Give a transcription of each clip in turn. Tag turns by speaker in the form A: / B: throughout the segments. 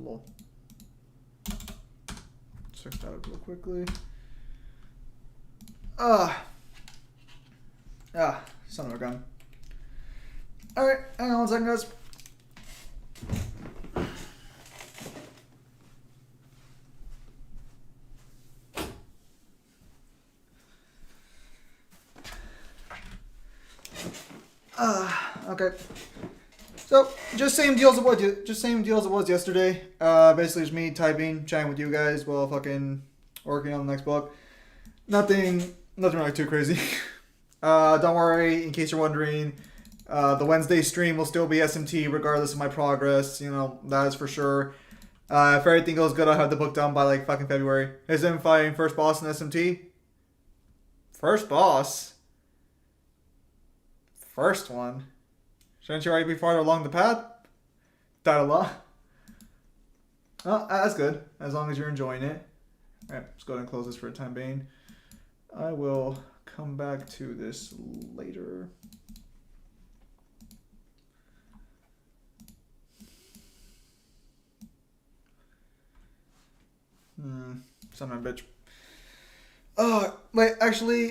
A: Lol. Check that out real quickly. Son of a gun. Alright, hang on 1 second, guys. Okay. So, just same deal as it was yesterday. Basically just me typing, chatting with you guys while fucking working on the next book. Nothing really too crazy. Don't worry, in case you're wondering, the Wednesday stream will still be SMT regardless of my progress. You know, that is for sure. If everything goes good, I'll have the book done by like fucking February. Is him fighting first boss in SMT? First boss? First one? Shouldn't you already be farther along the path? Died a lot. Oh, that's good. As long as you're enjoying it. Alright, let's go ahead and close this for a time being. I will come back to this later. Son of a bitch. Oh, wait, actually,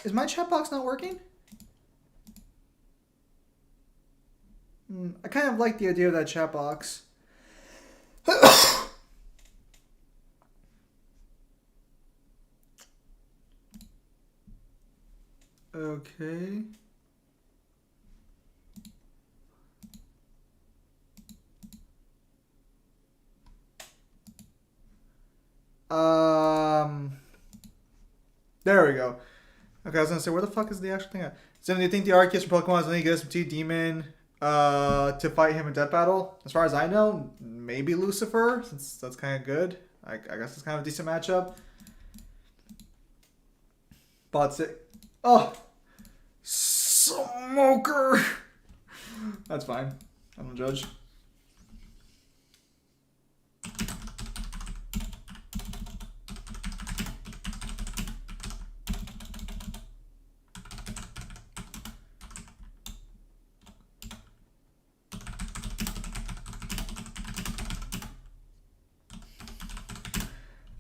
A: is my chat box not working? I kind of like the idea of that chat box. Okay. There we go. Okay, I was gonna say, where the fuck is the actual thing at? So, do you think the Arceus for Pokemon is only get SMT Demon to fight him in Death Battle? As far as I know, maybe Lucifer, since that's kind of good. I guess it's kind of a decent matchup. But oh, Smoker. That's fine. I don't judge.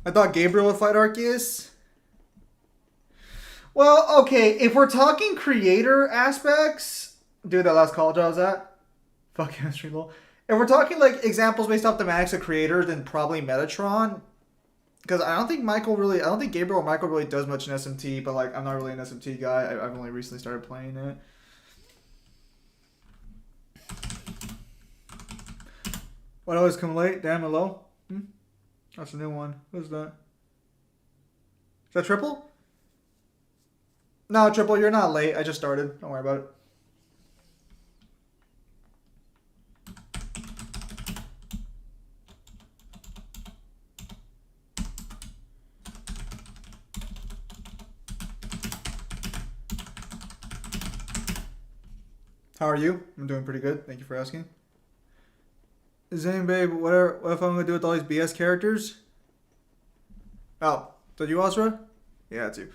A: I thought Gabriel would fight Arceus. Well, okay, if we're talking creator aspects, dude, that last college I was at, fuck chemistry lol. If we're talking like examples based off the mechanics of creators, then probably Metatron. Because I don't think Gabriel or Michael really does much in SMT, but like I'm not really an SMT guy. I've only recently started playing it. What always come late? Damn, hello? That's a new one. Who's that? Is that Triple? No, Triple, you're not late. I just started. Don't worry about it. How are you? I'm doing pretty good. Thank you for asking. Zane, babe, what if I'm going to do with all these BS characters? Oh, did you, Asra? Yeah, it's you.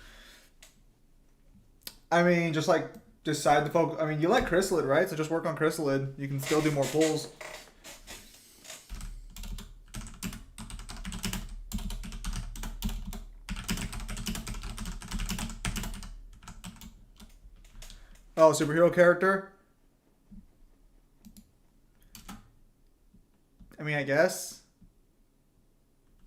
A: I mean, just decide to focus. I mean, you like Chrysalid, right? So just work on Chrysalid. You can still do more pulls. Oh, superhero character? I mean, I guess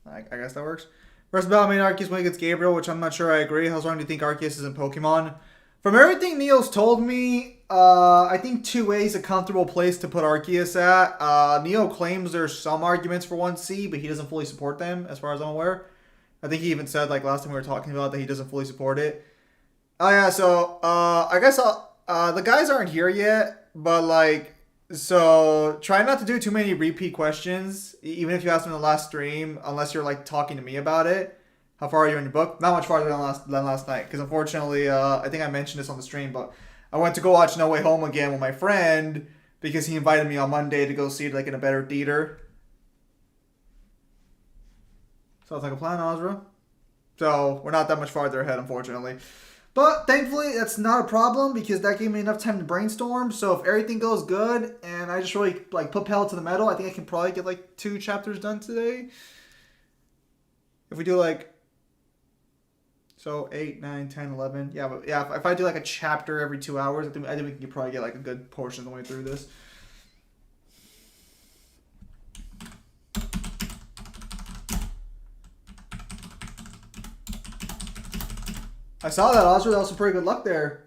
A: that works. First battle main Arceus when against Gabriel, which I'm not sure I agree. How strong do you think Arceus is in Pokemon? From everything Neil's told me, I think 2A is a comfortable place to put Arceus at. Neil claims there's some arguments for 1C, but he doesn't fully support them, as far as I'm aware. I think he even said, like, last time we were talking about that he doesn't fully support it. Oh, yeah, so, I guess the guys aren't here yet, but, like, so try not to do too many repeat questions, even if you asked them in the last stream, unless you're, like, talking to me about it. How far are you in your book? Not much farther than last night, because unfortunately, I think I mentioned this on the stream, but I went to go watch No Way Home again with my friend, because he invited me on Monday to go see it, like, in a better theater. Sounds like a plan, Azra. So, we're not that much farther ahead, unfortunately. But thankfully, that's not a problem because that gave me enough time to brainstorm. So if everything goes good and I just really like put pedal to the metal, I think I can probably get like 2 chapters done today. If we do like, so 8, 9, 10, 11. Yeah, but yeah, if I do like a chapter every 2 hours, I think we can probably get like a good portion of the way through this. I saw that, Oscar. That was some pretty good luck there.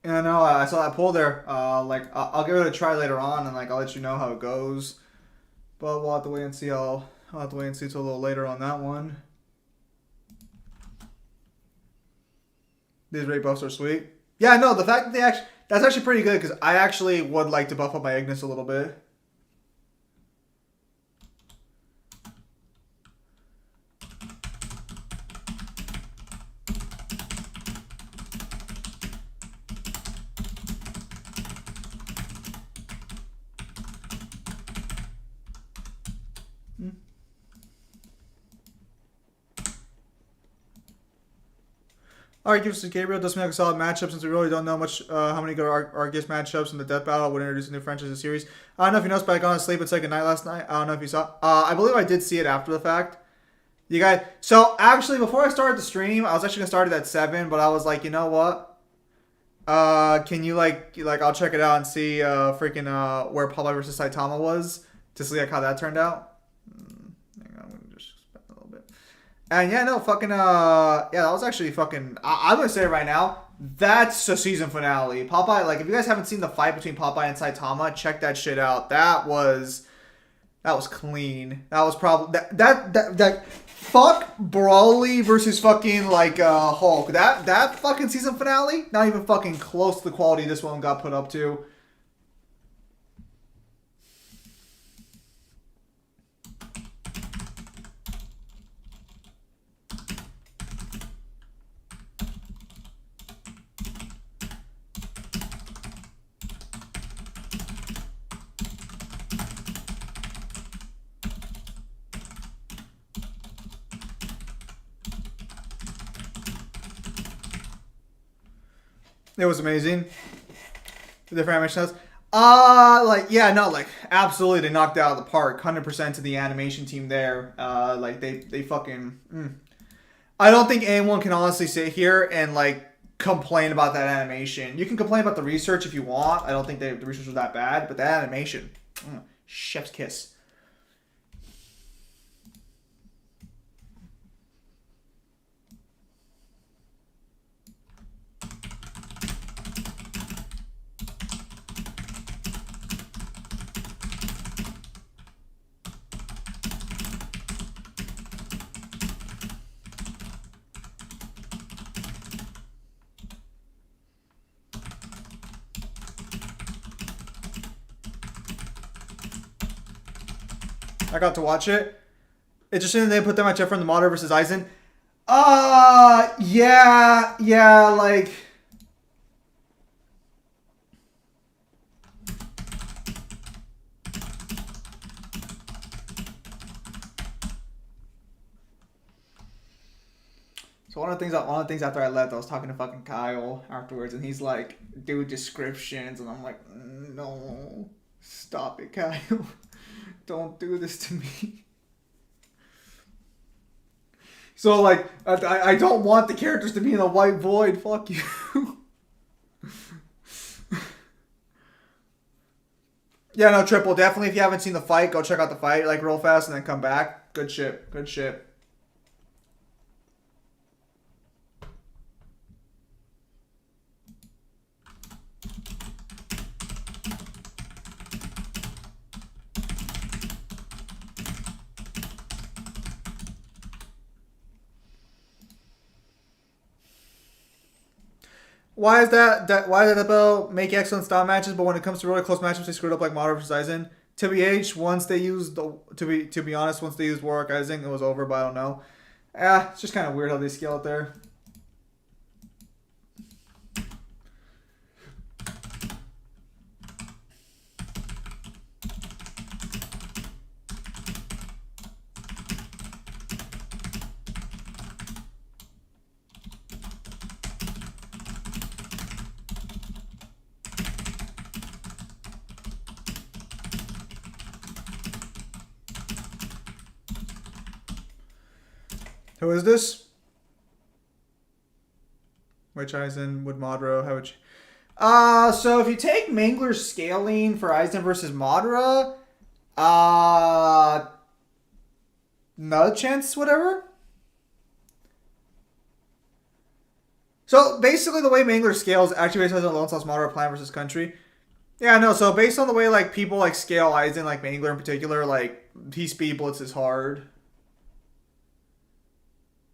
A: Yeah, no, I saw that pull there. Like I'll give it a try later on, and like I'll let you know how it goes. But we'll have to wait and see. I'll have to wait and see till a little later on that one. These rate buffs are sweet. Yeah, no, the fact that they actually that's actually pretty good because I actually would like to buff up my Ignis a little bit. All right, give us to Gabriel. Doesn't make a solid matchup since we really don't know much how many good Arceus matchups in the Death Battle would introduce a new franchise to the series. I don't know if you noticed, but I got to sleep and say goodnight last night. I don't know if you saw. I believe I did see it after the fact. You guys. So actually, before I started the stream, I was actually gonna start it at 7, but I was like, you know what? Can you like I'll check it out and see freaking where Popeye versus Saitama was to see like how that turned out. Hang on, I'm gonna just spend a little bit. And yeah, no, fucking yeah, that was actually fucking. I'm gonna say it right now. That's a season finale. Popeye, like if you guys haven't seen the fight between Popeye and Saitama, check that shit out. That was clean. That was probably that fuck Broly versus fucking like Hulk. That fucking season finale, not even fucking close to the quality this one got put up to. It was amazing. The different animation like yeah, no, like absolutely they knocked it out of the park. 100% to the animation team there. Like they fucking. I don't think anyone can honestly sit here and like complain about that animation. You can complain about the research if you want. I don't think the research was that bad, but that animation, chef's kiss. I got to watch it. Interesting that they put that matchup from the Madara versus Aizen. Yeah, like. So one of the things after I left, I was talking to fucking Kyle afterwards, and he's like, "Do descriptions," and I'm like, "No, stop it, Kyle." Don't do this to me. So, like, I don't want the characters to be in a white void. Fuck you. Yeah, no, Triple. Definitely, if you haven't seen the fight, go check out the fight, like, real fast and then come back. Good shit. Good shit. Why is that why is that about make excellent style matches, but when it comes to really close matchups, they screwed up like Madara versus Aizen? TBH, once they used the to be honest, once they used Warwick Aizen, it was over. But I don't know. It's just kind of weird how they scale it there. Who is this? Which Aizen would Madara? How would you... So if you take Mangler's scaling for Aizen versus Madara, no chance, whatever. So basically, the way Mangler scales actually based on the Lone Sauce Madara plan versus Country. Yeah, no. So based on the way like people like scale Aizen, like Mangler in particular, like he speed blitzes hard.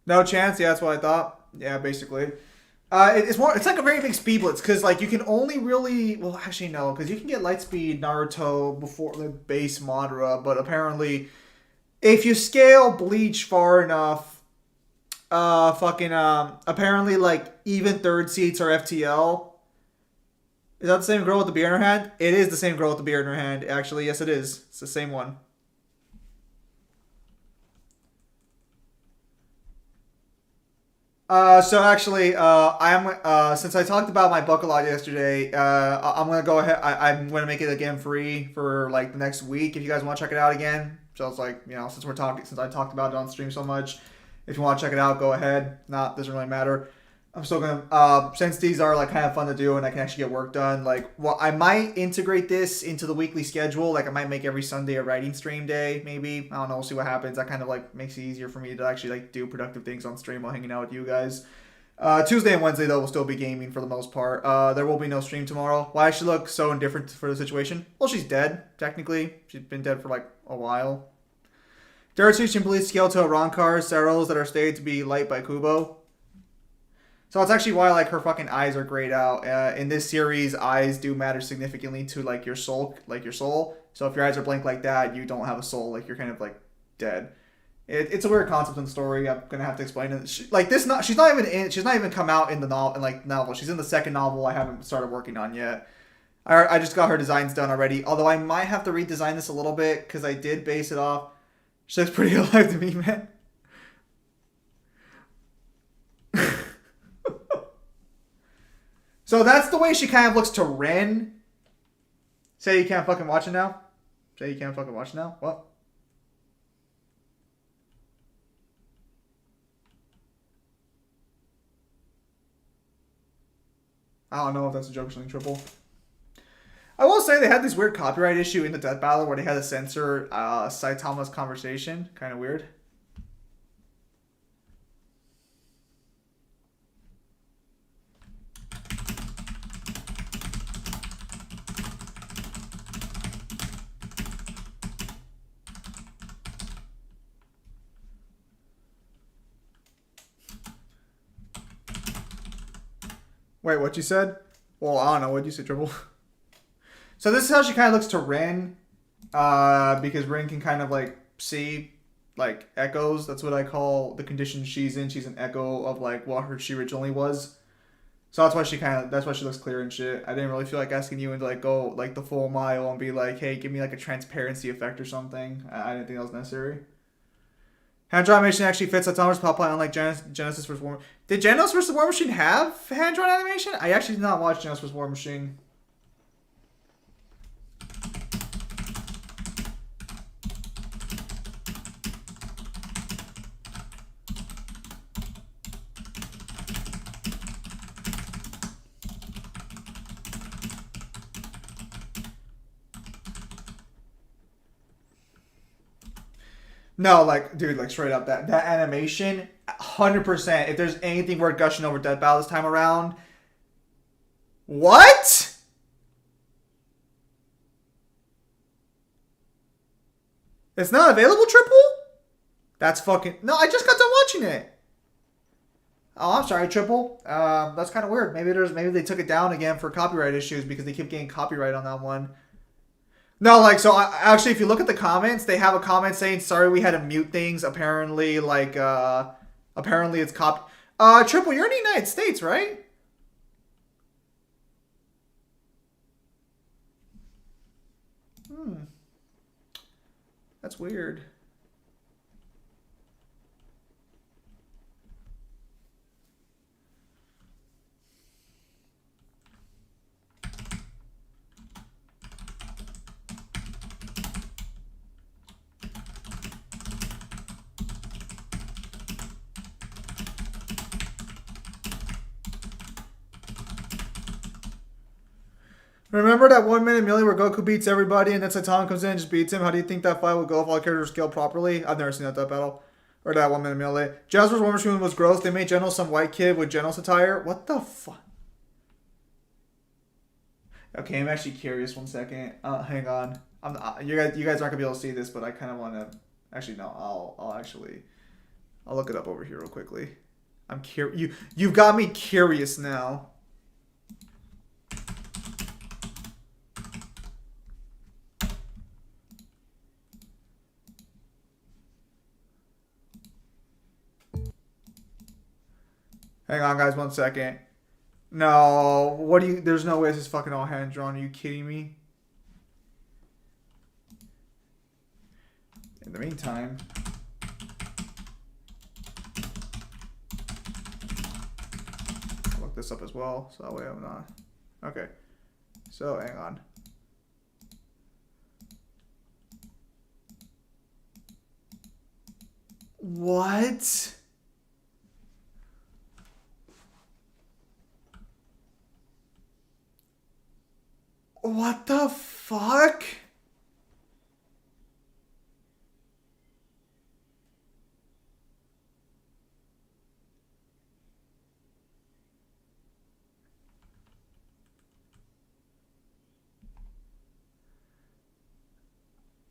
A: No chance. Yeah, that's what I thought. Yeah, basically. It's more. It's like a very big speed blitz because like you can only really. Well, actually no, because you can get Lightspeed Naruto before the base Madara, but apparently, if you scale Bleach far enough, apparently like even third seats are FTL. Is that the same girl with the beer in her hand? It is the same girl with the beer in her hand. Actually, yes, it is. It's the same one. So actually, I am since I talked about my book a lot yesterday. I'm gonna go ahead. I'm gonna make it again free for like the next week if you guys want to check it out again. So it's like since I talked about it on stream so much, if you want to check it out, go ahead. Not doesn't really matter. I'm still gonna since these are like kind of fun to do and I can actually get work done. Like, well, I might integrate this into the weekly schedule. Like, I might make every Sunday a writing stream day. Maybe I don't know. We'll see what happens. That kind of like makes it easier for me to actually like do productive things on stream while hanging out with you guys. Tuesday and Wednesday though will still be gaming for the most part. There will be no stream tomorrow. Why does she look so indifferent for the situation? Well, she's dead technically. She's been dead for like a while. Dirt can please scale to Rankars, Ceros that are stated to be light by Kubo. So that's actually why like her fucking eyes are grayed out. In this series, eyes do matter significantly to like your soul, So if your eyes are blank like that, you don't have a soul. Like you're kind of like dead. It's a weird concept in the story. I'm gonna have to explain it. She's not even come out in the novel. She's in the second novel I haven't started working on yet. I just got her designs done already. Although I might have to redesign this a little bit because I did base it off. She looks pretty alive to me, man. So that's the way she kind of looks to Ren. Say you can't fucking watch it now? Say you can't fucking watch it now? What? I don't know if that's a joke or something, Triple. I will say they had this weird copyright issue in the Death Battle where they had to censor Saitama's conversation. Kind of weird. Wait, what you said? Well, I don't know. What you say, Triple? So this is how she kind of looks to Ren. Because Ren can kind of like see like echoes. That's what I call the condition she's in. She's an echo of like what she originally was. So that's why she looks clear and shit. I didn't really feel like asking you to like go like the full mile and be like, hey, give me like a transparency effect or something. I didn't think that was necessary. Hand draw animation actually fits Autonomous Popeye unlike Genesis vs. War Machine. Did Genesis vs. War Machine have hand drawn animation? I actually did not watch Genesis vs. War Machine. No, like, dude, like straight up that animation, 100%. If there's anything worth gushing over Death Battle this time around, what? It's not available, Triple? That's fucking no. I just got done watching it. Oh, I'm sorry, Triple. That's kind of weird. Maybe they took it down again for copyright issues because they keep getting copyright on that one. No, like so. Actually, if you look at the comments, they have a comment saying, "Sorry, we had to mute things." Apparently, apparently it's cop. Triple, you're in the United States, right? That's weird. Remember that 1 minute melee where Goku beats everybody and then Saitama comes in and just beats him? How do you think that fight would go if all characters scaled properly? I've never seen that battle. Or that 1 minute melee. Jasper's War Machine was gross. They made General some white kid with General's attire. What the fuck? Okay, I'm actually curious. 1 second. Hang on. You guys aren't gonna be able to see this, but I kind of want to. Actually, no. I'll look it up over here real quickly. I'm curious. You've got me curious now. Hang on, guys, 1 second. No, what do you? There's no way this is fucking all hand drawn. Are you kidding me? In the meantime, I'll look this up as well, so that way I'm not. Okay, so hang on. What? What the fuck?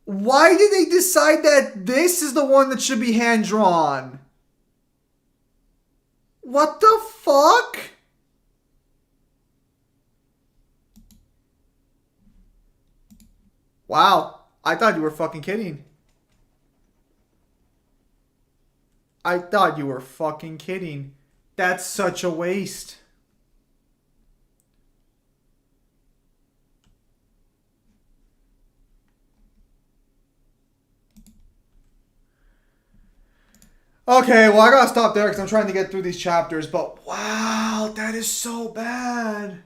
A: Why did they decide that this is the one that should be hand drawn? What the fuck? Wow, I thought you were fucking kidding. I thought you were fucking kidding. That's such a waste. Okay, well, I gotta stop there because I'm trying to get through these chapters, but wow, that is so bad.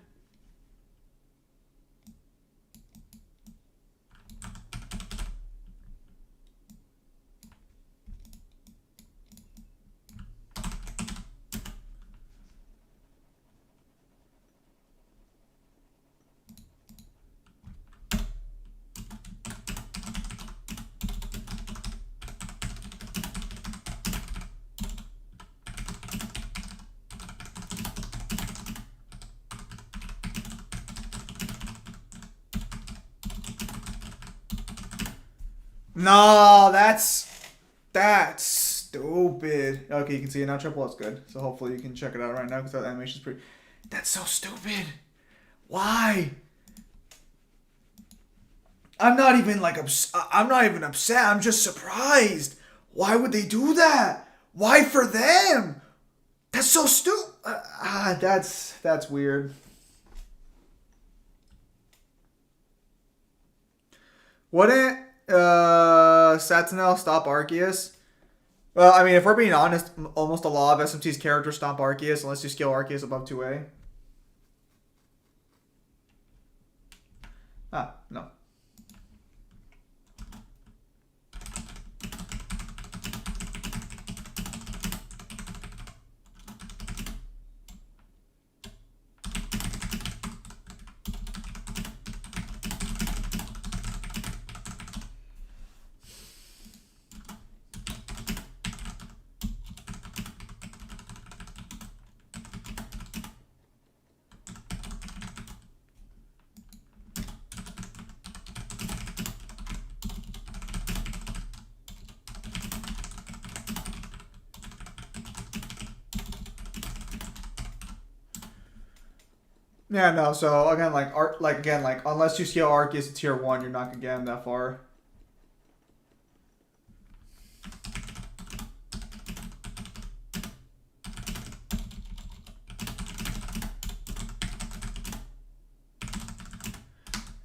A: No, that's stupid. Okay, you can see it now. Triple L's good, so hopefully you can check it out right now because that animation's pretty. That's so stupid. Why? I'm not even like I'm not even upset. I'm just surprised. Why would they do that? Why for them? That's so stupid. That's weird. Wouldn't Satanel stop Arceus? Well, I mean, if we're being honest, almost a lot of SMT's characters stomp Arceus unless you scale Arceus above 2A. Ah, no. Yeah, no. So again, like unless you scale Arceus to tier 1, you're not gonna get him that far.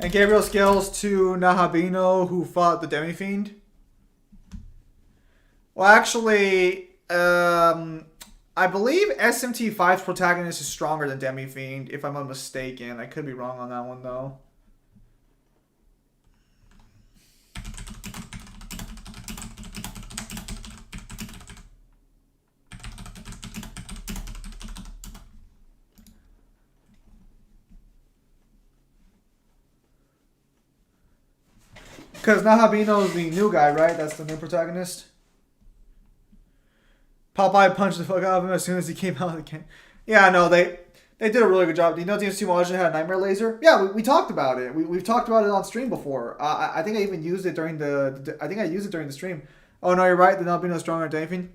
A: And Gabriel scales to Nahabino, who fought the Demi-Fiend. Well, actually, I believe SMT5's protagonist is stronger than Demi-Fiend, if I'm not mistaken. I could be wrong on that one, though. Because Nahabino is the new guy, right? That's the new protagonist. Popeye punched the fuck out of him as soon as he came out of the game. Yeah, no, they did a really good job. Do you know DMC Majin had a Nightmare Laser? Yeah, we talked about it. We've talked about it on stream before. I think I even used it during I think I used it during the stream. Oh, no, you're right. The Nahabino is stronger than anything.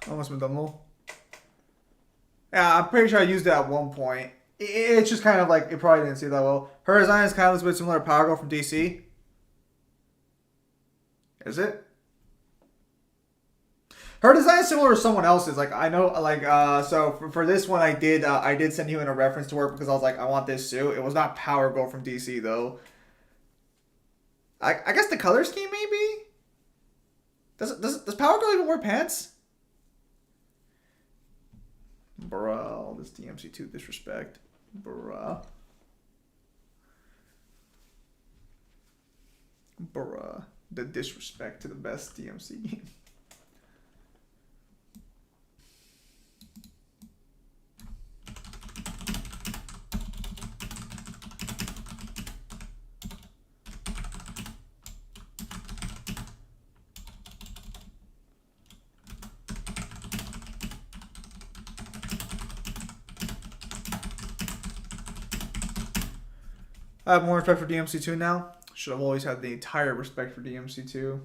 A: Almost Madumlo. Yeah, I'm pretty sure I used it at one point. It's just kind of like, it probably didn't see that well. Her design is kind of a bit similar to Power Girl from DC. Is it? Her design is similar to someone else's. Like, I know, like, so for this one, I did send you in a reference to work because I was like, I want this suit. It was not Power Girl from DC, though. I guess the color scheme, maybe? Does Power Girl even wear pants? Bruh, this DMC2 disrespect. Bruh. Bruh. The disrespect to the best DMC game. I have more respect for DMC2 now. Should have always had the entire respect for DMC2.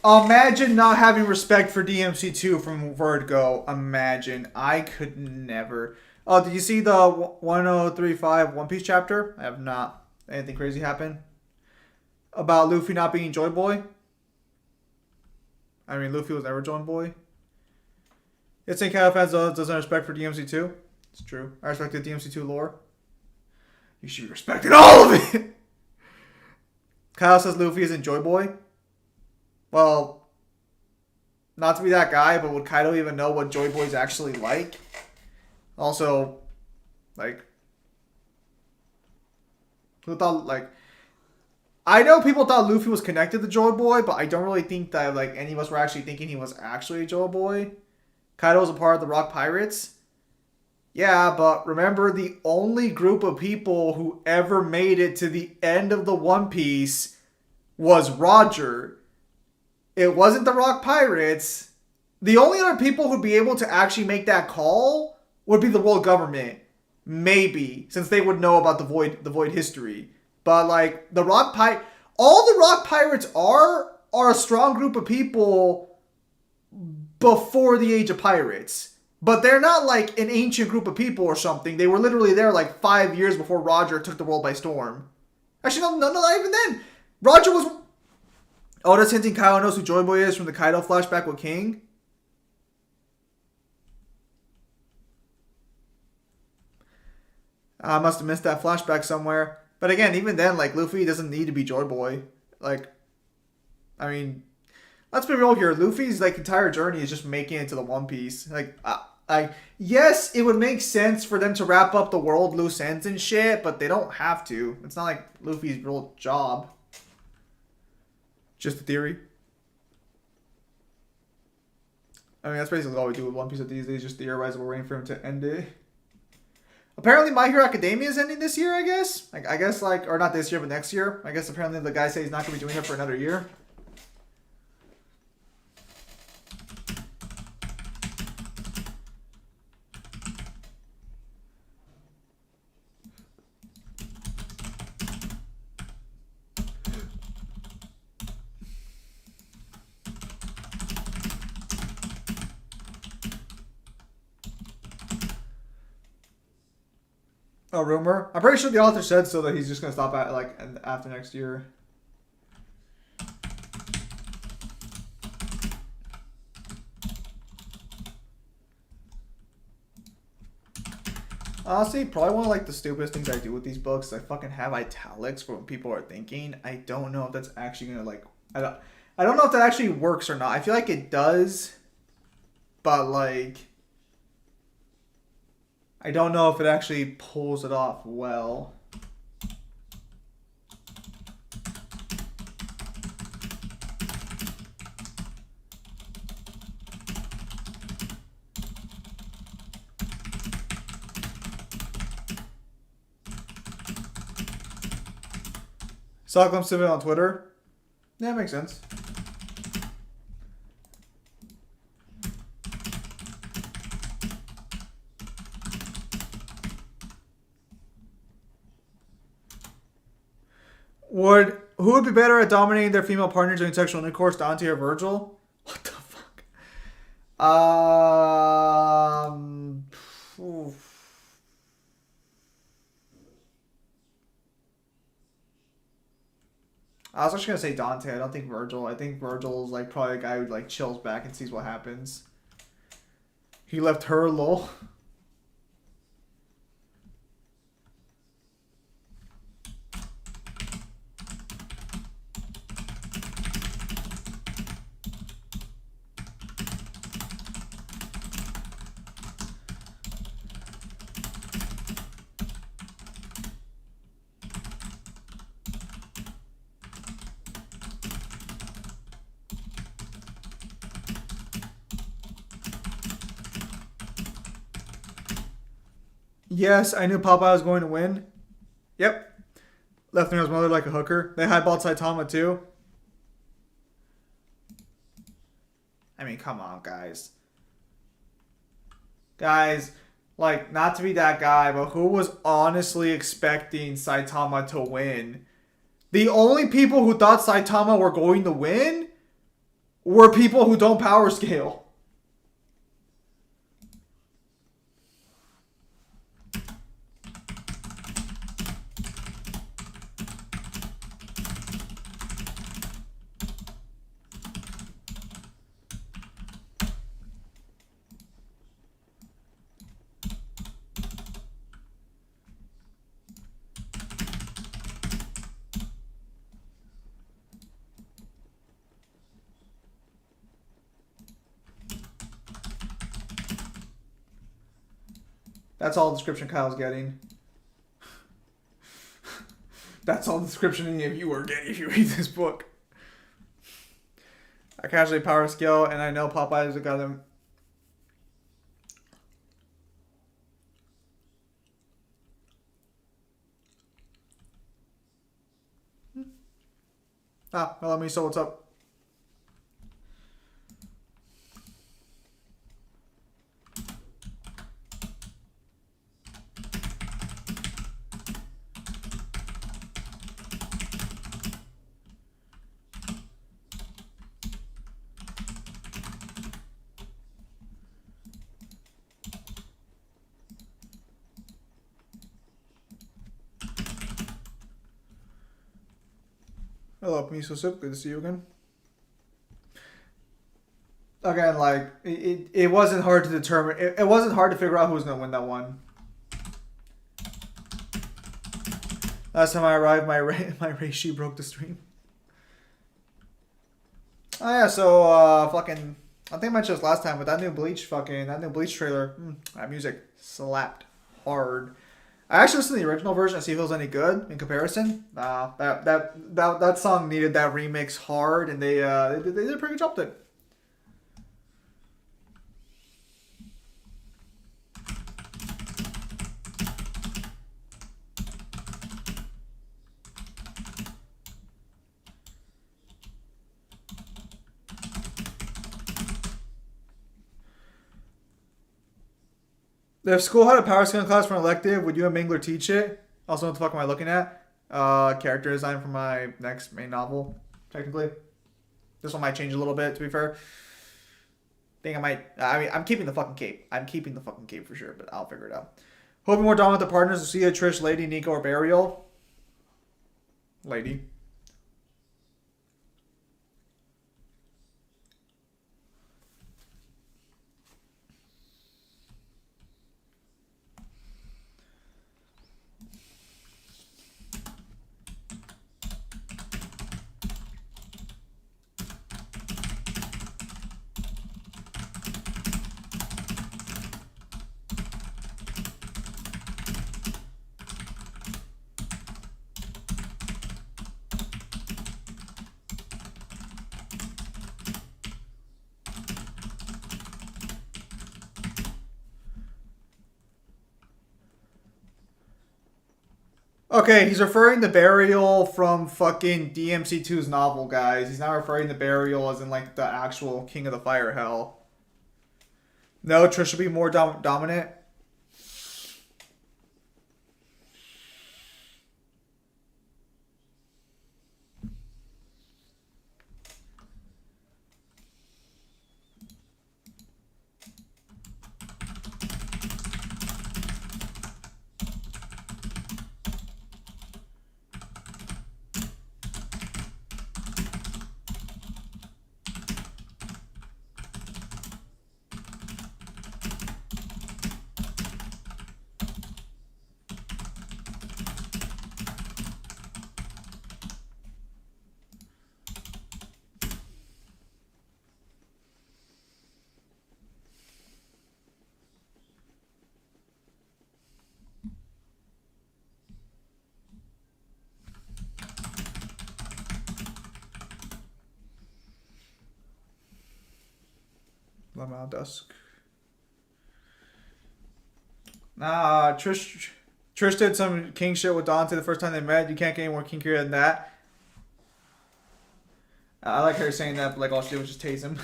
A: Imagine not having respect for DMC2 from Vertigo. Imagine. I could never. Oh, did you see the 1035 One Piece chapter? I have not. Anything crazy happen? About Luffy not being Joy Boy? I mean, Luffy was never Joy Boy. It's in Kyle fans doesn't respect for DMC2. It's true. I respect the DMC2 lore. You should be respecting all of it! Kyle says Luffy isn't Joy Boy. Well, not to be that guy, but would Kaido even know what Joy Boy's actually like? Also, like, who thought, like, I know people thought Luffy was connected to Joy Boy, but I don't really think that, like, any of us were actually thinking he was actually a Joy Boy. Kaido was a part of the Rock Pirates. Yeah, but remember, the only group of people who ever made it to the end of the One Piece was Roger. It wasn't the Rock Pirates. The only other people who'd be able to actually make that call would be the world government. Maybe, since they would know about the Void history. But like all the Rock Pirates are a strong group of people before the Age of Pirates. But they're not like an ancient group of people or something. They were literally there like 5 years before Roger took the world by storm. Actually, no, not even then. Roger was... Oda's hinting Kaido knows who Joy Boy is from the Kaido flashback with King. I must have missed that flashback somewhere. But again, even then, like, Luffy doesn't need to be Joy Boy. Like, I mean, let's be real here. Luffy's like entire journey is just making it to the One Piece. Like, yes, it would make sense for them to wrap up the world loose ends and shit, but they don't have to. It's not like Luffy's real job. Just a theory. I mean, that's basically all we do with One Piece these days. Just theorize. We're waiting for him to end it. Apparently, My Hero Academia is ending this year. I guess. Like, I guess like, or not this year, but next year. I guess apparently the guy said he's not going to be doing it for another year. A rumor. I'm pretty sure the author said so that he's just gonna stop at like after next year. Honestly, probably one of like the stupidest things I do with these books is I fucking have italics for what people are thinking. I don't know if that's actually gonna like I don't know if that actually works or not. I feel like it does, but like I don't know if it actually pulls it off well. Stockholm Civic on Twitter. Yeah, makes sense. Who would be better at dominating their female partner during sexual intercourse, Dante or Virgil? What the fuck? Oof. I was actually gonna say Dante. I don't think Virgil. I think Virgil is like probably a guy who like chills back and sees what happens. He left her, lol. Yes, I knew Popeye was going to win. Yep. Left Nero's mother like a hooker. They highballed Saitama too. I mean, come on, guys. Guys, like, not to be that guy, but who was honestly expecting Saitama to win? The only people who thought Saitama were going to win were people who don't power scale. That's all the description Kyle's getting. That's all the description any of you are getting if you read this book. I casually power scale, and I know Popeye is a guy that... Hello, Miso, what's up? Hello, Miso Soup. Good to see you again. Again, like, it wasn't hard to determine. It wasn't hard to figure out who was going to win that one. Last time I arrived, my Reishi broke the stream. Oh yeah, so fucking I think I mentioned this last time, but that new Bleach trailer, that music slapped hard. I actually listened to the original version to see if it was any good in comparison. That song needed that remix hard, and they did a pretty good job with it. If school had a power scaling class for an elective, would you and Mingler teach it? Also, what the fuck am I looking at? Character design for my next main novel, technically. This one might change a little bit, to be fair. Think I might. I mean, I'm keeping the fucking cape. I'm keeping the fucking cape for sure, but I'll figure it out. Hoping more down with the partners. Lucia, Trish, Lady, Nico, or Burial. Lady. Okay, he's referring to Burial from fucking DMC2's novel, guys. He's not referring to Burial as in like the actual King of the Fire Hell. No, Trish should be more dominant. Lemon Dusk. Nah, Trish did some king shit with Dante the first time they met. You can't get any more kinkier than that. I like her saying that, but like all she did was just tase him.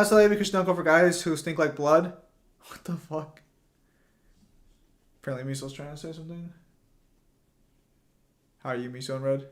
A: So maybe because don't go for guys who stink like blood. What the fuck? Apparently Miso's trying to say something. How are you, Miso and Red?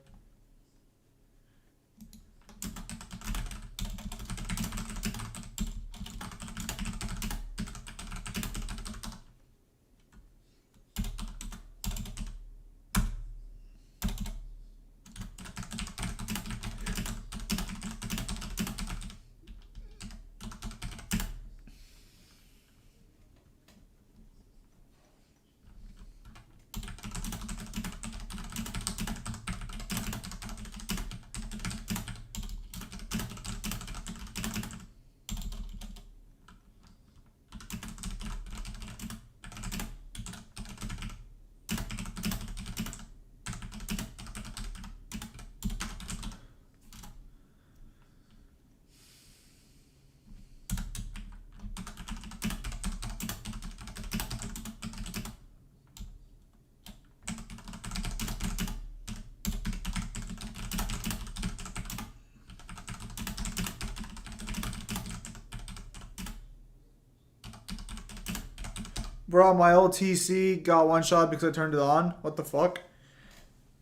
A: Bro, my old TC got one shot because I turned it on. What the fuck?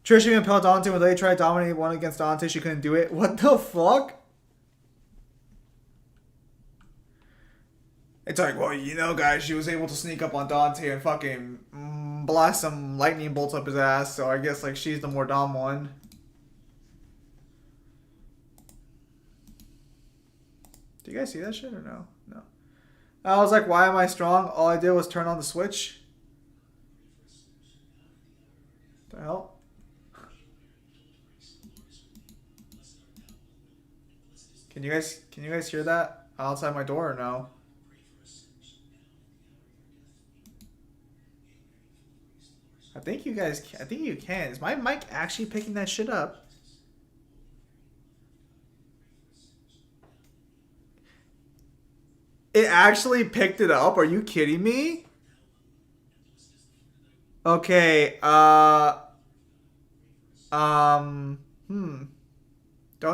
A: Trish even impelled Dante when they tried to dominate one against Dante. She couldn't do it. What the fuck? It's like, well, you know, guys, she was able to sneak up on Dante and fucking blast some lightning bolts up his ass. So I guess like she's the more dom one. Do you guys see that shit or no? No. I was like, why am I strong? All I did was turn on the switch. What the hell? Can you guys hear that outside my door or no? I think you can. Is my mic actually picking that shit up? It actually picked it up? Are you kidding me? Okay, don't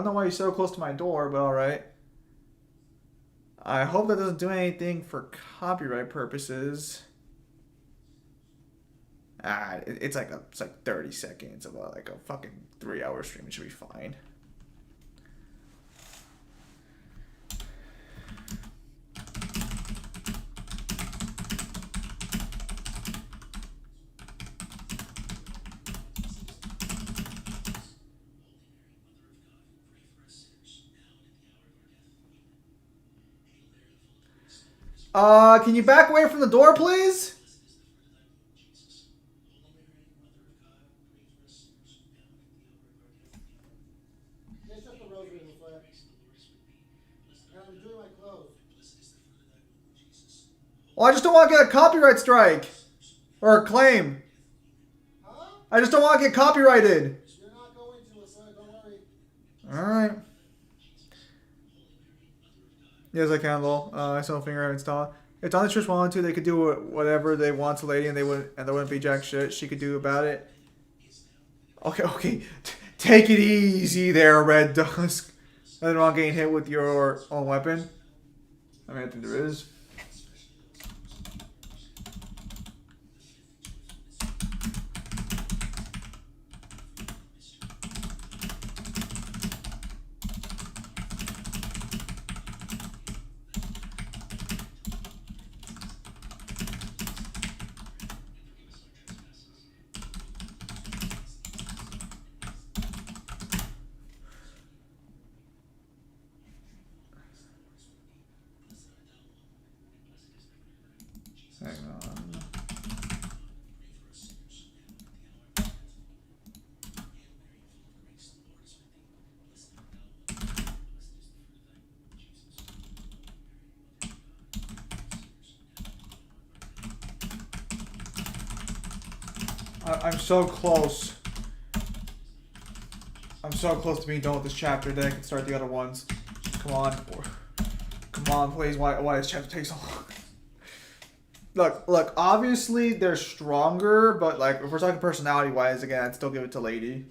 A: know why you're so close to my door, but alright. I hope that doesn't do anything for copyright purposes. It's like 30 seconds of like a fucking 3-hour stream. It should be fine. Can you back away from the door, please? Well, I just don't want to get a copyright strike. Or a claim. Huh? I just don't want to get copyrighted. You're not going to, so don't worry. Alright. Yes, I can, lol. I saw a finger install. If Donnie Trish wanted to, they could do whatever they want to Lady, and there wouldn't be jack shit she could do about it. Okay. Take it easy there, Red Dusk. Nothing wrong getting hit with your own weapon. I mean, I think there is. Hang on. I'm so close. I'm so close to being done with this chapter that I can start the other ones. Come on. Come on, please. Why does this chapter take so long? Look, obviously they're stronger, but like if we're talking personality-wise, again, I'd still give it to Lady.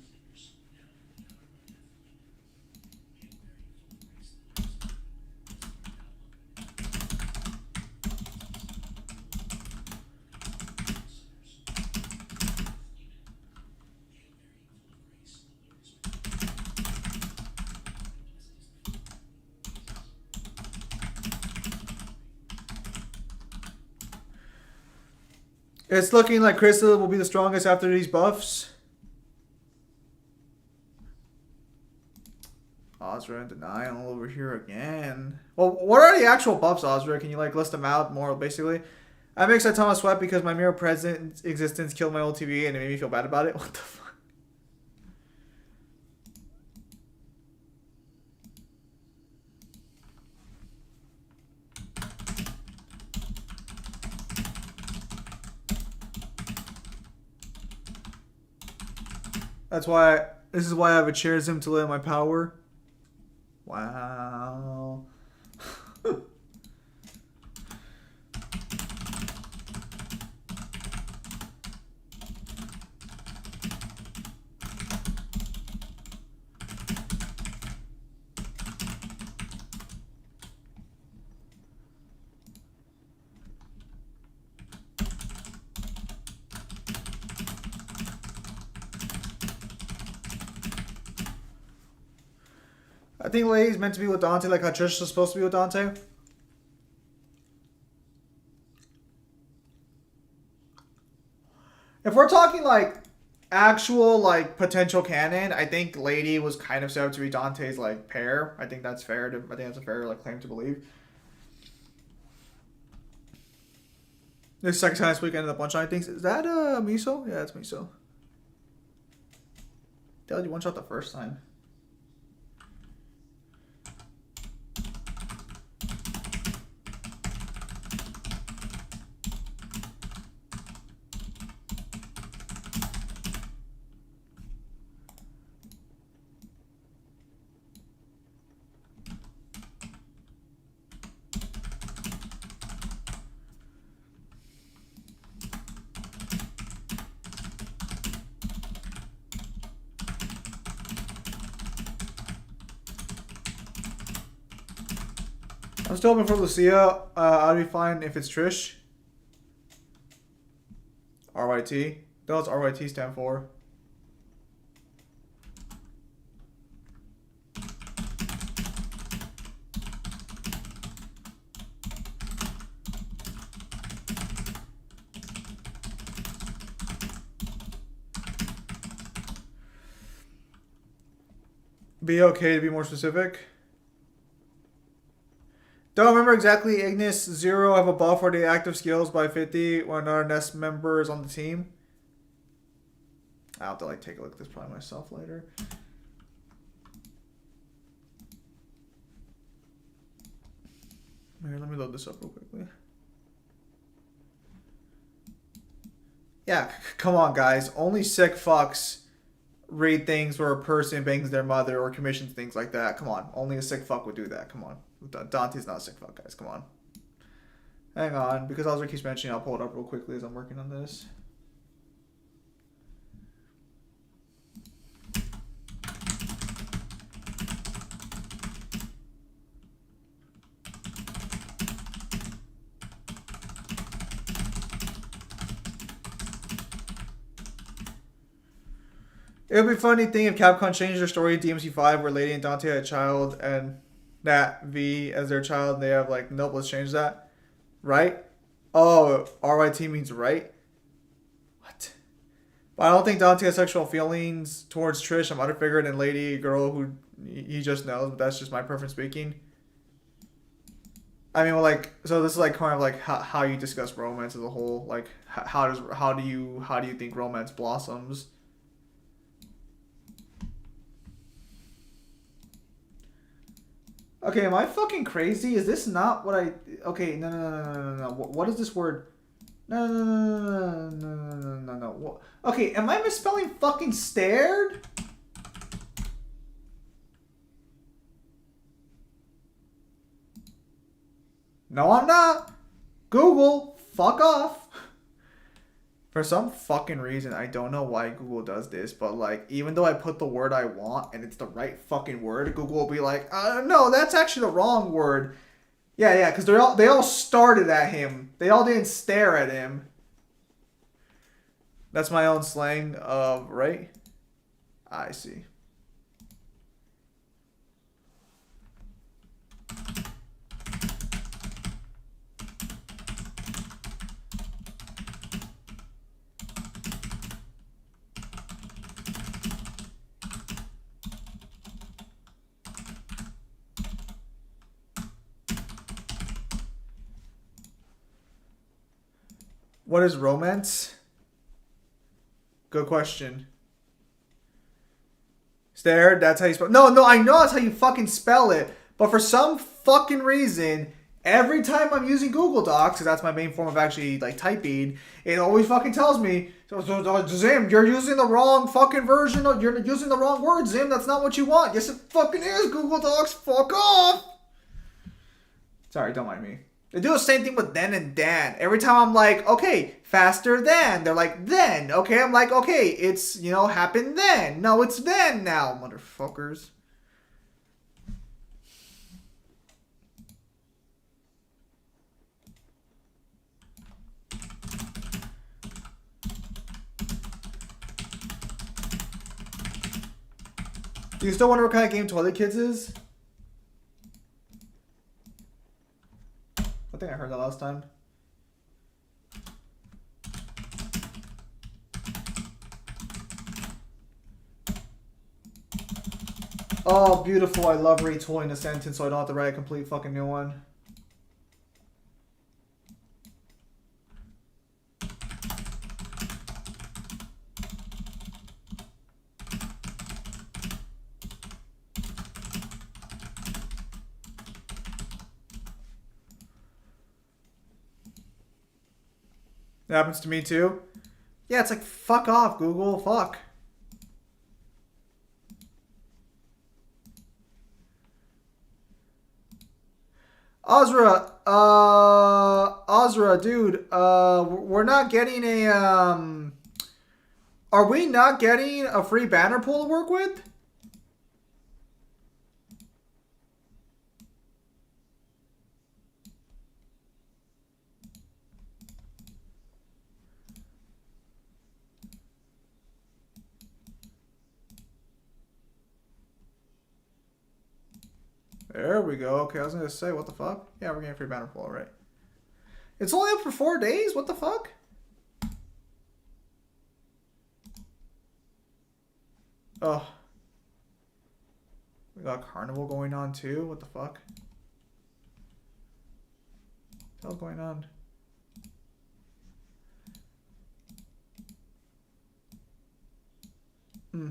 A: It's looking like Krista will be the strongest after these buffs. Ozra in denial over here again. Well, what are the actual buffs, Ozra? Can you like list them out more, basically? I mixed a ton of sweat because my mere present existence killed my old TV and it made me feel bad about it. What the fuck? This is why I have a chair Zim to limit my power. Wow. I think Lady's meant to be with Dante like how Trish is supposed to be with Dante. If we're talking like actual like potential canon, I think Lady was kind of set up to be Dante's like pair. I think that's fair. I think that's a fair like claim to believe. This second time this week ended up one shot things. Is that Miso? Yeah, it's Miso. Did you one shot the first time? I'm still hoping for Lucia. I'd be fine if it's Trish. RYT. What's RYT stand for? Be okay to be more specific. Don't remember exactly. Ignis Zero have a buff for the active skills by 50 when our Nest member is on the team. I'll have to like take a look at this probably myself later. Here, let me load this up real quickly. Yeah, come on guys. Only sick fucks read things where a person bangs their mother or commissions things like that. Come on. Only a sick fuck would do that. Come on. Dante's not a sick fuck, guys. Come on. Hang on. Because Oscar keeps mentioning, I'll pull it up real quickly as I'm working on this. It would be a funny thing if Capcom changed their story to DMC5 where Lady and Dante had a child and Nat V as their child. And they have like, nope, let's change that. Right? Oh, RYT means right? What? But I don't think Dante has sexual feelings towards Trish. I'm figured and Lady, a girl who he just knows, but that's just my preference speaking. I mean, well, like, so this is like kind of like how you discuss romance as a whole. Like, how do you think romance blossoms? Okay, am I fucking crazy? Is this not what I... Okay, no. What is this word? No. Okay, am I misspelling fucking stared? No, I'm not. Google, fuck off. For some fucking reason, I don't know why Google does this, but like, even though I put the word I want and it's the right fucking word, Google will be like, no, that's actually the wrong word. Yeah, because they all started at him. They all didn't stare at him. That's my own slang of, right? I see. What is romance? Good question. Stare, that's how you spell. No, I know that's how you fucking spell it. But for some fucking reason, every time I'm using Google Docs, because that's my main form of actually like typing, it always fucking tells me, Zim, you're using the wrong fucking version. You're using the wrong word, Zim. That's not what you want. Yes, it fucking is, Google Docs. Fuck off. Sorry, don't mind me. They do the same thing with then and dan. Every time I'm like, okay, faster than. They're like, then. Okay, I'm like, okay, it's, happened then. No, it's then now, motherfuckers. Do you still wonder what kind of game Toilet Kids is? I think I heard that last time. Oh, beautiful. I love retooling a sentence so I don't have to write a complete fucking new one. It happens to me too. Yeah, it's like, fuck off, Google. Fuck. Ozra, dude, we're not getting a, are we not getting a free banner pool to work with? There we go. Okay, I was gonna say, what the fuck? Yeah, we're getting a free banner pool, right? It's only up for 4 days? What the fuck? Oh. We got Carnival going on too? What the fuck? What the hell's going on? Hmm.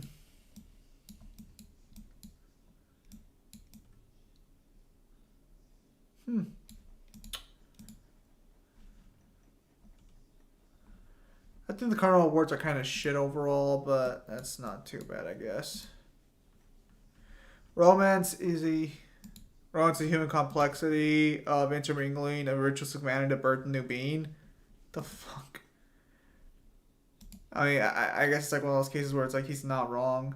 A: I think the Carnival Awards are kind of shit overall, but that's not too bad, I guess. Romance is the human complexity of intermingling a ritualistic man to birth a new being. The fuck? I mean, I guess it's like one of those cases where it's like he's not wrong.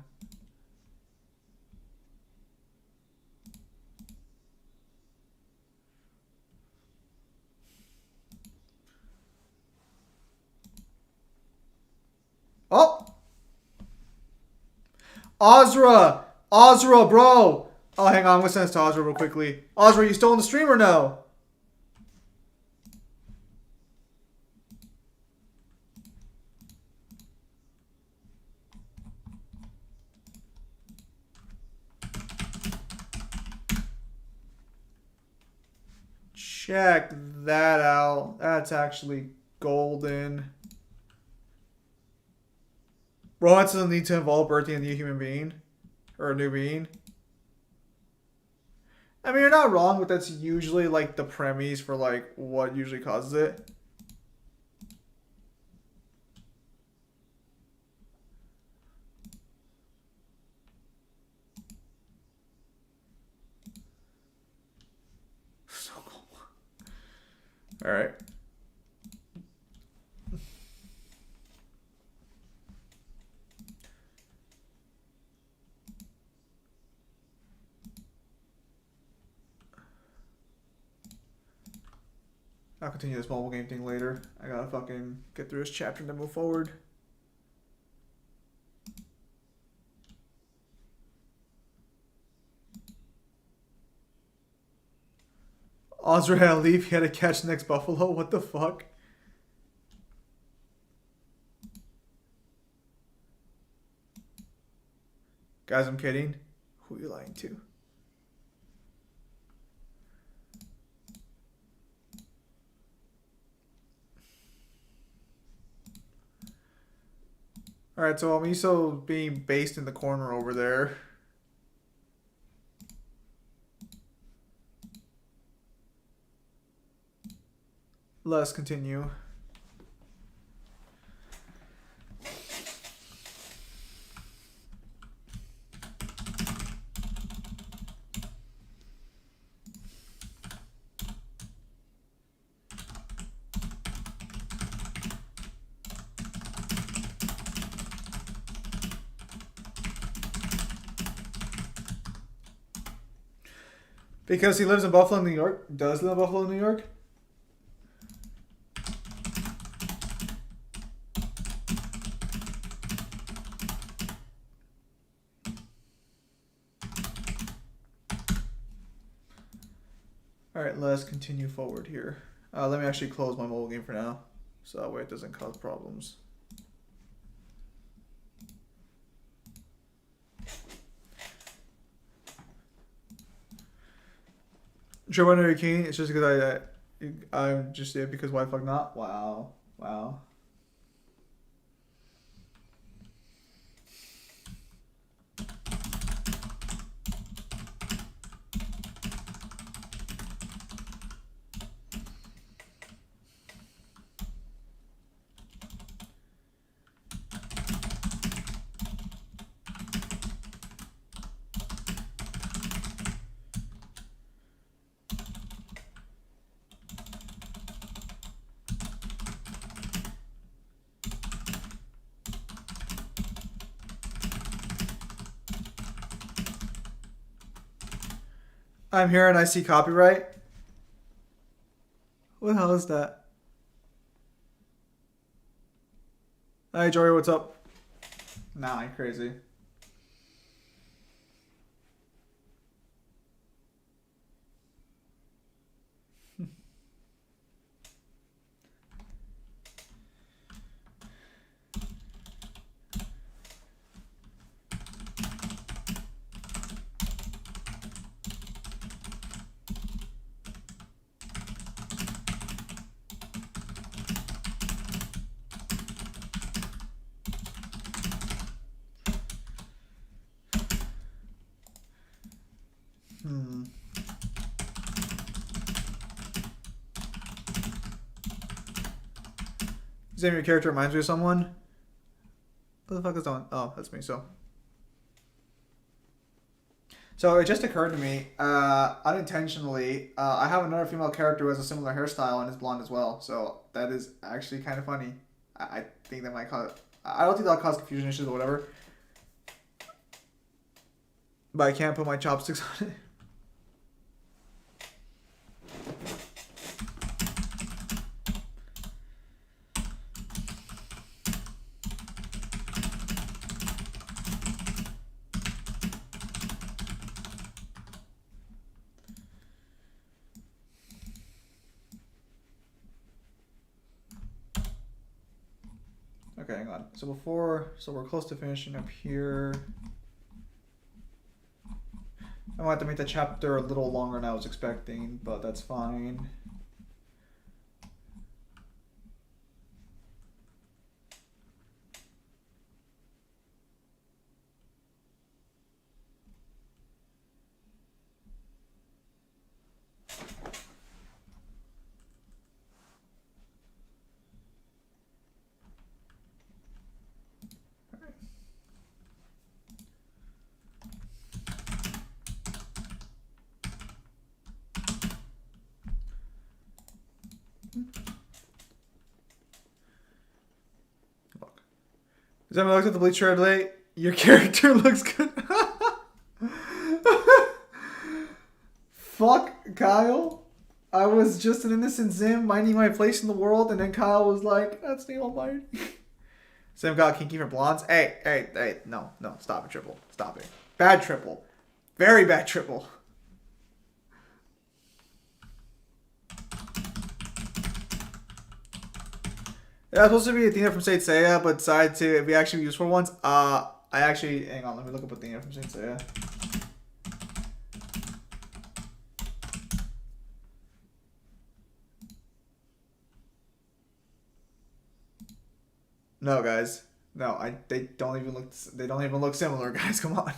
A: Oh! Ozra! Ozra, bro! Oh, hang on. I'm going to send this to Ozra real quickly. Ozra, you still in the stream or no? Check that out. That's actually golden. Romance doesn't need to involve birthing a new human being. Or a new being. I mean, you're not wrong, but that's usually like the premise for like what usually causes it. So cool. All right. I'll continue this mobile game thing later. I gotta fucking get through this chapter and then move forward. Ozra had to leave. He had to catch the next buffalo. What the fuck? Guys, I'm kidding. Who are you lying to? Alright, so Miso being based in the corner over there. Let's continue. Because he lives in Buffalo, New York? Does live in Buffalo, New York? Alright, let's continue forward here. Let me actually close my mobile game for now. So that way it doesn't cause problems. Sure, when you're king, it's just because I'm just because why the fuck not? Wow, wow. I'm here and I see copyright. What the hell is that? Hi, Jory, what's up? Nah, you're crazy. Is your character reminds me of someone? What the fuck is on? Oh, that's me. So it just occurred to me, unintentionally, I have another female character who has a similar hairstyle and is blonde as well. So that is actually kind of funny. I think that might cause. I don't think that'll cause confusion issues or whatever. But I can't put my chopsticks on it. Okay, hang on. So we're close to finishing up here. I might have to make the chapter a little longer than I was expecting, but that's fine. Look. Does anyone look at the Bleach Red late? Your character looks good. Fuck Kyle. I was just an innocent Zim minding my place in the world, and then Kyle was like, "That's the Almighty." Zim got kinky for blondes. Hey, no, stop it, triple, stop it. Bad triple, very bad triple. That's supposed to be Athena from Saint Seiya, but decided to be actually useful ones. I actually, hang on, let me look up Athena from Saint Seiya. No, guys. No, they don't even look similar, guys. Come on.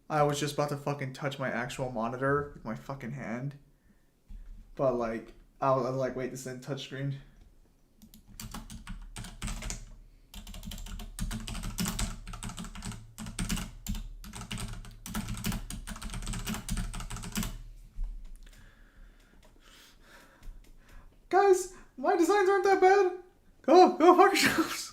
A: I was just about to fucking touch my actual monitor with my fucking hand. But like, I was like, wait, this isn't touchscreen. Guys, my designs aren't that bad. Go fuck yourselves.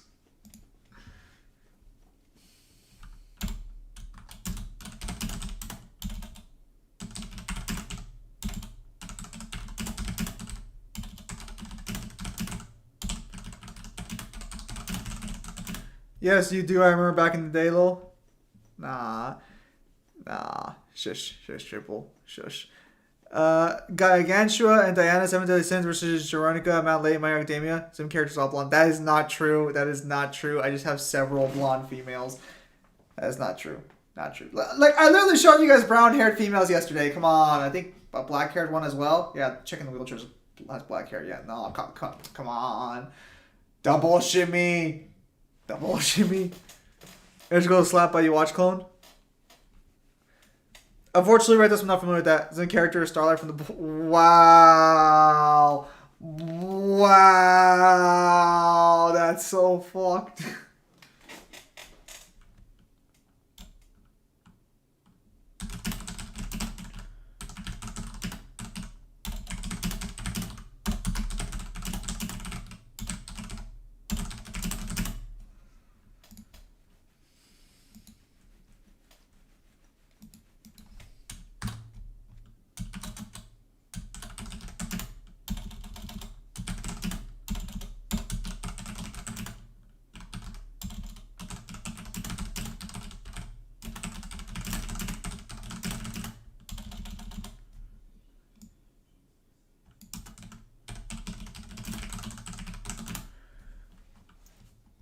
A: Yes, you do. I remember back in the day, lol. Nah. Nah. Shush. Shush, Triple. Shush. Gargantua and Diana, Seven Deadly Sins versus Veronica, Mount Late, My Hero Academia. Some characters all blonde. That is not true. That is not true. I just have several blonde females. That is not true. Not true. Like, I literally showed you guys brown-haired females yesterday. Come on. I think a black-haired one as well. Yeah, checking the wheelchairs has black hair. Yeah, no, come on. Double shimmy. Double shimmy. Let's go slap by you watch clone. Unfortunately, right, I'm not familiar with that. Is the character Starlight from the... Wow. Wow. That's so fucked.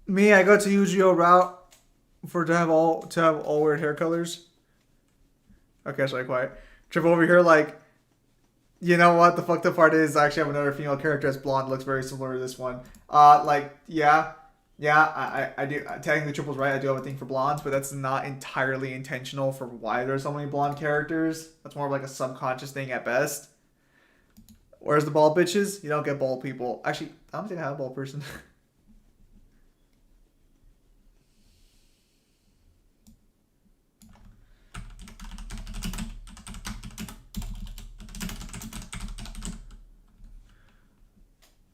A: Me, I go to Yu-Gi-Oh route to have all weird hair colors. Okay, sorry, quiet. Trip over here, like, you know what? The fucked up part is I actually have another female character that's blonde, looks very similar to this one. I do. Technically, Triple's right. I do have a thing for blondes, but that's not entirely intentional for why there's so many blonde characters. That's more of like a subconscious thing at best. Where's the bald bitches? You don't get bald people. Actually, I don't think I have a bald person.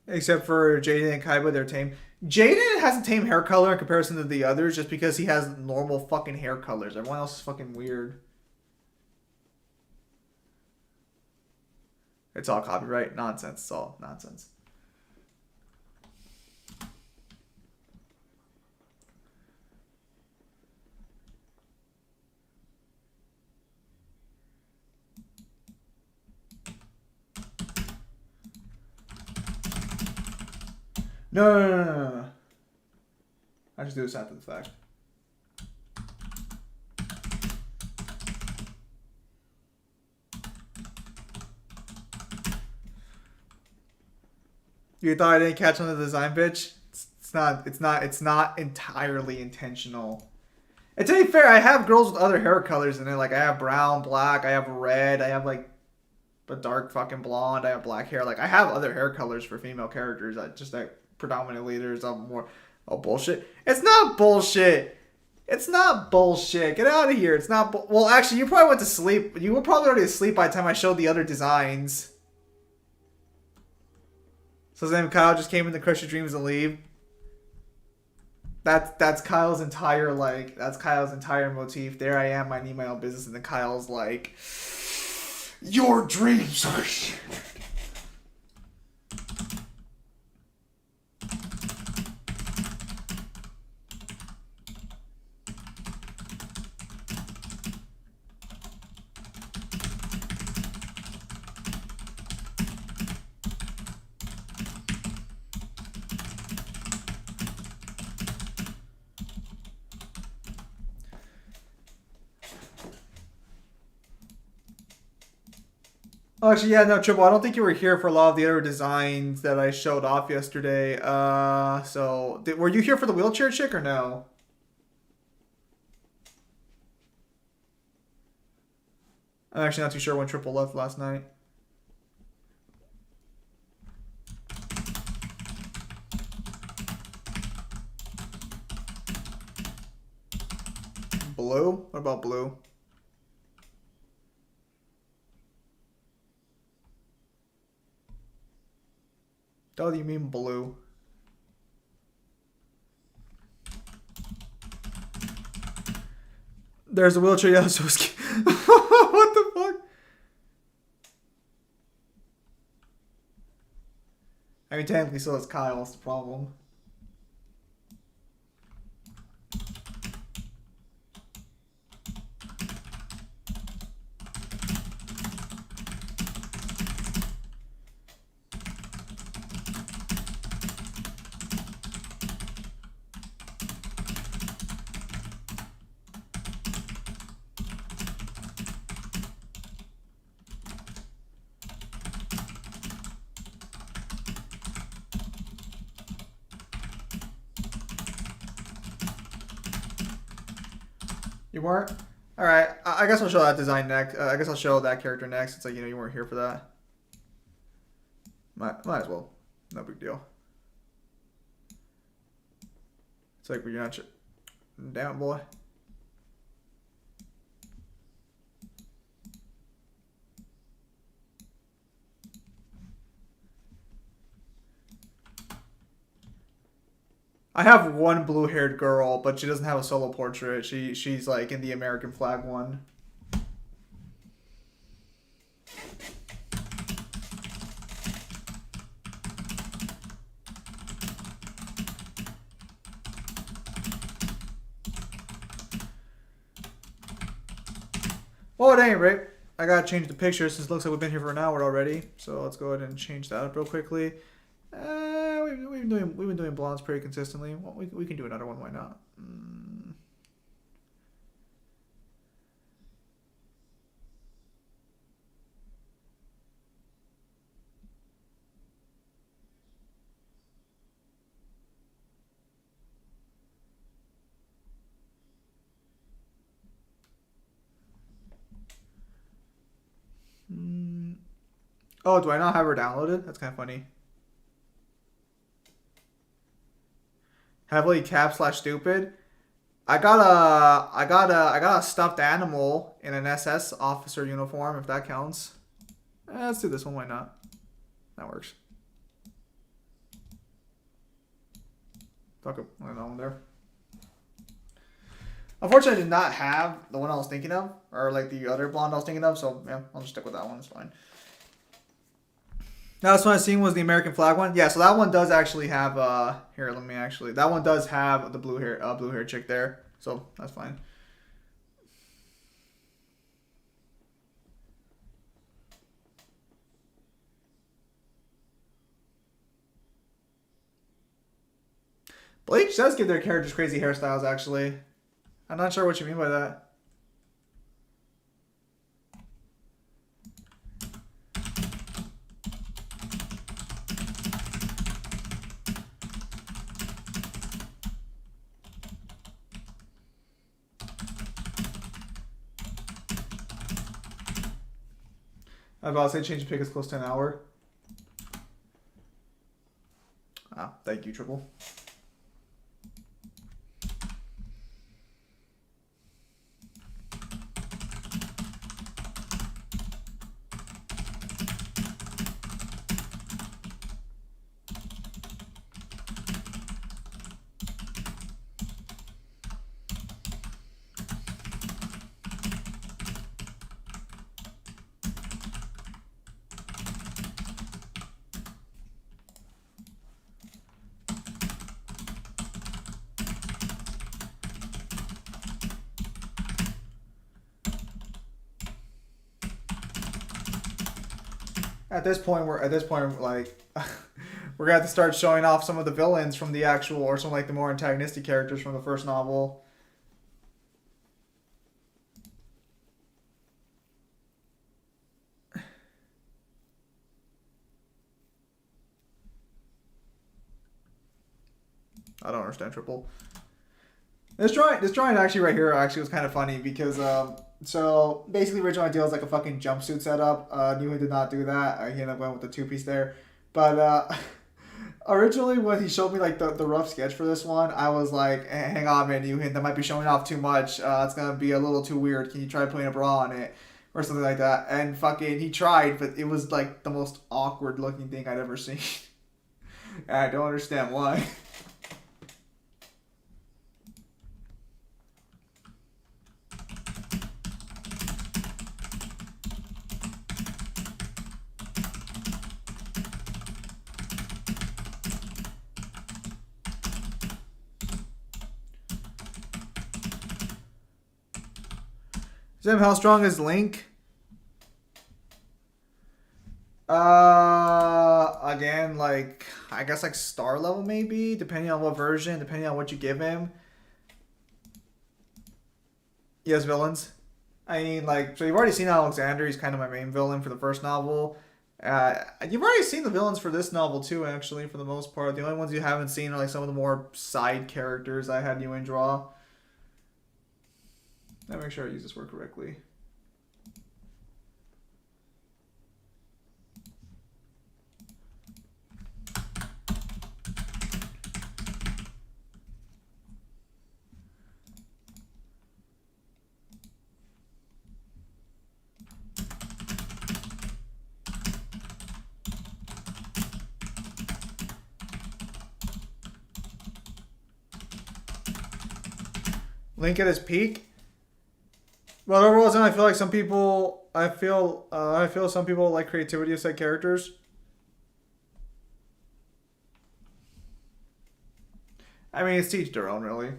A: Except for Jaden and Kaiba, they're tame. Jaden has a tame hair color in comparison to the others just because he has normal fucking hair colors. Everyone else is fucking weird. It's all copyright nonsense. It's all nonsense. No. I just do this after the fact. You thought I didn't catch on the design, bitch? It's not entirely intentional. And to be fair, I have girls with other hair colors in it. Like I have brown, black, I have red, I have like a dark fucking blonde, I have black hair. Like I have other hair colors for female characters. That predominantly there's more bullshit. It's not bullshit. It's not bullshit. Get out of here. It's not well, actually, you probably went to sleep. You were probably already asleep by the time I showed the other designs. So his name Kyle just came in to crush your dreams and leave. That's Kyle's entire motif. There I am, I need my own business, and then Kyle's like, your dreams are shit. Oh, actually, yeah, no, Triple. I don't think you were here for a lot of the other designs that I showed off yesterday. Were you here for the wheelchair chick or no? I'm actually not too sure when Triple left last night. Blue? What about blue? Oh, you mean blue? There's a wheelchair Yasuski. What the fuck? I mean, technically, so is Kyle. That's the problem. You weren't? Alright, I guess I'll show that design next. I guess I'll show that character next. It's like, you know, you weren't here for that. Might as well. No big deal. It's like, you're not... Damn it, boy. I have one blue-haired girl, but she doesn't have a solo portrait. She's like in the American flag one. Well, at any rate, I gotta change the picture since it looks like we've been here for an hour already. So let's go ahead and change that up real quickly. We've been doing blondes pretty consistently. Well, we can do another one. Why not? Oh, do I not have her downloaded? That's kind of funny. Heavily cap / stupid. I got a stuffed animal in an SS officer uniform, if that counts. Let's do this one. Why not? That works. Talk about that one there. Unfortunately, I did not have the one I was thinking of, or like the other blonde I was thinking of. So yeah, I'll just stick with that one. It's fine. Now, this one I seen was the American flag one. Yeah, so that one does actually have here, let me actually, that one does have the blue hair chick there. So that's fine. Bleach does give their characters crazy hairstyles, actually. I'm not sure what you mean by that. I was about to say change the pick as close to an hour. Ah, thank you, Triple. At this point, we're like we're gonna have to start showing off some of the villains from the actual, or some like the more antagonistic characters from the first novel. I don't understand, Triple. This drawing actually right here actually was kind of funny because so basically original idea was like a fucking jumpsuit setup. Newman did not do that. He ended up going with the two-piece there. But originally when he showed me like the rough sketch for this one, I was like, hang on man, Newman, that might be showing off too much. It's gonna be a little too weird. Can you try putting a bra on it? Or something like that. And fucking he tried, but it was like the most awkward looking thing I'd ever seen. And I don't understand why. Zim, how strong is Link? Again, like, I guess like star level maybe, depending on what version, depending on what you give him. Yes, villains. I mean, like, so you've already seen Alexander. He's kind of my main villain for the first novel. You've already seen the villains for this novel too, actually, for the most part. The only ones you haven't seen are like some of the more side characters I had you in draw. Let me make sure I use this word correctly. Link at his peak. But overall, I feel like some people. I feel some people like creativity of said characters. I mean, it's each their own, really.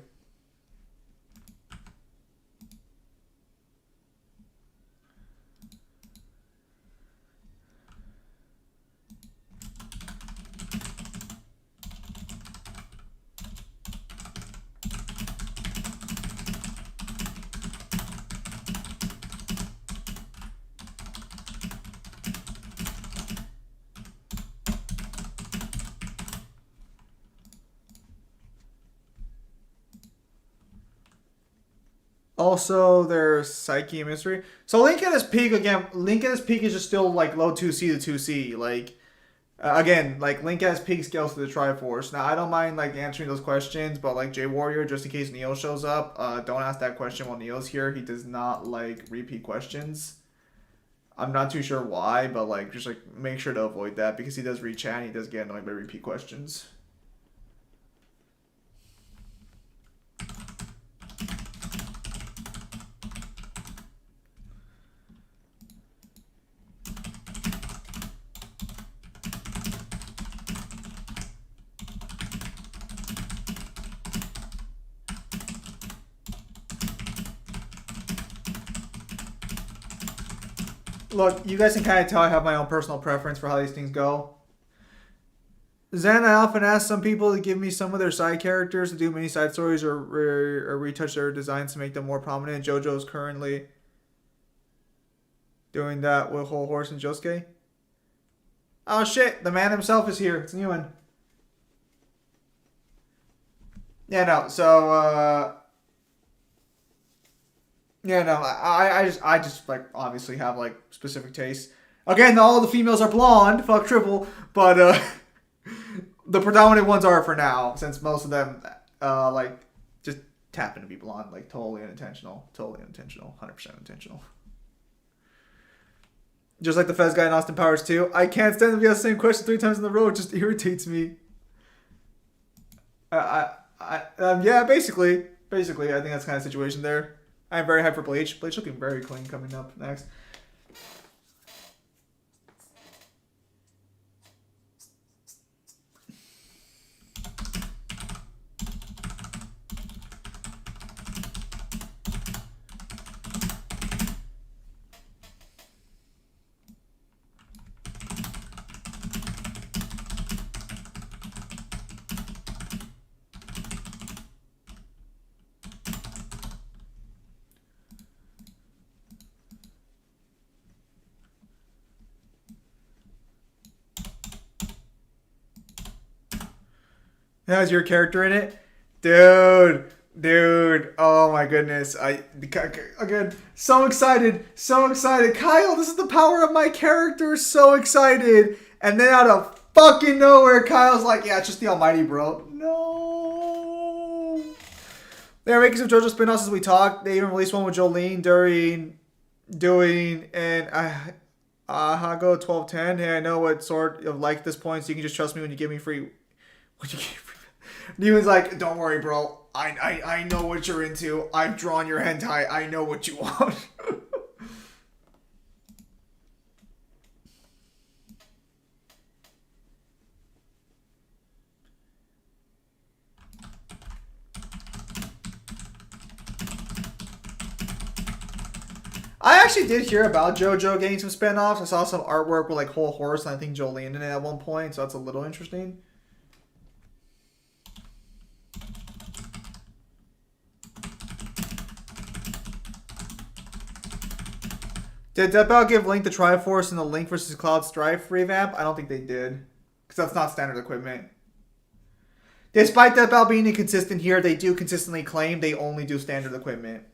A: Also, there's Psyche and Mystery. So Link at his peak again. Link at his peak is just still like low 2C to 2C. Like again, like Link at his peak scales to the Triforce. Now I don't mind like answering those questions, but like J Warrior, just in case Neo shows up, don't ask that question while Neo's here. He does not like repeat questions. I'm not too sure why, but like just like make sure to avoid that because he does read chat and he does get annoyed by repeat questions. Look, you guys can kind of tell I have my own personal preference for how these things go. Zen, I often ask some people to give me some of their side characters to do mini side stories or retouch their designs to make them more prominent. JoJo's currently doing that with Whole Horse and Josuke. Oh shit, the man himself is here. It's Newen. Yeah, no, so, yeah, no, I just like obviously have like specific tastes. Again, all the females are blonde, fuck triple, but the predominant ones are for now, since most of them like just happen to be blonde, like totally unintentional, 100% intentional. Just like the Fez guy in Austin Powers 2. I can't stand to be asked the same question 3 times in a row. It just irritates me. Yeah, basically, I think that's kind of the situation there. I'm very hyped for Bleach. Bleach looking very clean coming up next. How's your character in it? Dude, oh my goodness. Again, so excited. Kyle, this is the power of my character. So excited. And then out of fucking nowhere, Kyle's like, yeah, it's just the almighty, bro. No. They're making some JoJo spin-offs as we talk. They even released one with Jolene doing an Hago 1210. Hey, I know what sort of like this point, so you can just trust me when you give me free. Newen's like, don't worry, bro. I know what you're into. I've drawn your hentai. I know what you want. I actually did hear about JoJo getting some spinoffs. I saw some artwork with like Whole Horse and I think Jolene in it at one point, so that's a little interesting. Did Death Battle give Link the Triforce in the Link vs. Cloud Strife revamp? I don't think they did. Because that's not standard equipment. Despite Death Battle being inconsistent here, they do consistently claim they only do standard equipment.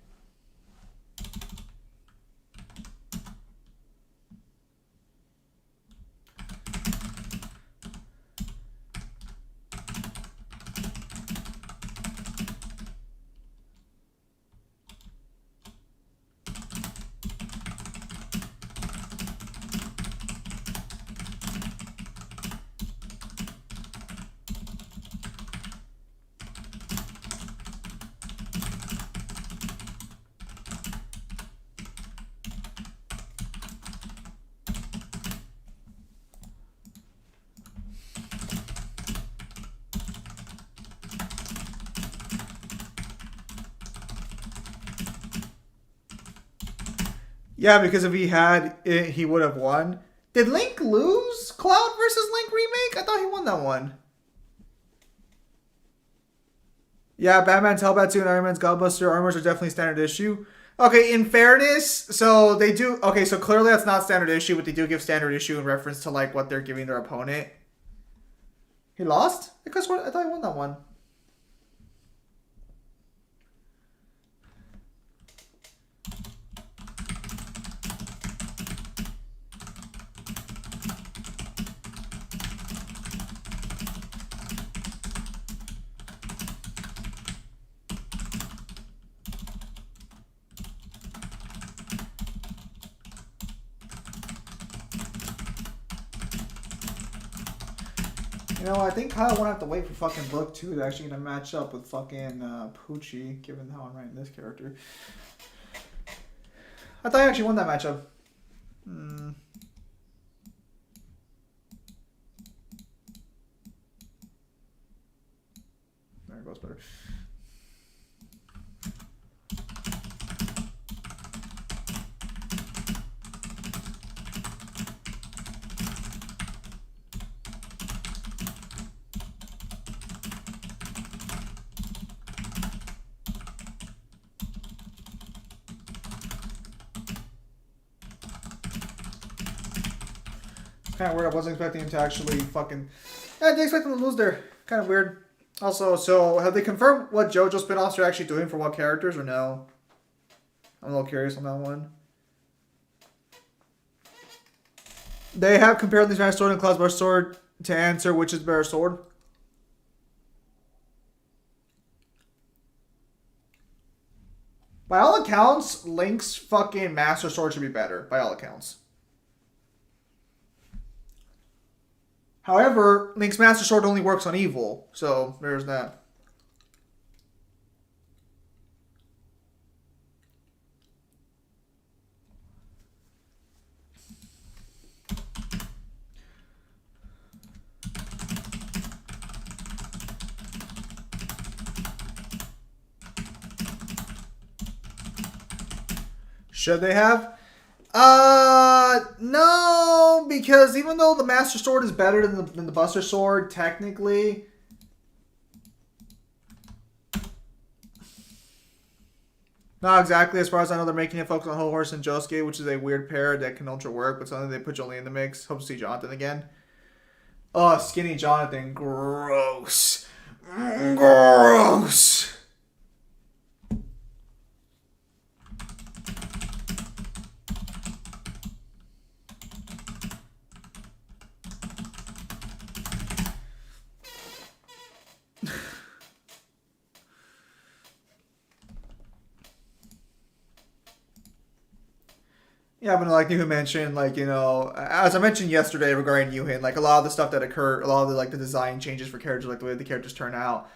A: Yeah, because if he had it, he would have won. Did Link lose Cloud versus Link remake? I thought he won that one. Yeah, Batman's Hellbat 2 and Iron Man's Godbuster armors are definitely standard issue. Okay, in fairness, so they do... Okay, so clearly that's not standard issue, but they do give standard issue in reference to, like, what they're giving their opponent. He lost? I thought he won that one. You know, I think Kyle won't have to wait for fucking Book 2 to actually gonna match up with fucking Poochie, given how I'm writing this character. I thought he actually won that matchup. There it goes better. Kind of weird. I wasn't expecting him to actually fucking... I didn't expect him to lose there. Kind of weird. Also, so have they confirmed what JoJo spin-offs are actually doing for what characters or no? I'm a little curious on that one. They have compared the Smash Sword and Cloud's Burst Sword to answer which is better sword. By all accounts, Link's fucking Master Sword should be better. By all accounts. However, Link's Master Sword only works on evil, so there's that. Should they have? No, because even though the Master Sword is better than the Buster Sword, technically... Not exactly. As far as I know, they're making it focus on Whole Horse and Josuke, which is a weird pair that can ultra work, but something they put Jolie in the mix. Hope to see Jonathan again. Oh, skinny Jonathan. Gross. Gross. Yeah, but like Newhan mentioned, like, you know, as I mentioned yesterday regarding Newhan, like a lot of the stuff that occurred, a lot of the like the design changes for characters, like the way the characters turn out,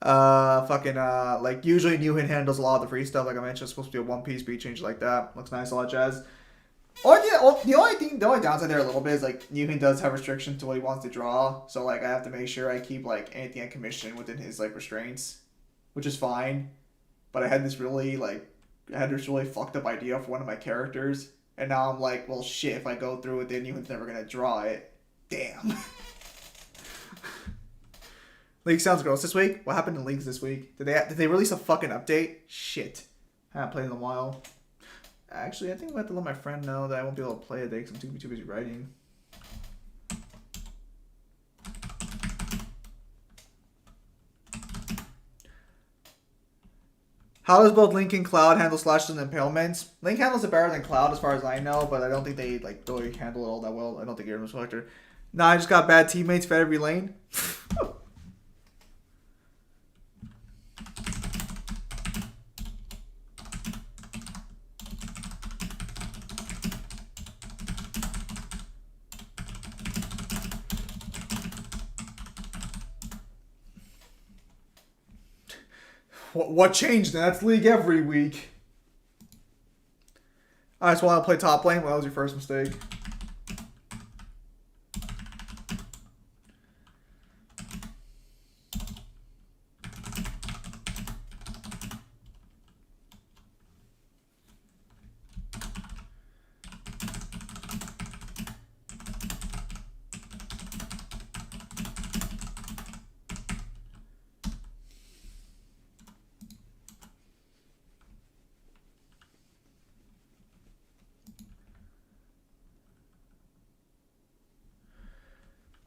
A: like usually Newhan handles a lot of the free stuff. Like I mentioned, it's supposed to be a One Piece beat change like that. Looks nice, a lot of jazz. Or the only downside there a little bit is like Newhan does have restrictions to what he wants to draw, so like I have to make sure I keep like anything I commission within his like restraints, which is fine. But I had this really fucked up idea for one of my characters. And now I'm like, well, shit, if I go through with it, Newman's never going to draw it. Damn. League sounds gross this week. What happened to Leagues this week? Did they release a fucking update? Shit. I haven't played in a while. Actually, I think I'm going to have to let my friend know that I won't be able to play it because I'm too busy writing. How does both Link and Cloud handle slashes and impalements? Link handles it better than Cloud as far as I know, but I don't think they like really handle it all that well. I don't think Aaron was selector. Nah, I just got bad teammates for every lane. What changed? That's League every week. I just want to play top lane. Well, that was your first mistake.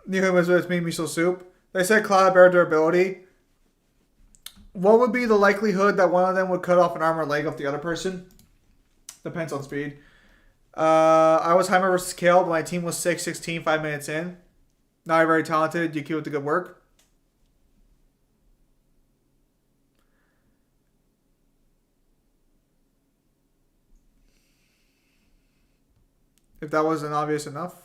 A: New humans with me miso soup. They said Cloud better durability. What would be the likelihood that one of them would cut off an arm or leg of the other person? Depends on speed. I was Heimer versus Kale, but my team was 6-16 5 minutes in. Now you're very talented. You keep with the good work. If that wasn't obvious enough.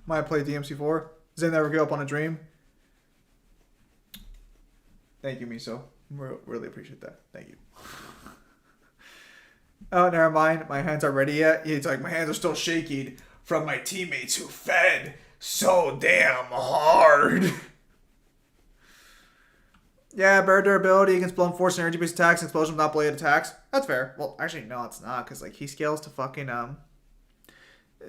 A: Might play DMC4. Does it never give up on a dream? Thank you, Miso. Really appreciate that. Thank you. Oh, never mind. My hands aren't ready yet. He's like, my hands are still shaking from my teammates who fed so damn hard. Yeah, better durability against blown force, energy-based attacks, explosion without blade attacks. That's fair. Well, actually, no, it's not, because like he scales to fucking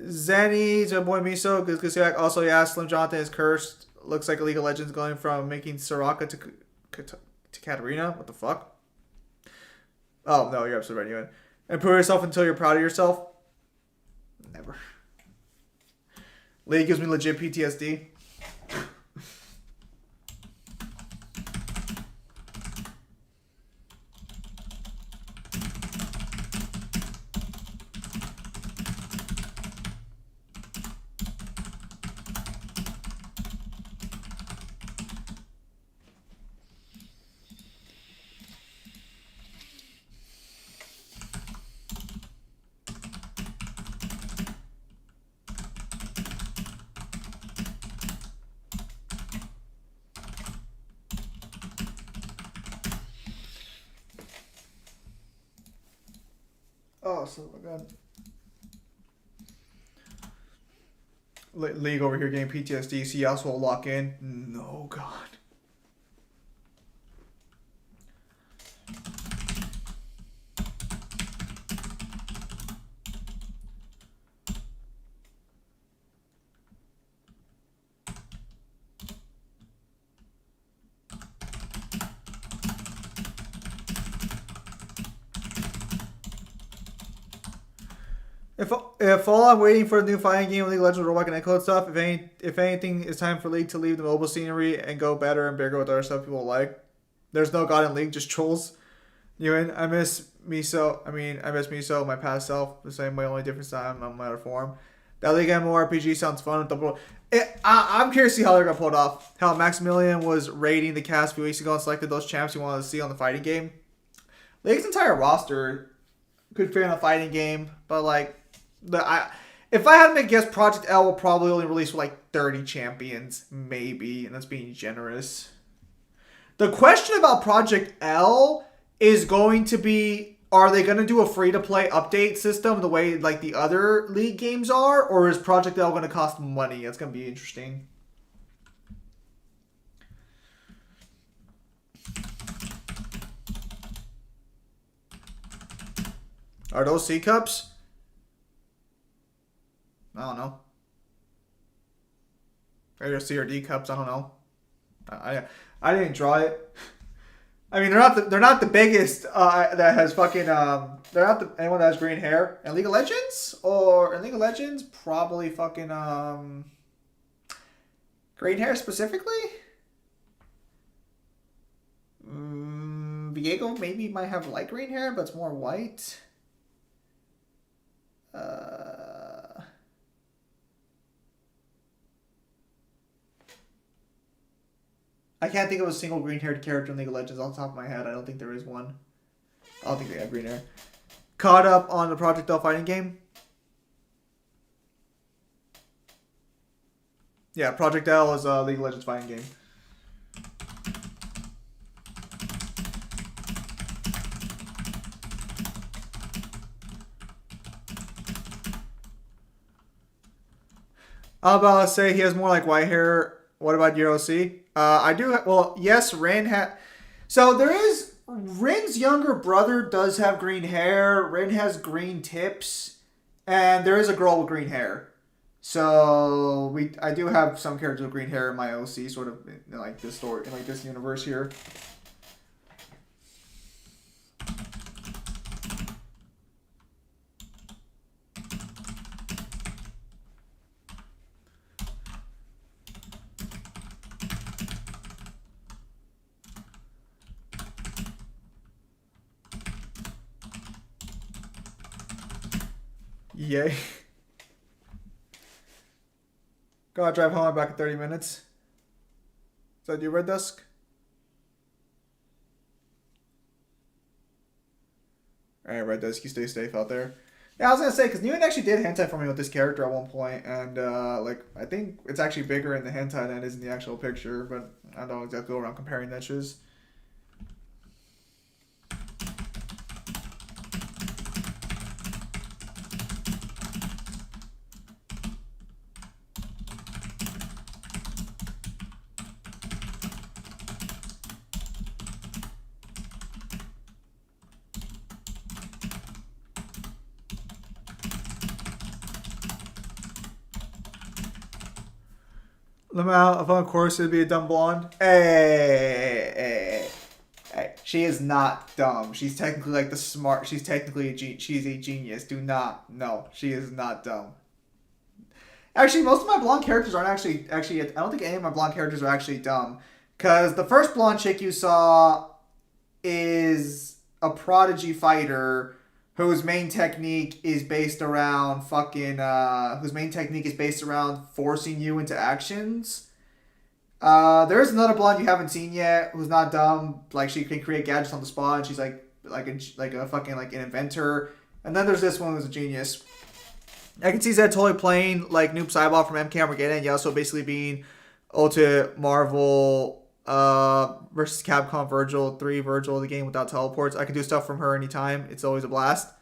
A: Zenny, my boy Miso, because also yeah, Slim Jonathan is cursed. Looks like a League of Legends going from making Soraka to Katarina. What the fuck? Oh no, you're absolutely right. You improve yourself until you're proud of yourself. Never. League gives me legit PTSD. Oh, so my god. League over here getting PTSD. See, also will lock in. No, God. If all I'm waiting for the new fighting game, League of Legends, Roblox, and Echo and stuff, if anything, it's time for League to leave the mobile scenery and go better and bigger with other stuff people like. There's no God in League, just trolls. I miss Miso. I miss Miso, my past self, the same way, only difference time I'm out of form. That League MMORPG sounds fun with the I'm curious to see how they're gonna pull it off. How Maximilian was rating the cast a few weeks ago and selected those champs he wanted to see on the fighting game. League's entire roster could fit in a fighting game, but like if I had to make a guess, Project L will probably only release with like 30 champions, maybe, and that's being generous. The question about Project L is going to be, are they going to do a free-to-play update system the way like the other League games are, or is Project L going to cost money? That's going to be interesting. Are those C cups? I don't know. Maybe they're C or D cups. I don't know. I didn't draw it. I mean, they're not the biggest that has fucking they're not anyone that has green hair in League of Legends, or in League of Legends probably fucking green hair specifically. Viego maybe might have light green hair, but it's more white. I can't think of a single green-haired character in League of Legends off the top of my head. I don't think there is one. I don't think they have green hair. Caught up on the Project L fighting game? Yeah, Project L is a League of Legends fighting game. I'm about to say he has more like white hair. What about your OC? I do. Well, yes, Rin had. So there is Rin's younger brother does have green hair. Rin has green tips, and there is a girl with green hair. So I do have some characters with green hair in my OC, sort of in like this story, in like this universe here. Yay. Gotta drive home. I'm back in 30 minutes. Is that you, Red Dusk? Alright, Red Dusk, you stay safe out there. Yeah, I was gonna say, because Nguyen actually did hentai for me with this character at one point, and like, I think it's actually bigger in the hentai than it is in the actual picture, but I don't know exactly what I'm comparing that shiz. Lamau, if on course, it'd be a dumb blonde. Hey. She is not dumb. She's technically like the smart. She's technically she's a genius. Do not. No, she is not dumb. Actually, most of my blonde characters aren't actually. I don't think any of my blonde characters are actually dumb. Because the first blonde chick you saw is a prodigy fighter whose main technique is based around forcing you into actions. There is another blonde you haven't seen yet who's not dumb. Like, she can create gadgets on the spot, and she's like a fucking like an inventor. And then there's this one who's a genius. I can see Zed totally playing like Noob Saibot from MK Armageddon. Yeah, so basically being Ultimate Marvel versus Capcom Virgil, the game without teleports. I can do stuff from her anytime. It's always a blast.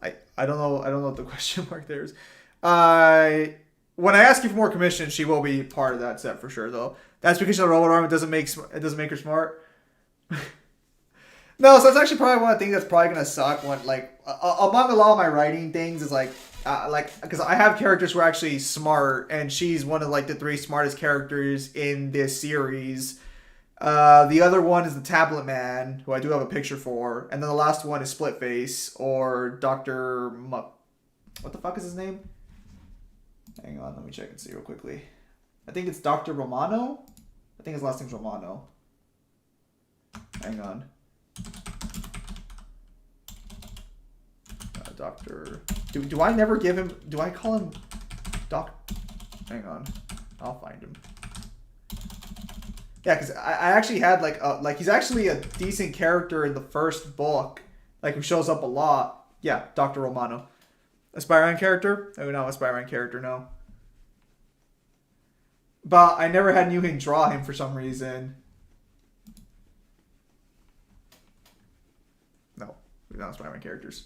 A: I don't know what the question mark there is. When I ask you for more commissions, she will be part of that set for sure, though. That's because she's a robot arm. It doesn't make her smart. No, so that's actually probably one of the things that's probably gonna suck. When like among a lot of my writing things is like because I have characters who are actually smart, and she's one of like the 3 smartest characters in this series. The other one is the Tablet Man, who I do have a picture for, and then the last one is Split Face or Dr. What the fuck is his name? Hang on, let me check and see real quickly. I think it's Dr. Romano. I think his last name's Romano. Hang on. Doctor. Do I never give him? Do I call him Doc? Hang on, I'll find him. Yeah, because I actually had like he's actually a decent character in the first book, like who shows up a lot. Yeah, Dr. Romano. Aspirant character? Oh, no, Aspirant character, no. But I never had Nguyen draw him for some reason. No, we're not Aspirant characters.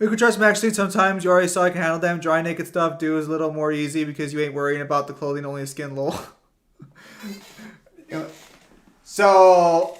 A: We could trust Max Suit sometimes. You already saw I can handle them. Dry naked stuff, do is a little more easy because you ain't worrying about the clothing, only the skin, lol. So,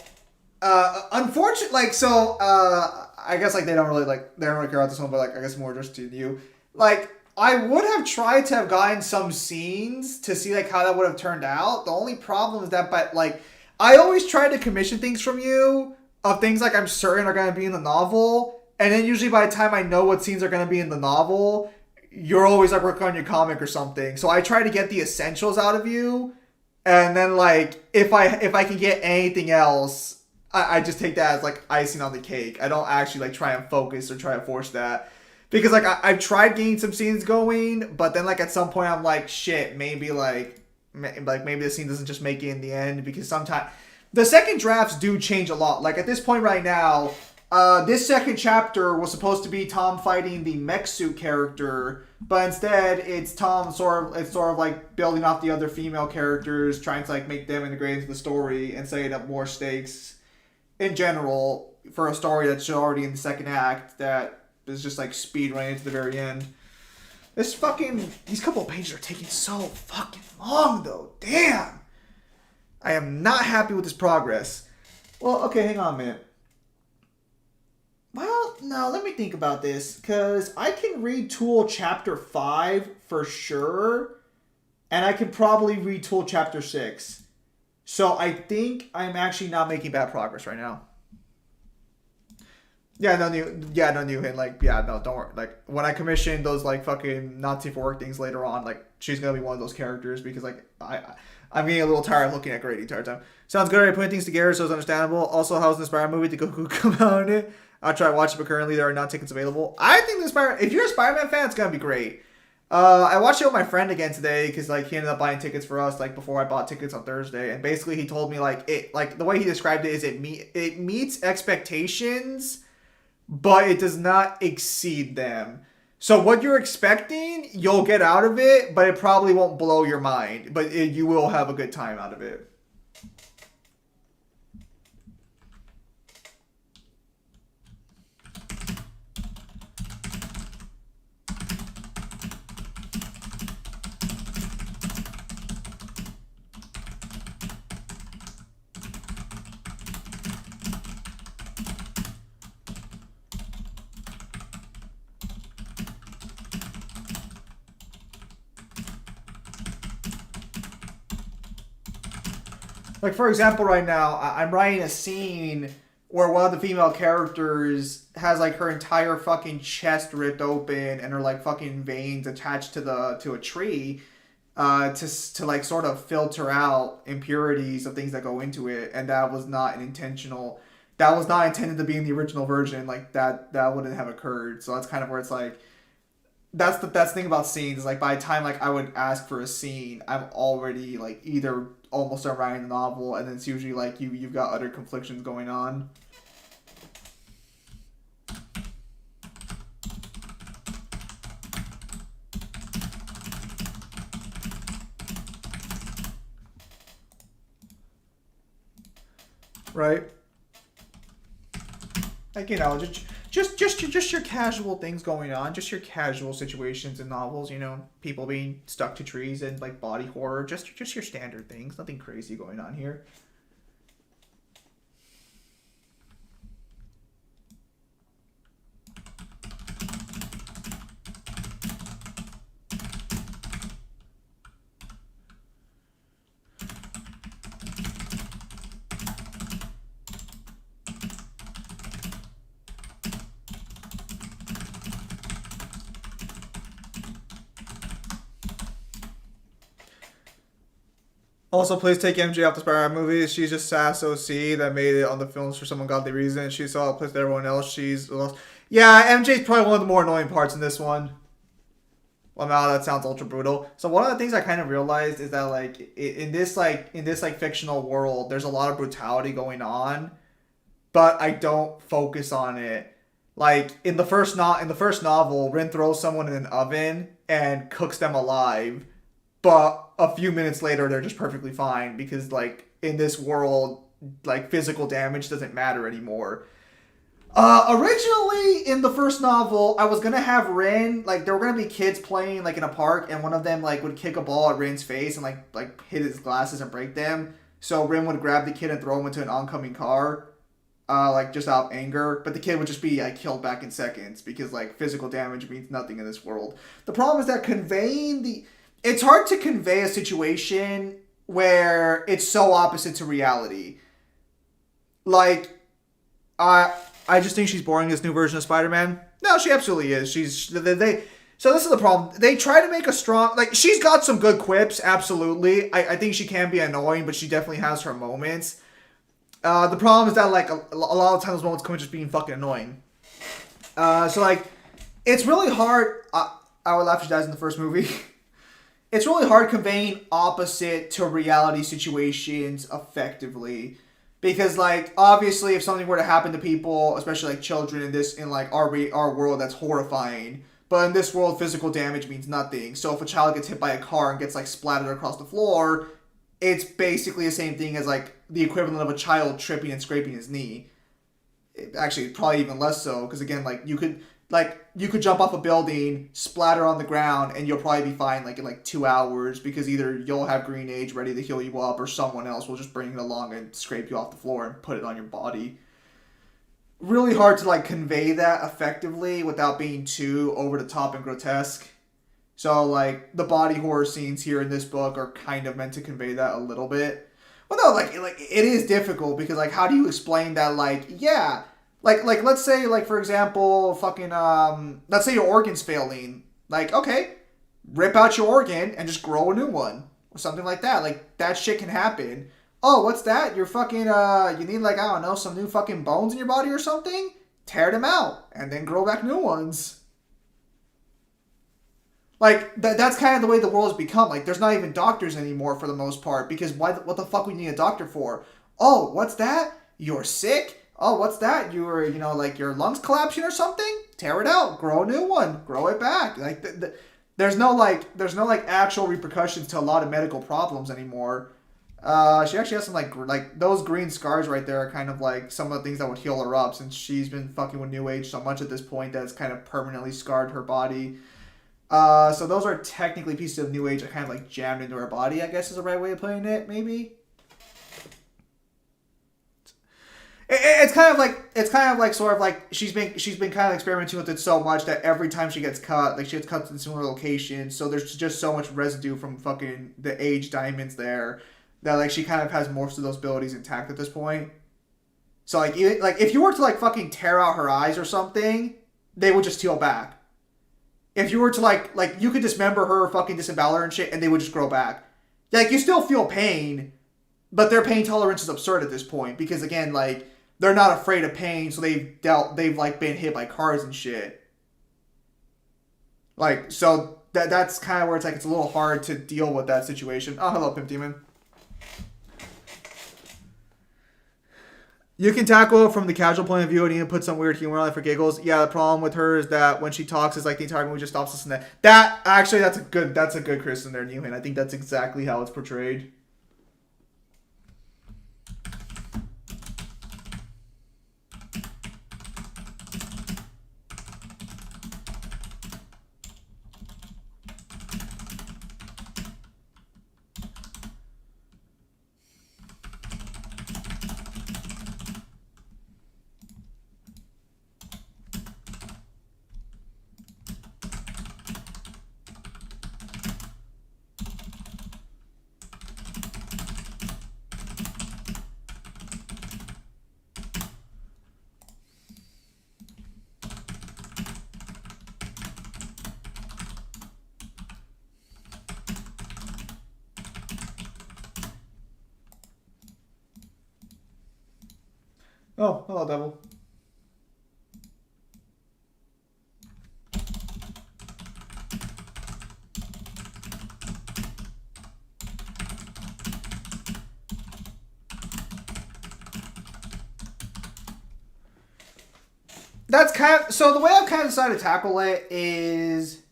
A: unfortunately, like, so, I guess, like, they don't really care about this one, but, like, I guess more just to you. Like, I would have tried to have gotten some scenes to see, like, how that would have turned out. The only problem is that, but, like, I always try to commission things from you of things, like, I'm certain are going to be in the novel. And then usually by the time I know what scenes are going to be in the novel, you're always, like, working on your comic or something. So I try to get the essentials out of you. And then, like, if I can get anything else, I just take that as, like, icing on the cake. I don't actually, like, try and focus or try to force that. Because, like, I've tried getting some scenes going, but then, like, at some point I'm like, shit, maybe maybe the scene doesn't just make it in the end. Because sometimes the second drafts do change a lot. Like, at this point right now, this second chapter was supposed to be Tom fighting the mech suit character, but instead it's Tom sort of like building off the other female characters, trying to, like, make them integrate into the story and setting up more stakes in general for a story that's already in the second act that is just, like, speed running to the very end. These couple of pages are taking so fucking long though. Damn. I am not happy with this progress. Well, okay, hang on a minute. Well, no, let me think about this, because I can read Tool Chapter 5 for sure, and I can probably read Tool Chapter 6. So I think I'm actually not making bad progress right now. No new hint. Like, yeah, no, don't worry. Like, when I commission those, like, fucking not safe for work things later on, like, she's gonna be one of those characters, because, like, I'm getting a little tired of looking at Grady the entire time. Sounds good. Already putting things together, so it's understandable. Also, how's the Spider-Man movie? Did Goku come out in it? I'll try to watch it, but currently there are not tickets available. I think if you're a Spider-Man fan, it's gonna be great. I watched it with my friend again today because, like, he ended up buying tickets for us, like, before I bought tickets on Thursday, and basically he told me, like, the way he described it is it meets expectations, but it does not exceed them. So what you're expecting, you'll get out of it, but it probably won't blow your mind, but you will have a good time out of it. Like, for example, right now, I'm writing a scene where one of the female characters has, like, her entire fucking chest ripped open and her, like, fucking veins attached to a tree, to like sort of filter out impurities of things that go into it, and that was not intended to be in the original version. Like, that wouldn't have occurred. So that's kind of where it's like, that's the best thing about scenes. Like, by the time, like, I would ask for a scene, I'm already, like, either almost done writing the novel, and then it's usually like you've got other conflictions going on. Right? Like, you know, just your casual things going on, just your casual situations in novels, you know, people being stuck to trees and, like, body horror, just your standard things, nothing crazy going on here. Also, please take MJ off the Spider-Man movies. She's just sass OC that made it on the films for some ungodly reason. She saw it with everyone else. She's lost. Yeah, MJ's probably one of the more annoying parts in this one. Well, now that sounds ultra brutal. So one of the things I kind of realized is that, like, in this fictional world, there's a lot of brutality going on, but I don't focus on it. Like, in the first novel, Rin throws someone in an oven and cooks them alive, but a few minutes later they're just perfectly fine because, like, in this world, like, physical damage doesn't matter anymore. Originally in the first novel, I was gonna have Rin, like there were gonna be kids playing like in a park, and one of them like would kick a ball at Rin's face and like hit his glasses and break them. So Rin would grab the kid and throw him into an oncoming car, like just out of anger. But the kid would just be like killed back in seconds because like physical damage means nothing in this world. The problem is that it's hard to convey a situation where it's so opposite to reality. Like, I just think she's boring, this new version of Spider-Man. No, she absolutely is. So this is the problem. They try to make a strong, like, she's got some good quips, absolutely. I think she can be annoying, but she definitely has her moments. The problem is that, like, a lot of times those moments come just being fucking annoying. So, like, it's really hard. I would laugh if she dies in the first movie. It's really hard conveying opposite to reality situations effectively. Because, like, obviously, if something were to happen to people, especially, like, children in like, our world, that's horrifying. But in this world, physical damage means nothing. So if a child gets hit by a car and gets, like, splattered across the floor, it's basically the same thing as, like, the equivalent of a child tripping and scraping his knee. Actually, probably even less so. Because, again, you could jump off a building, splatter on the ground, and you'll probably be fine in 2 hours because either you'll have Green Age ready to heal you up or someone else will just bring it along and scrape you off the floor and put it on your body. Really hard to convey that effectively without being too over the top and grotesque. So the body horror scenes here in this book are kind of meant to convey that a little bit. Well, no, it is difficult because how do you explain that yeah. Let's say, for example, let's say your organ's failing. Okay, rip out your organ and just grow a new one. Or something like that. That shit can happen. Oh, what's that? You're you need, I don't know, some new fucking bones in your body or something? Tear them out and then grow back new ones. That's kind of the way the world has become. There's not even doctors anymore for the most part because what the fuck we need a doctor for? Oh, what's that? You're sick? Oh, what's that? You were, your lungs collapsing or something? Tear it out. Grow a new one. Grow it back. There's no actual repercussions to a lot of medical problems anymore. She actually has some those green scars right there are kind of some of the things that would heal her up since she's been fucking with New Age so much at this point that it's kind of permanently scarred her body. So those are technically pieces of New Age that kind of jammed into her body, I guess is the right way of putting it, maybe. It's kind of sort of she's been kind of experimenting with it so much that every time she gets cut, she gets cut in similar locations. So there's just so much residue from fucking the age diamonds there that she kind of has most of those abilities intact at this point. So if you were to fucking tear out her eyes or something, they would just heal back. If you were to you could dismember her, fucking disembowel her and shit, and they would just grow back. You still feel pain, but their pain tolerance is absurd at this point because again they're not afraid of pain, so they've been hit by cars and shit. So that's kind of where it's a little hard to deal with that situation. Oh, hello, Pimp Demon. You can tackle it from the casual point of view and even put some weird humor on it for giggles. Yeah, the problem with her is that when she talks, it's the entire movie just stops listening. That's a good criticism there, Newman. I think that's exactly how it's portrayed. Oh, hello, Devil. That's so the way I've kind of decided to tackle it is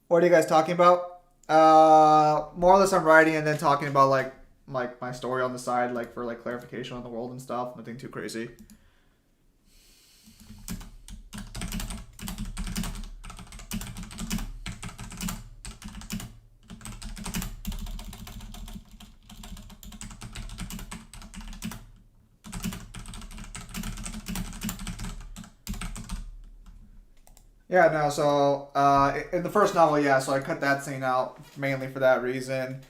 A: what are you guys talking about? More or less I'm writing and then talking about my story on the side, like for like clarification on the world and stuff. Nothing too crazy. Yeah, no, so in the first novel, yeah, so I cut that scene out mainly for that reason.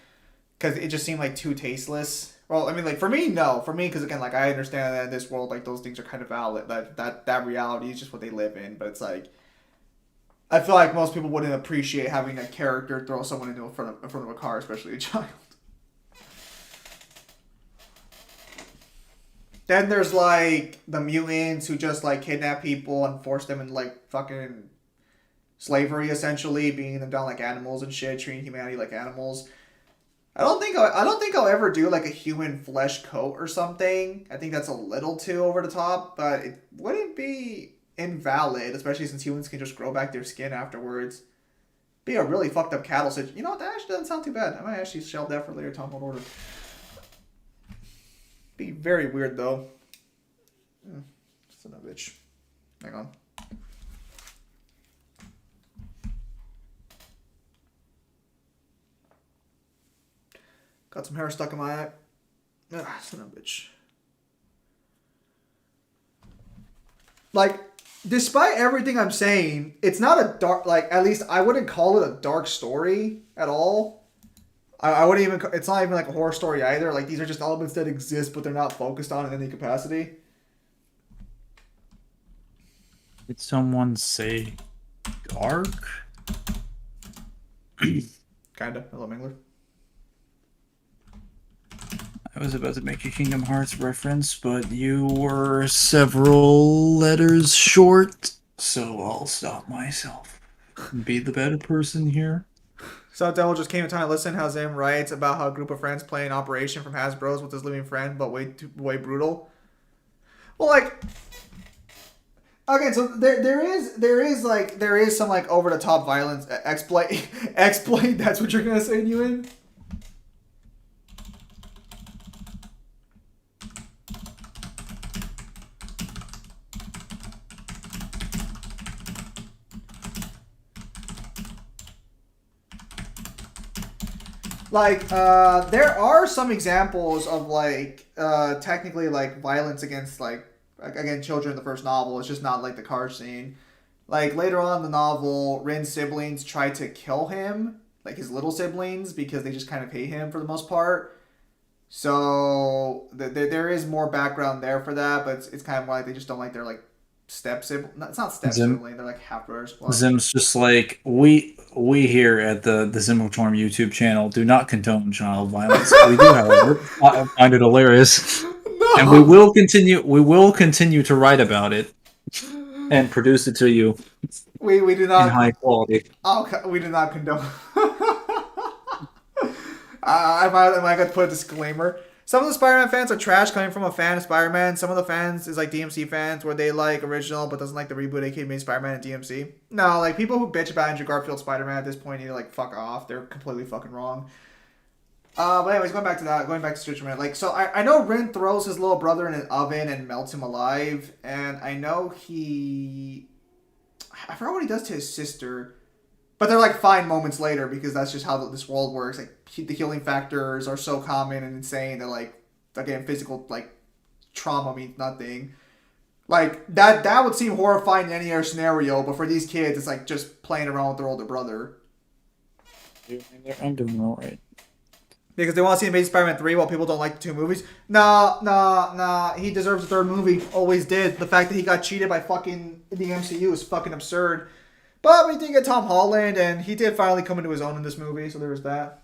A: Because it just seemed like too tasteless. Well, I mean, like, for me, no. For me, because again, like, I understand that in this world, like, those things are kind of valid. That reality is just what they live in. But it's like, I feel like most people wouldn't appreciate having a character throw someone in front of a car, especially a child. Then there's like the mutants who just like kidnap people and force them in like fucking slavery, essentially, beating them down like animals and shit, treating humanity like animals. I don't think I'll ever do like a human flesh coat or something. I think that's a little too over the top, but it wouldn't be invalid, especially since humans can just grow back their skin afterwards. Be a really fucked up cattle situation. You know what? That actually doesn't sound too bad. I might actually shelve that for later time on order. Be very weird though. Son of a bitch. Hang on. Got some hair stuck in my eye. Son of a bitch. Like, despite everything I'm saying, it's not a dark, like, at least I wouldn't call it a dark story at all. I wouldn't even, it's not even like a horror story either. Like, these are just elements that exist, but they're not focused on in any capacity.
B: Did someone say dark?
A: Kinda. Hello, Mingler.
B: I was about to make a Kingdom Hearts reference, but you were several letters short, so I'll stop myself and be the better person here.
A: So Devil just came in time to listen how Zim writes about how a group of friends play an operation from Hasbro's with his living friend, but way brutal. Well, like, okay, so there is some like over the top violence exploit. That's what you're gonna say, Ewan? Like, there are some examples of like technically like violence against like again children in the first novel. It's just not like the car scene. Like later on in the novel, Rin's siblings try to kill him, like his little siblings, because they just kind of hate him for the most part. So there is more background there for that, but it's kind of like they just don't like their like step sibling. It's not step sibling. They're like half brothers.
B: Zim's just like we here at the Zimmertorm YouTube channel do not condone child violence. We do, however, find it hilarious, and we will continue. We will continue to write about it and produce it to you.
A: We do not
B: in high quality.
A: Oh, we do not condone. I might have to put a disclaimer. Some of the Spider-Man fans are trash coming from a fan of Spider-Man. Some of the fans is like DMC fans where they like original but doesn't like the reboot aka made Spider-Man and DMC. No, like people who bitch about Andrew Garfield Spider-Man at this point need to like fuck off. They're completely fucking wrong. But anyways, going back to Stitcher Man. Like, so I know Rin throws his little brother in an oven and melts him alive. And I know I forgot what he does to his sister. But they're like fine moments later because that's just how this world works. Like the healing factors are so common and insane that like again physical like trauma means nothing. Like that would seem horrifying in any other scenario, but for these kids it's like just playing around with their older brother.
B: I'm doing all right.
A: Because they want to see Amazing Spider-Man 3 while people don't like the two movies. Nah. He deserves a third movie. Always did. The fact that he got cheated by fucking the MCU is fucking absurd. But we did get Tom Holland, and he did finally come into his own in this movie, so there was that.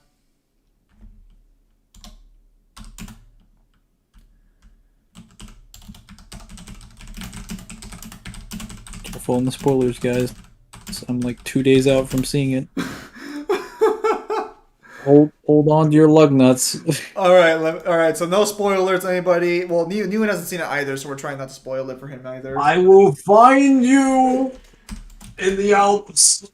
B: Careful on the spoilers, guys. I'm like 2 days out from seeing it. Hold on to your lug nuts.
A: All right. So no spoilers, anybody. Well, Newen hasn't seen it either, so we're trying not to spoil it for him either.
B: I will find you in the Alps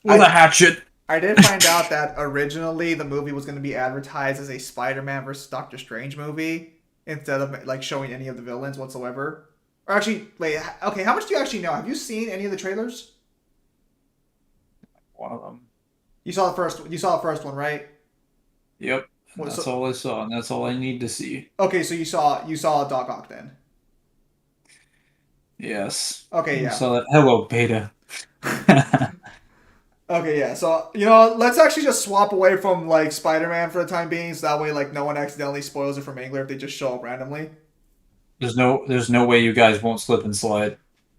B: with a hatchet.
A: I did find out that originally the movie was going to be advertised as a Spider-Man versus Doctor Strange movie instead of like showing any of the villains whatsoever. Or actually, wait, okay, how much do you actually know? Have you seen any of the trailers?
B: One of them.
A: You saw the first. You saw the first one, right?
B: Yep. And
A: What,
B: that's
A: so,
B: all I saw, and that's all I need to see.
A: okay, so you saw Doc Ock then.
B: Yes.
A: Okay,
B: I
A: yeah.
B: saw that. Hello, Beta.
A: Okay, yeah. So you know, let's actually just swap away from like Spider-Man for the time being, so that way like no one accidentally spoils it for Mangler if they just show up randomly.
B: There's no way you guys won't slip and slide.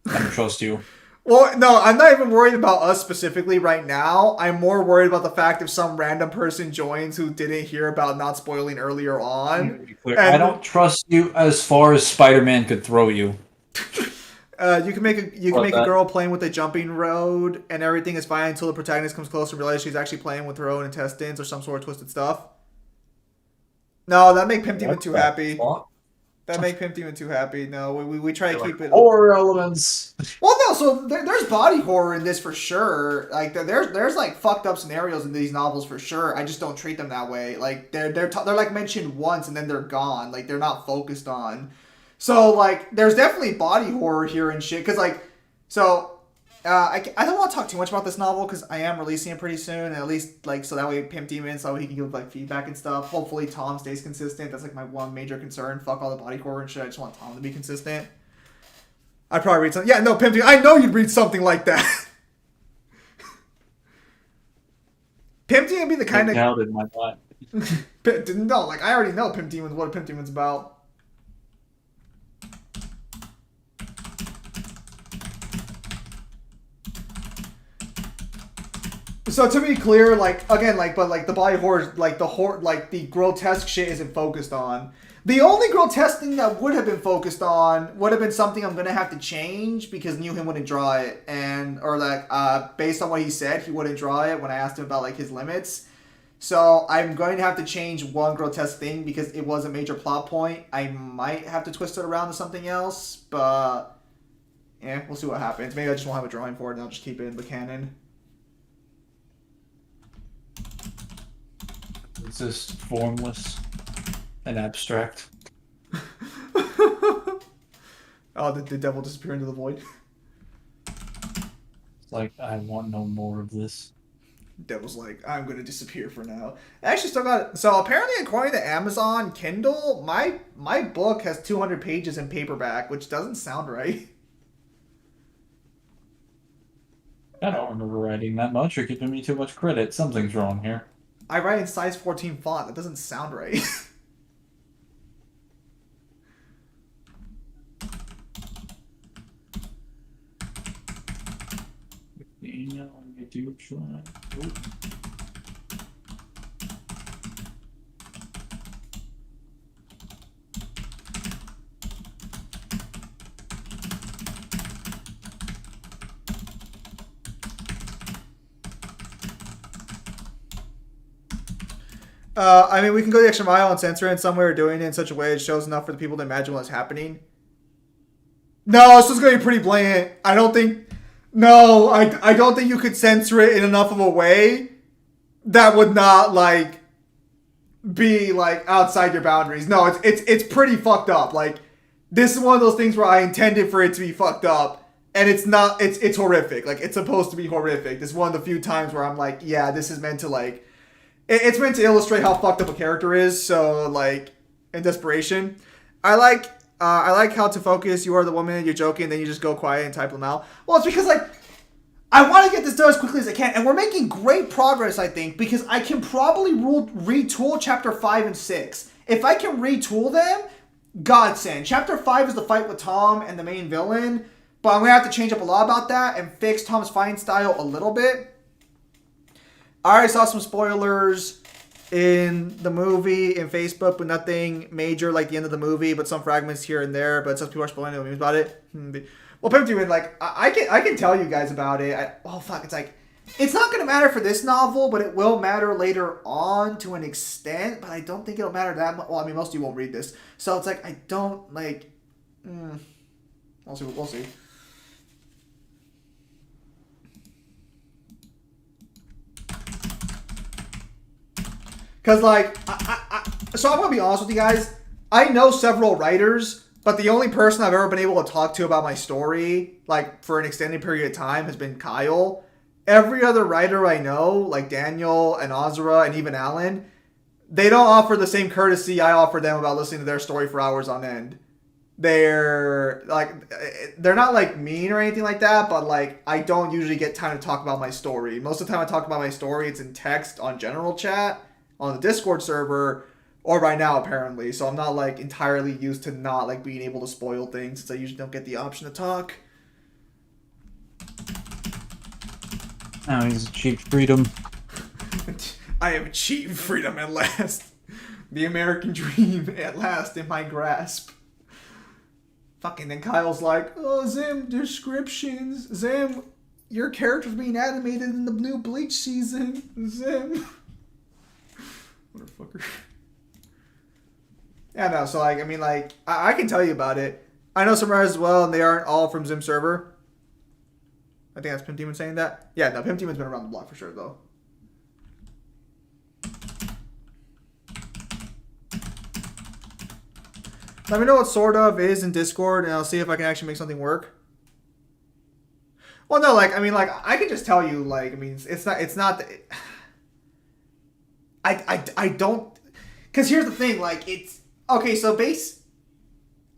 B: I don't trust you.
A: Well, no, I'm not even worried about us specifically right now. I'm more worried about the fact if some random person joins who didn't hear about not spoiling earlier
B: Let
A: on,
B: me be clear. I
A: and
B: don't trust you as far as Spider-Man could throw you.
A: you can make
B: What
A: a
B: that?
A: girl playing with a jumping road, and everything is fine until the protagonist comes close and realizes she's actually playing with her own intestines or some sort of twisted stuff. No, that make Pimp Demon
B: What
A: too
B: the
A: happy.
B: fuck?
A: That make Pimp Demon too happy. No, we try to
B: They're like
A: keep it.
B: horror elements.
A: Well, no, so there's body horror in this for sure. Like there's like fucked up scenarios in these novels for sure. I just don't treat them that way. Like they're like mentioned once and then they're gone. Like they're not focused on. So like there's definitely body horror here and shit. Cause like so. I don't want to talk too much about this novel because I am releasing it pretty soon, and at least like so that way Pimp Demon so he can give like feedback and stuff. Hopefully Tom stays consistent. That's like my one major concern. Fuck all the body horror and shit. I just want Tom to be consistent. I'd probably read something. Yeah, no, Pimp Demon. I know you'd read something like that. Pimp Demon would be the
B: I
A: kind of
B: doubted my life.
A: no, like I already know Pimp Demon what a Pimp Demon's about. So to be clear, like again, like but like the body horror, like the horror, like the grotesque shit isn't focused on. The only grotesque thing that would have been focused on would have been something I'm gonna have to change because New Him wouldn't draw it, and or like based on what he said, he wouldn't draw it when I asked him about like his limits. So I'm going to have to change one grotesque thing because it was a major plot point. I might have to twist it around to something else, but yeah, we'll see what happens. Maybe I just won't have a drawing for it and I'll just keep it in the canon.
B: It's just formless and abstract.
A: Oh, the devil disappear into the void.
B: It's like I want no more of this.
A: Devil's like, I'm gonna disappear for now. I actually still got it. So apparently, according to Amazon Kindle, my book has 200 pages in paperback, which doesn't sound right.
B: I don't remember writing that much. You're giving me too much credit. Something's wrong here.
A: I write in size 14 font. That doesn't sound right.
B: Yeah, I do try. Oh.
A: I mean, we can go the extra mile and censor it in some way or doing it in such a way it shows enough for the people to imagine what's happening. No, this is gonna be pretty blatant. I don't think. No, I don't think you could censor it in enough of a way that would not like be like outside your boundaries. No, it's pretty fucked up. Like this is one of those things where I intended for it to be fucked up, and it's not. It's horrific. Like it's supposed to be horrific. This is one of the few times where I'm like, yeah, this is meant to like. It's meant to illustrate how fucked up a character is. So like in desperation, I like how to focus. You are the woman. You're joking. Then you just go quiet and type them out. Well, it's because like I want to get this done as quickly as I can, and we're making great progress, I think, because I can probably retool chapter 5 and 6. If I can retool them, godsend. Chapter 5 is the fight with Tom and the main villain, but I'm going to have to change up a lot about that and fix Tom's fighting style a little bit. I already saw some spoilers in the movie in Facebook, but nothing major like the end of the movie, but some fragments here and there, but some people are spoiling the memes about it. Well, Pimp Demon, like I can tell you guys about it. It's like it's not gonna matter for this novel, but it will matter later on to an extent. But I don't think it'll matter that much. Well, I mean, most of you won't read this, so it's like I don't like. We'll see. We'll see. Because, like, so I'm going to be honest with you guys. I know several writers, but the only person I've ever been able to talk to about my story, like, for an extended period of time has been Kyle. Every other writer I know, like Daniel and Azra and even Alan, they don't offer the same courtesy I offer them about listening to their story for hours on end. They're not like mean or anything like that, but like I don't usually get time to talk about my story. Most of the time I talk about my story, it's in text on general chat on the Discord server, or right now apparently. So I'm not like entirely used to not like being able to spoil things since I usually don't get the option to talk.
B: Now he's achieved freedom.
A: I have achieved freedom at last. The American dream at last in my grasp. Fucking then Kyle's like, oh, Zim, descriptions. Zim, your character's being animated in the new Bleach season. Zim. Motherfucker. Yeah, no, so like, I mean, like, I can tell you about it. I know some writers as well, and they aren't all from Zim server. I think that's Pimp Demon saying that. Yeah, no, Pimp Demon's been around the block for sure, though. Let me know what sort of is in Discord, and I'll see if I can actually make something work. Well, no, like, I mean, like, I can just tell you, like, I mean, it's not, I don't, because here's the thing, like, it's, okay, so it's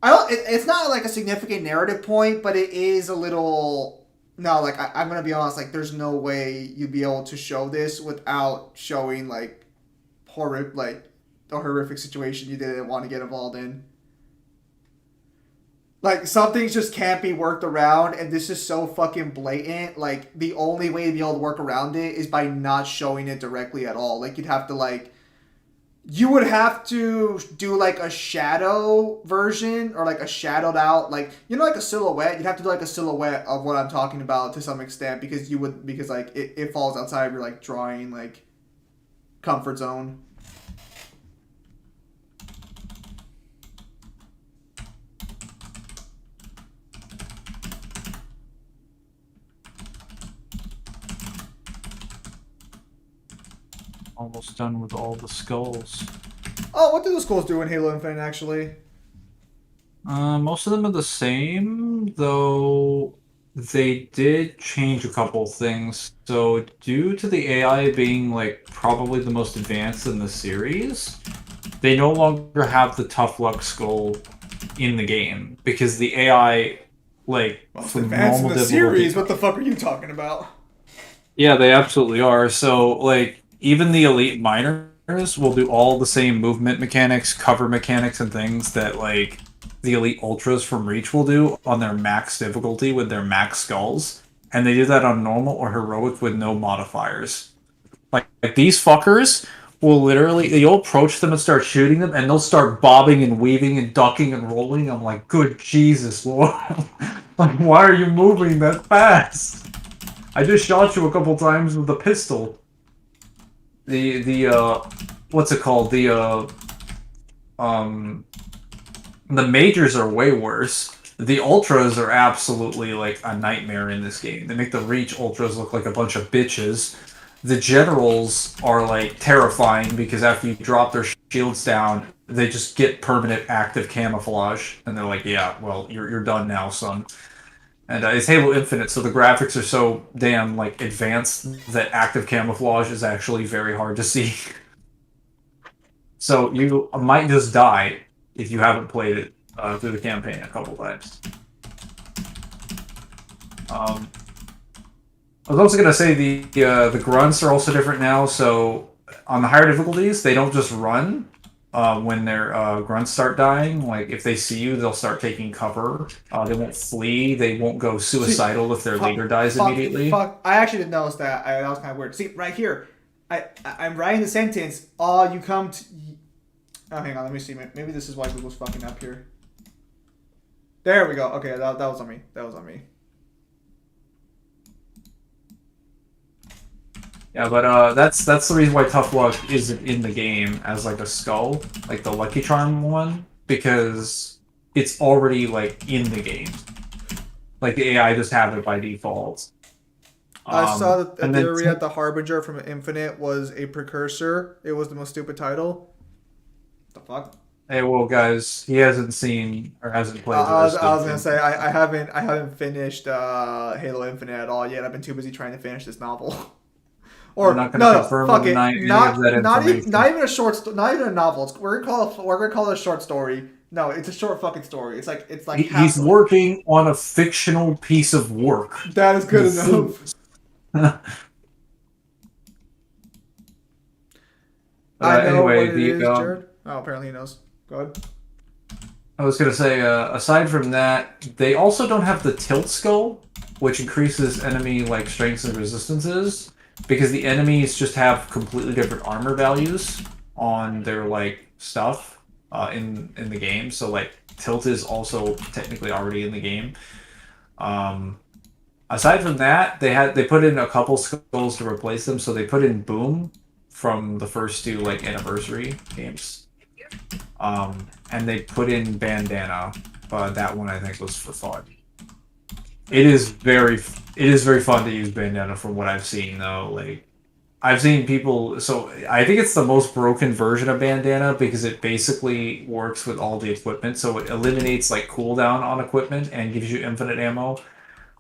A: not, like, a significant narrative point, but it is a little, no, like, I'm gonna be honest, like, there's no way you'd be able to show this without showing, like, the horrific situation you didn't want to get involved in. Like, some things just can't be worked around, and this is so fucking blatant. Like, the only way to be able to work around it is by not showing it directly at all. Like, you'd have to, like... You would have to do, like, a shadow version, or, like, a shadowed out, like... You know, like, a silhouette? You'd have to do, like, a silhouette of what I'm talking about to some extent, because like, it falls outside of your, like, drawing, like, comfort zone.
B: Almost done with all the skulls.
A: Oh, what do the skulls do in Halo Infinite, actually?
B: Most of them are the same, though they did change a couple things. So, due to the AI being, like, probably the most advanced in the series, they no longer have the tough luck skull in the game, because the AI, like,
A: most advanced in the series? What the fuck are you talking about?
B: Yeah, they absolutely are. So, like, even the elite miners will do all the same movement mechanics, cover mechanics, and things that, like, the elite ultras from Reach will do on their max difficulty with their max skulls. And they do that on normal or heroic with no modifiers. Like these fuckers will literally, you'll approach them and start shooting them, and they'll start bobbing and weaving and ducking and rolling. I'm like, good Jesus, Lord. Like, why are you moving that fast? I just shot you a couple times with a pistol. What's it called? The majors are way worse. The ultras are absolutely like a nightmare in this game. They make the Reach ultras look like a bunch of bitches. The generals are like terrifying because after you drop their shields down, they just get permanent active camouflage, and they're like, yeah, well, you're done now, son. And it's Halo Infinite, so the graphics are so damn, like, advanced that active camouflage is actually very hard to see. So you might just die if you haven't played it through the campaign a couple times. I was also gonna say the grunts are also different now. So on the higher difficulties, they don't just run when their grunts start dying. Like if they see you, they'll start taking cover. They won't flee. They won't go suicidal if their leader dies immediately.
A: Fuck! I actually didn't notice that. That was kind of weird. See right here, I'm writing the sentence. Oh, you come to. Oh, hang on. Let me see. Maybe this is why Google's fucking up here. There we go. Okay, that was on me. That was on me.
B: Yeah, but that's the reason why Tough Luck isn't in the game as like a skull, like the Lucky Charm one, because it's already like in the game. Like the AI just have it by default.
A: I saw that the
B: And then
A: theory that the Harbinger from Infinite was a precursor. It was the most stupid title. The fuck?
B: hey, well, guys, he hasn't seen or hasn't played the rest
A: I
B: of
A: was gonna say
B: Infinite.
A: I haven't finished Halo Infinite at all yet. I've been too busy trying to finish this novel.
B: We're
A: Or
B: not going to
A: no,
B: confirm or
A: fuck
B: deny
A: it.
B: any of that
A: Not
B: information.
A: even a not even a novel. We're gonna call it a short story. No, it's a short fucking story. It's like half.
B: He's working on a fictional piece of work.
A: That is good
B: You
A: enough.
B: fools.
A: I know what
B: Anyway,
A: it is, Jared. Oh, apparently he knows. Go ahead.
B: I was gonna say, aside from that, they also don't have the tilt skull, which increases enemy like strengths and resistances, because the enemies just have completely different armor values on their like stuff in the game. So like tilt is also technically already in the game. Um, Aside from that, they put in a couple skulls to replace them. So they put in Boom from the first two like anniversary games. And they put in Bandana, but that one I think was for fun. It is very fun to use Bandana from what I've seen though. Like I've seen people, so I think it's the most broken version of Bandana because it basically works with all the equipment. So it eliminates like cooldown on equipment and gives you infinite ammo.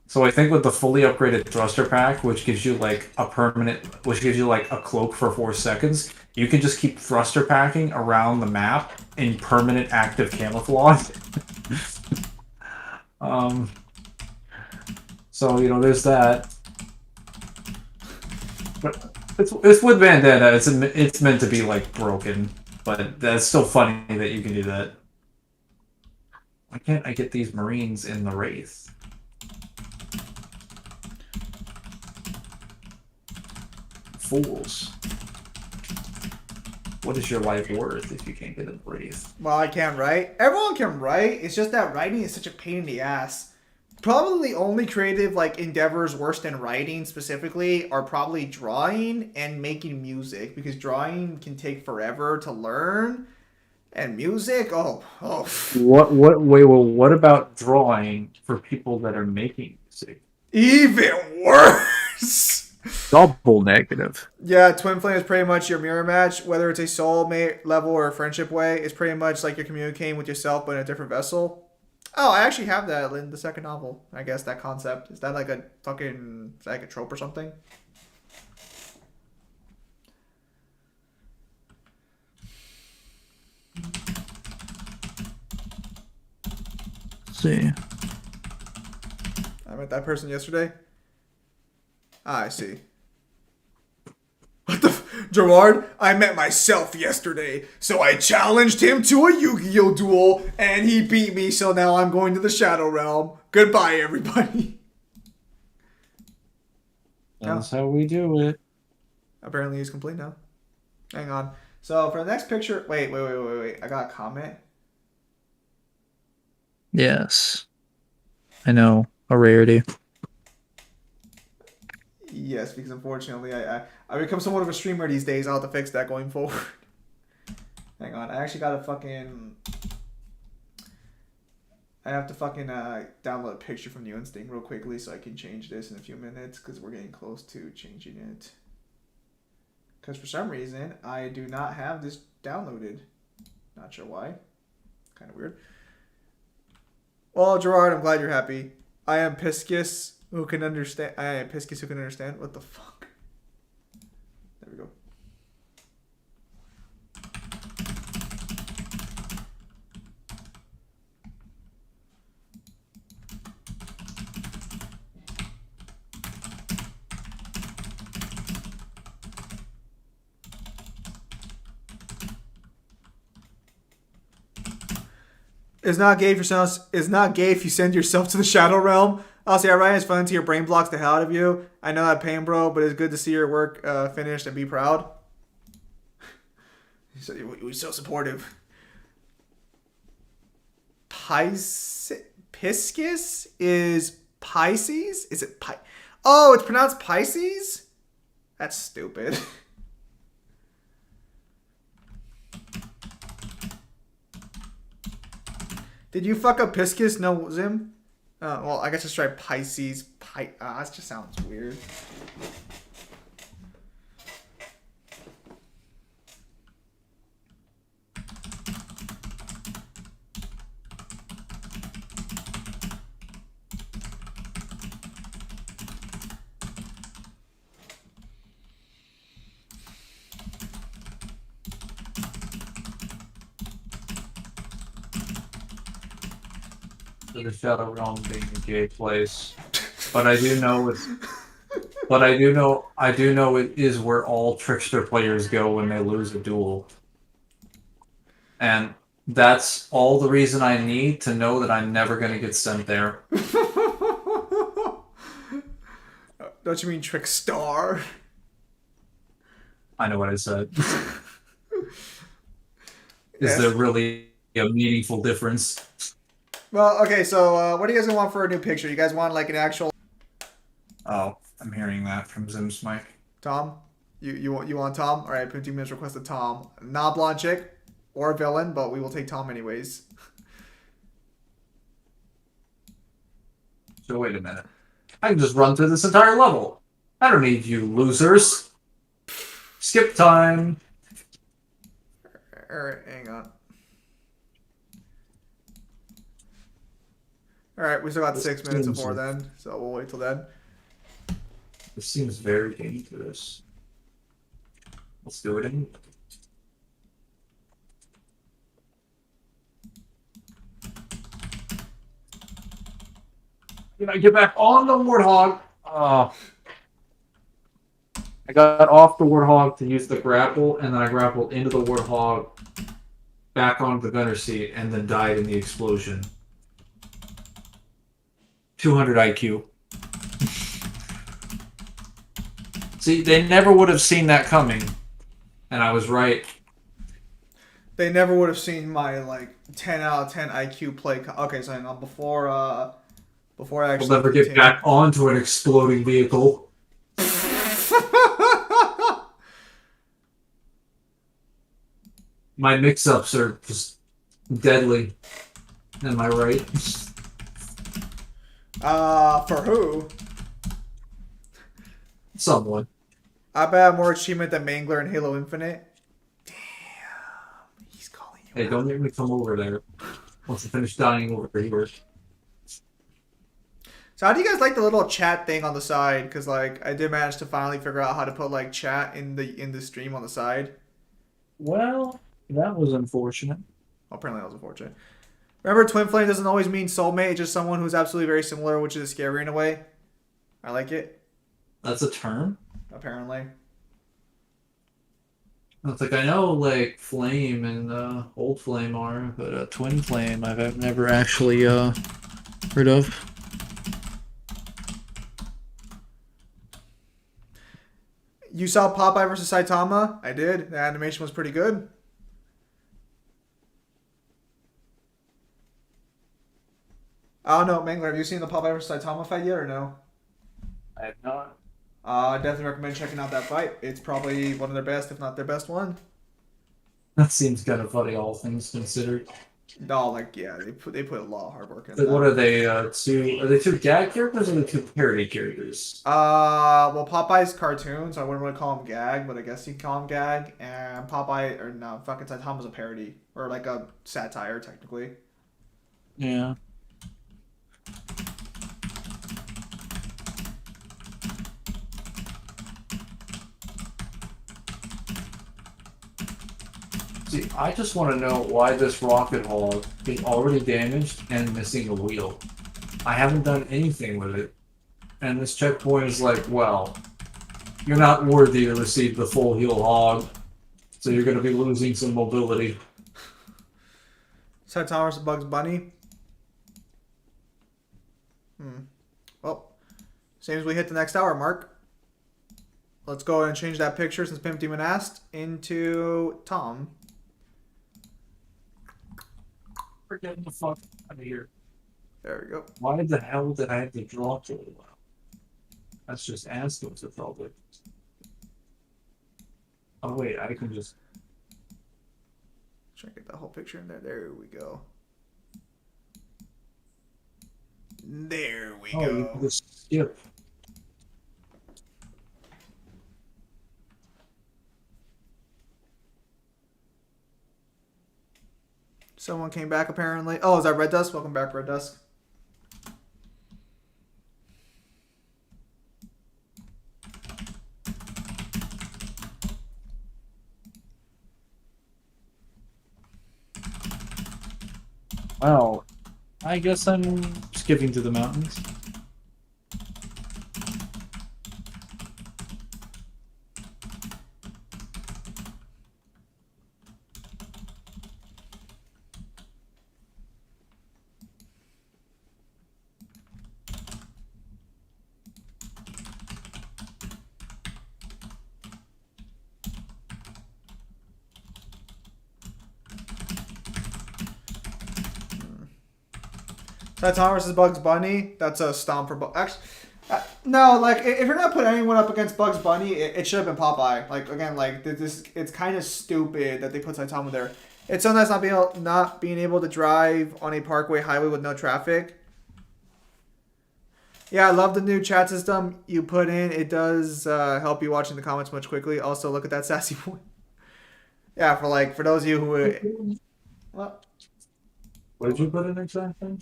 B: So I think with the fully upgraded thruster pack, which gives you like which gives you like a cloak for 4 seconds, you can just keep thruster packing around the map in permanent active camouflage. um, so there's that. But it's with Bandana. It's meant to be like broken, but that's still funny that you can do that. Why can't I get these Marines in the Wraith? Fools. What is your life worth if you can't get a Wraith?
A: Well, I can't write. Everyone can write. It's just that writing is such a pain in the ass. Probably the only creative like endeavors worse than writing specifically are probably drawing and making music because drawing can take forever to learn, and music, oh,
B: Wait, well, what about drawing for people that are making music?
A: even worse.
B: Double negative.
A: Yeah, Twin Flame is pretty much your mirror match. Whether it's a soulmate level or a friendship way, it's pretty much like you're communicating with yourself but in a different vessel. Oh, I actually have that in the second novel. I guess that concept. Is that like a fucking, is that like a trope or something?
B: Let's see.
A: I met that person yesterday. Ah, I see. What the Gerard, I met myself yesterday, so I challenged him to a Yu-Gi-Oh! Duel, and he beat me, so now I'm going to the Shadow Realm. Goodbye, everybody.
B: That's how we do it.
A: Apparently he's complete now. Hang on. So for the next picture, wait. I got a comment.
B: Yes. I know. A rarity.
A: Yes, because unfortunately I become somewhat of a streamer these days. I'll have to fix that going forward. Hang on. I actually got to fucking... I have to fucking download a picture from the Instinct real quickly so I can change this in a few minutes because we're getting close to changing it. Because for some reason, I do not have this downloaded. Not sure why. Kind of weird. Well, Gerard, I'm glad you're happy. I am Piscus who can understand. I am Piscus who can understand. What the fuck? There we go. It's not gay if you send yourself to the Shadow Realm. I'll say, alright, it's fun until your brain blocks the hell out of you. I know that pain, bro, but it's good to see your work finished and be proud. You're so supportive. Piscis is Pisces? Is it Oh, it's pronounced Pisces? That's stupid. Did you fuck up Piscus? No, Zim? Well, I guess let's try Pisces. That just sounds weird.
B: for the Shadow Realm being a gay place, but I do know it's. But I do know it is where all trickster players go when they lose a duel, and that's all the reason I need to know that I'm never gonna get sent there.
A: Don't you mean Trickstar?
B: I know what I said.
A: Yes.
B: Is there really a meaningful difference?
A: Well, okay, so what do you guys want for a new picture? You guys want like an actual
B: Oh, I'm hearing that from Zim's mic.
A: Tom? You want Tom? All right, 15 minutes requested Tom. Not blonde chick or villain, but we will take Tom anyways.
B: So wait a minute. I can just run through this entire level. I don't need you losers. Skip time.
A: All right, hang on. All right, we still got 6 minutes before then, so we'll wait till then.
B: This seems very dangerous. Let's do it in. Can I get back on the Warthog? Oh. I got off the Warthog to use the grapple, and then I grappled into the Warthog, back onto the gunner seat, and then died in the explosion. 200 IQ. See, they never would have seen that coming, and I was right.
A: They never would have seen my like 10 out of 10 IQ play. Okay, so hang on. Before I actually
B: We'll never get back onto an exploding vehicle. My mix-ups are just deadly. Am I right?
A: For who?
B: Someone.
A: I bet I have more achievement than Mangler in Halo Infinite. Damn, he's calling you.
B: Hey, don't make me come over there. Once I finish dying over here.
A: So how do you guys like the little chat thing on the side? Because like I did manage to finally figure out how to put like chat in the stream on the side.
B: Well, that was unfortunate.
A: Well, apparently that was unfortunate. Remember, twin flame doesn't always mean soulmate. It's just someone who's absolutely very similar, which is scary in a way. I like it.
B: That's a term?
A: Apparently.
B: It's like, I know, like, flame and old flame are, but twin flame I've never actually heard of.
A: You saw Popeye versus Saitama? I did. The animation was pretty good. I don't know, Mangler, have you seen the Popeye versus Saitama fight yet or no?
B: I have not.
A: I definitely recommend checking out that fight. It's probably one of their best, if not their best one.
B: That seems kind of funny, all things considered.
A: No, like yeah, they put a lot of hard work in.
B: Like, what are they? Two gag characters or are they two parody characters?
A: Well, Popeye's cartoon, so I wouldn't really call him gag, but I guess you can call him gag. And Popeye, or no, fucking Saitama's a parody or like a satire, technically.
B: Yeah. See, I just want to know why this rocket hog is already damaged and missing a wheel. I haven't done anything with it. And this checkpoint is like, well, you're not worthy to receive the full heal hog, so you're going to be losing some mobility.
A: Saitama versus Bugs Bunny. Well, same as we hit the next hour mark. Let's go ahead and change that picture since Pimp Demon asked into Tom.
B: We're getting the fuck out of here.
A: There we go.
B: Why the hell did I have to draw for a while? That's just asking to probably. Oh wait, I can just.
A: Try to get that whole picture in there. There we go. There we
B: Oh, you
A: go.
B: can just skip.
A: Someone came back apparently. Oh, is that Red Dusk? Welcome back, Red Dusk.
B: Wow. I guess I'm skipping to the mountains.
A: Saitama versus Bugs Bunny. That's a stomp for Actually, no. Like, if you're gonna put anyone up against Bugs Bunny, it should have been Popeye. Like, again, like this, it's kind of stupid that they put Saitama there. It's so nice not being able to drive on a parkway highway with no traffic. Yeah, I love the new chat system you put in. It does help you watching the comments much quickly. Also, look at that sassy boy. Yeah, for those of you who, well.
B: What did you put in exactly?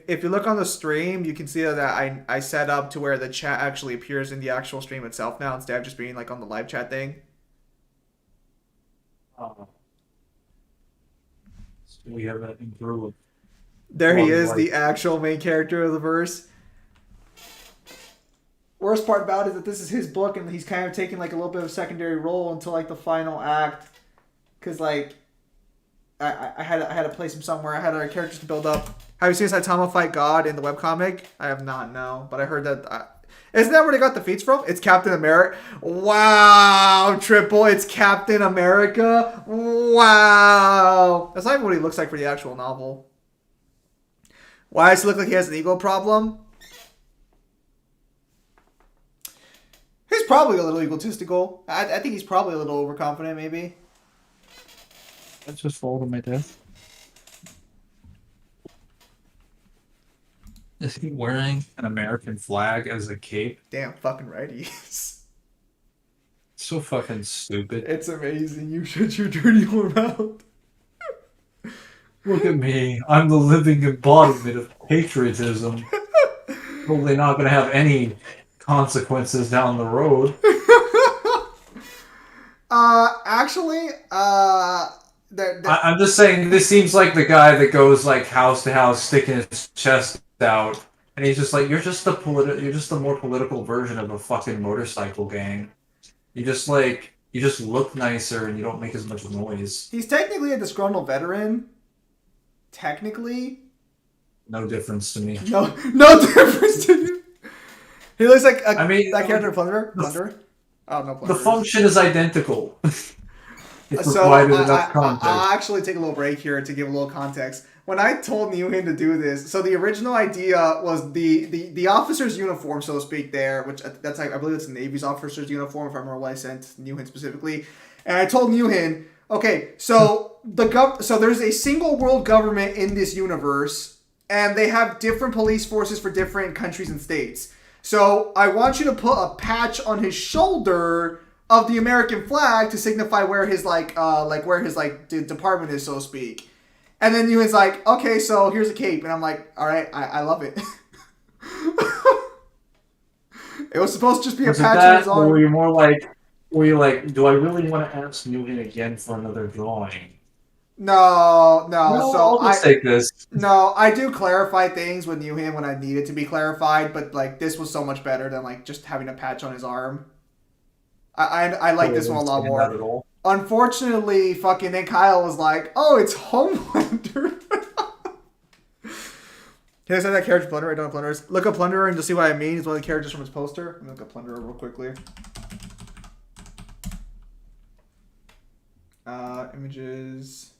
A: If you look on the stream, you can see that I set up to where the chat actually appears in the actual stream itself now, instead of just being like on the live chat thing.
B: So we have that improved.
A: There he is, the actual main character of the verse. Worst part about it is that this is his book, and he's kind of taking like a little bit of a secondary role until like the final act, because like. I had to place him somewhere. I had our characters to build up. Have you seen Saitama fight God in the webcomic? I have not, no. But I heard that... isn't that where they got the feats from? It's Captain America. Wow, Triple. It's Captain America. Wow. That's not even what he looks like for the actual novel. Why does he look like he has an ego problem? He's probably a little egotistical. I think he's probably a little overconfident, maybe.
B: Let's just fall to my death. Is he wearing an American flag as a cape?
A: Damn fucking right he is.
B: So fucking stupid.
A: It's amazing. You shut your dirty whore mouth.
B: Look at me. I'm the living embodiment of patriotism. Probably not going to have any consequences down the road. I'm just saying, this seems like the guy that goes like house to house, sticking his chest out, and he's just like, you're just the more political version of a fucking motorcycle gang. You just look nicer and you don't make as much noise.
A: He's technically a disgruntled veteran. Technically.
B: No difference to me.
A: No difference to you. He looks like that character Plunderer. Oh no, Plunderer.
B: The function is identical. It's
A: so
B: provided enough context.
A: I'll actually take a little break here to give a little context. When I told Newhin to do this, so the original idea was the officer's uniform, so to speak, there, which that's I believe it's the Navy's officer's uniform, if I remember what I sent Newhin specifically. And I told Newhin, okay, so so there's a single world government in this universe, and they have different police forces for different countries and states. So I want you to put a patch on his shoulder of the American flag to signify where his department is, so to speak. And then Ewan's like, okay, so here's a cape. And I'm like, all right, I love it. It was supposed to just be a patch on his arm.
B: Or were you like, do I really want to ask Newhin again for another drawing?
A: No. So
B: I'll just take this.
A: No, I do clarify things with Newhin when I need it to be clarified, but like this was so much better than like just having a patch on his arm. I like this one a lot more. Unfortunately, fucking then Kyle was like, "Oh, it's Homelander." Can I say that character Plunderer? I don't know Plunderers. Look up Plunderer and you'll see what I mean. He's one of the characters from his poster. Let me look up Plunderer real quickly. Images.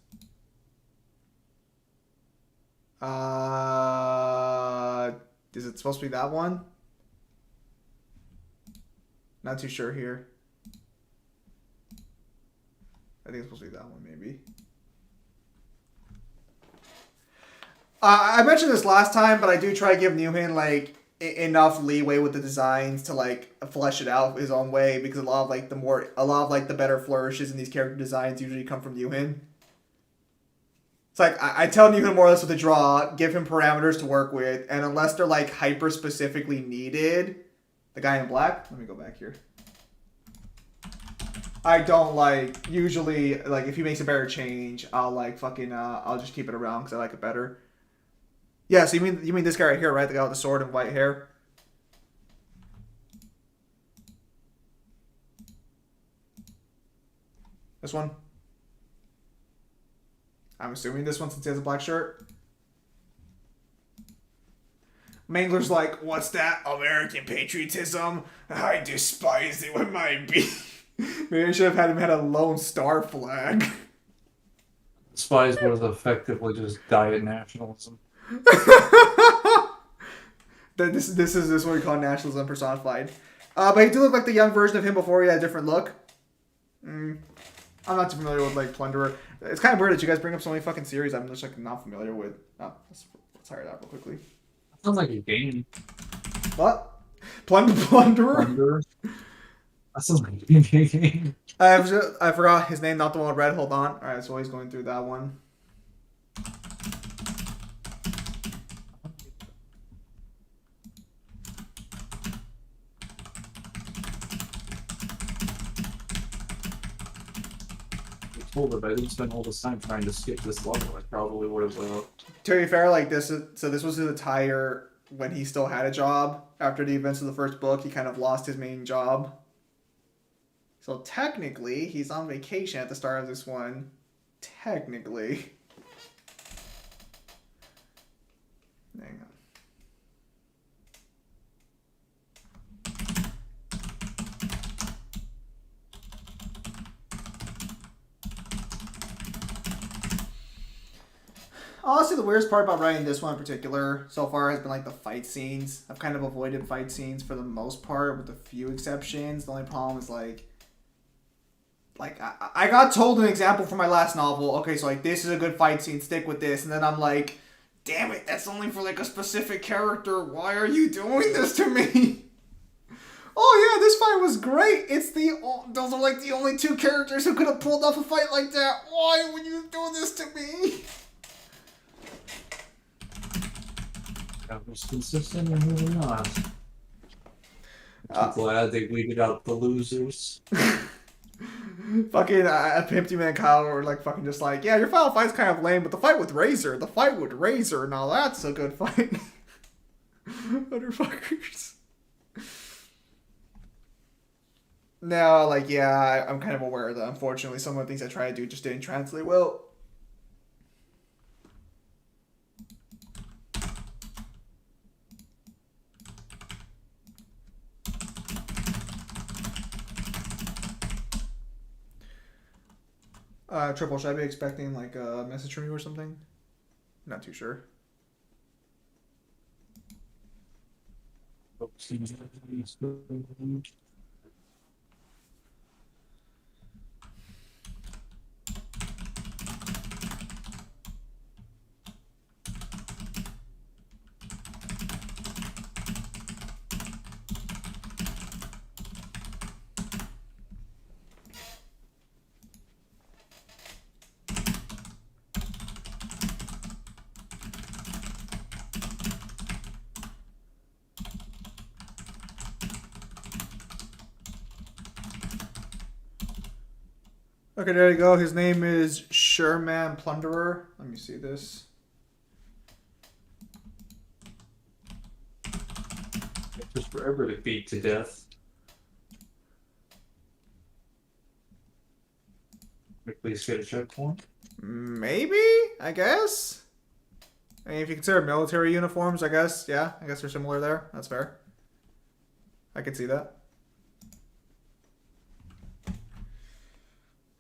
A: Is it supposed to be that one? Not too sure here. I think it's supposed to be that one, maybe. I mentioned this last time, but I do try to give Newhin like enough leeway with the designs to like flesh it out his own way, because a lot of the better flourishes in these character designs usually come from Newhin. It's like I tell Newhin more or less what to draw, give him parameters to work with, and unless they're like hyper specifically needed, the guy in black. Let me go back here. I don't usually if he makes a better change, I'll I'll just keep it around because I like it better. Yeah, so you mean this guy right here, right? The guy with the sword and white hair. This one. I'm assuming this one since he has a black shirt. Mangler's like, what's that? American patriotism? I despise it with my being. Maybe I should have had him had a Lone Star flag.
B: Spies was effectively just diet nationalism.
A: This is what we call nationalism personified. But he do look like the young version of him before he had a different look. I'm not too familiar with like Plunderer. It's kind of weird that you guys bring up so many fucking series I'm just like not familiar with. Oh, let's hire that real quickly.
B: Sounds like a game.
A: What? Plunderer?
B: Plunder. That sounds like a game.
A: I forgot his name, not the one with red. Hold on. All right, so he's going through that one.
B: Told if I didn't spend all this time trying to skip this level, I probably would have.
A: To be fair, like this was his attire when he still had a job. After the events of the first book, he kind of lost his main job. So technically, he's on vacation at the start of this one. Technically. Hang on. Honestly, the weirdest part about writing this one in particular so far has been like the fight scenes. I've kind of avoided fight scenes for the most part, with a few exceptions. The only problem is like I got told an example from my last novel. Okay, so like this is a good fight scene, stick with this, and then I'm like, damn it, that's only for like a specific character. Why are you doing this to me? Oh yeah, this fight was great. Those are like the only two characters who could have pulled off a fight like that. Why would you do this to me?
B: That was consistent and really not. I'm glad they weeded out the losers.
A: Fucking Pimpty Man and Kyle were like fucking just like, yeah, your final fight's kind of lame, but the fight with Razor, now that's a good fight. Motherfuckers. No, like, yeah, I'm kind of aware that unfortunately some of the things I try to do just didn't translate well. Triple, should I be expecting like a message from you or something? Not too sure. Okay, there you go. His name is Sherman Plunderer. Let me see this.
B: Just forever to beat to death. Please get a checkpoint.
A: Maybe, I guess. I mean, if you consider military uniforms, I guess, yeah, I guess they're similar there. That's fair. I can see that.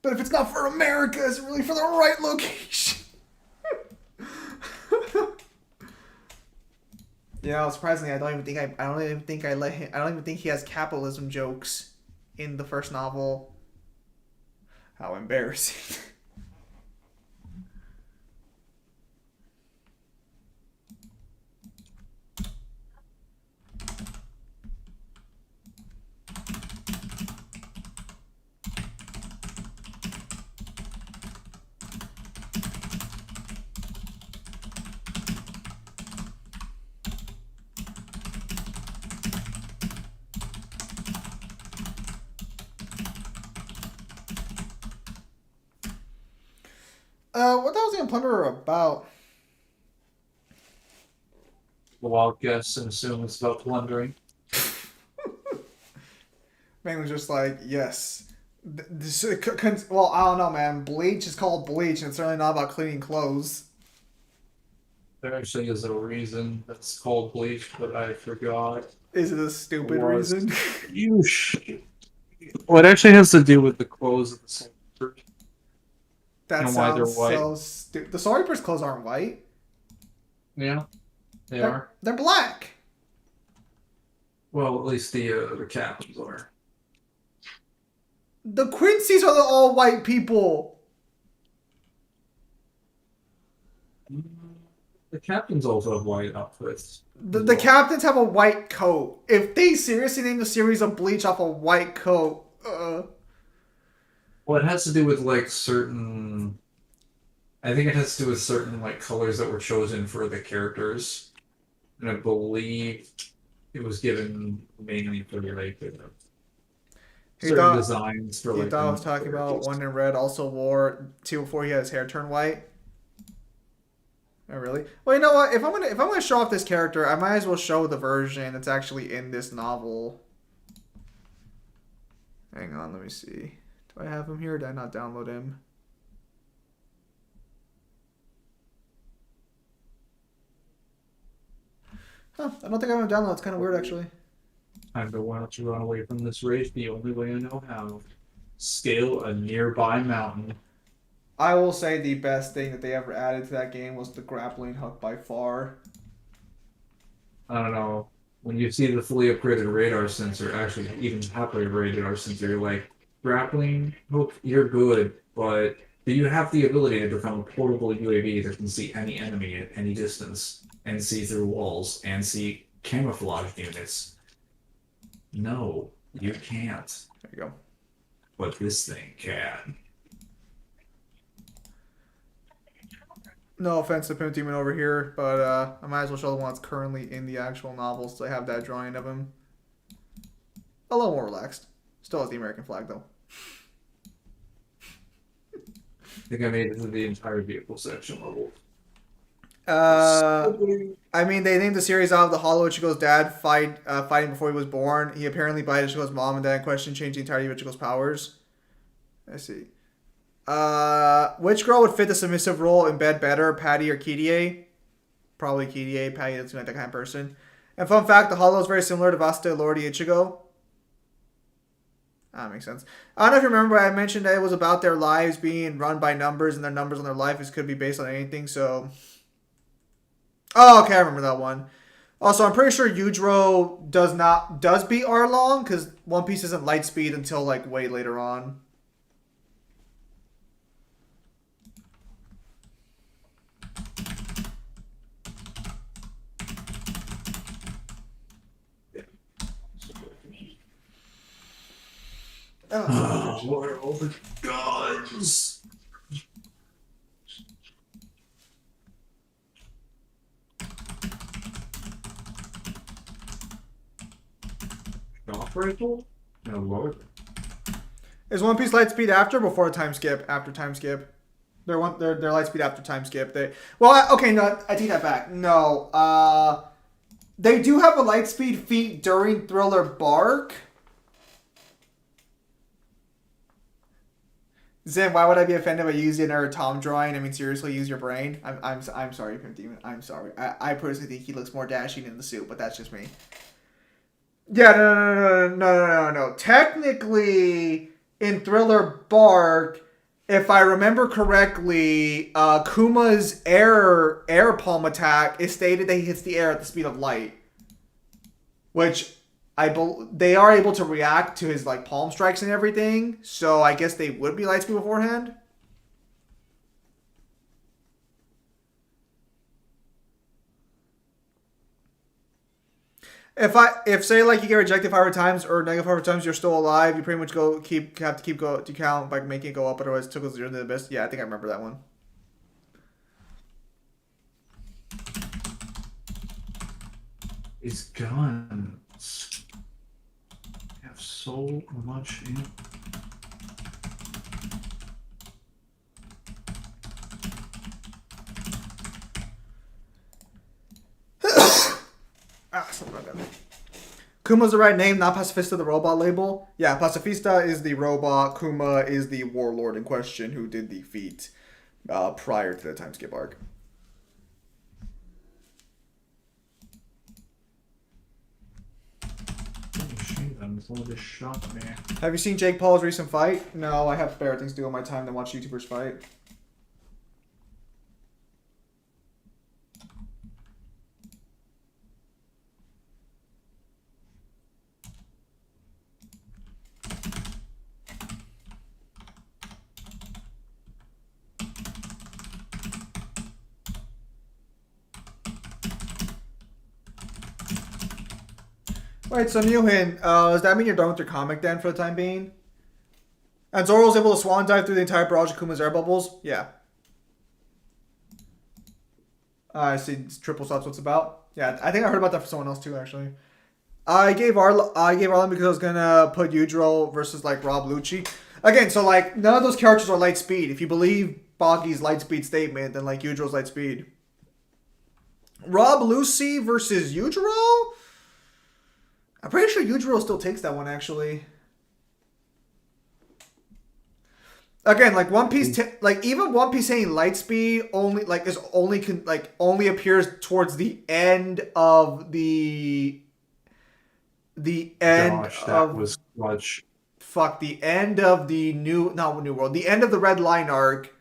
A: But if it's not for America, is it really for the right location? You know, surprisingly, I don't even think he has capitalism jokes in the first novel. How embarrassing. What the hell was the Plunderer about?
B: a wild guess and assume it's about plundering.
A: Man was just like, yes. Well, I don't know, man. Bleach is called bleach, and it's certainly not about cleaning clothes.
B: There actually is a reason that's called bleach, but I forgot.
A: Is it a stupid
B: Was.
A: reason?
B: You Well, it actually has to do with the clothes of the soldier.
A: That
B: And why they're
A: sounds
B: white.
A: so stupid. The Soul Reaper's clothes aren't white.
B: Yeah, they are.
A: They're black.
B: Well, at least the captains are.
A: The Quincy's are the all white people.
B: The captains also have white outfits.
A: The captains have a white coat. If they seriously named the series of Bleach off a white coat,
B: Well, it has to do with like certain. I think it has to do with certain like colors that were chosen for the characters, and I believe it was given mainly for like certain designs for like.
A: He thought I was talking about One in Red also wore two before he had his hair turn white. Oh really? Well, you know what? If I'm gonna show off this character, I might as well show the version that's actually in this novel. Hang on, let me see. Do I have him here? Or did I not download him? Huh, I don't think I have him downloaded. It's kind of weird, actually.
B: I know why don't you run away from this race the only way I know how. Scale a nearby mountain.
A: I will say the best thing that they ever added to that game was the grappling hook by far.
B: I don't know. When you see the fully upgraded radar sensor, actually even halfway radar sensor, you're like, grappling hook, you're good, but do you have the ability to become a portable UAV that can see any enemy at any distance and see through walls and see camouflage units? No, you can't.
A: There you go.
B: But this thing can.
A: No offense to Pimp Demon over here, but I might as well show the one that's currently in the actual novel, so I have that drawing of him. A little more relaxed. Still has the American flag, though.
B: I think I made it to the entire vehicle section level.
A: I mean, they named the series out of the Hollow Ichigo's dad fighting before he was born. He apparently by Ichigo's mom and dad in question changed the entirety of Ichigo's powers. Let's see. Which girl would fit the submissive role in bed better, Patty or Kirie? Probably Kirie. Patty doesn't seem like that kind of person. And fun fact, the Hollow is very similar to Vasta Lordi Ichigo. That makes sense. I don't know if you remember, I mentioned that it was about their lives being run by numbers, and their numbers on their lives could be based on anything, so... Oh, okay, I remember that one. Also, I'm pretty sure Yujiro does beat Arlong, because One Piece isn't light speed until, like, way later on.
B: Oh, what are all the guns? Off rifle? No, Lord.
A: Is One Piece light speed after or before a time skip? After time skip. They're light speed after time skip. Okay, no, I take that back. No, they do have a light speed feat during Thriller Bark. Zim, why would I be offended by using our Tom drawing? I mean, seriously, use your brain. I'm sorry, Pimp Demon. I'm sorry. I personally think he looks more dashing in the suit, but that's just me. Yeah, no. Technically, in Thriller Bark, if I remember correctly, Kuma's air palm attack is stated that he hits the air at the speed of light, which they are able to react to his like palm strikes and everything. So I guess they would be light speed beforehand. If say like you get rejected 5 times or negative 5 times, you're still alive. You pretty much have to keep go to count by making it go up. Otherwise, it took 0 to the abyss. Yeah, I think I remember that one.
B: These guns have so much in.
A: I'm not gonna. Kuma's the right name, not Pacifista the robot label. Yeah, Pacifista is the robot. Kuma is the warlord in question who did the feat prior to the time skip arc. Have you seen Jake Paul's recent fight? No, I have better things to do on my time than watch YouTubers fight. Wait, so Newhin, does that mean you're done with your comic then for the time being? And Zoro's able to swan dive through the entire barrage of Kuma's air bubbles? Yeah. I see. Triple Stop's what's about. Yeah, I think I heard about that from someone else too, actually. I gave Arlen because I was gonna put Yujiro versus like Rob Lucci. Again, so like none of those characters are light speed. If you believe Baki's light speed statement, then like Yujiro's light speed. Rob Lucci versus Yujiro? I'm pretty sure Yujiro still takes that one, actually. Again, like One Piece, even One Piece saying light speed only only appears towards the end of the end.
B: Gosh, that was clutch.
A: Fuck, the end of the not New World, the end of the Red Line arc,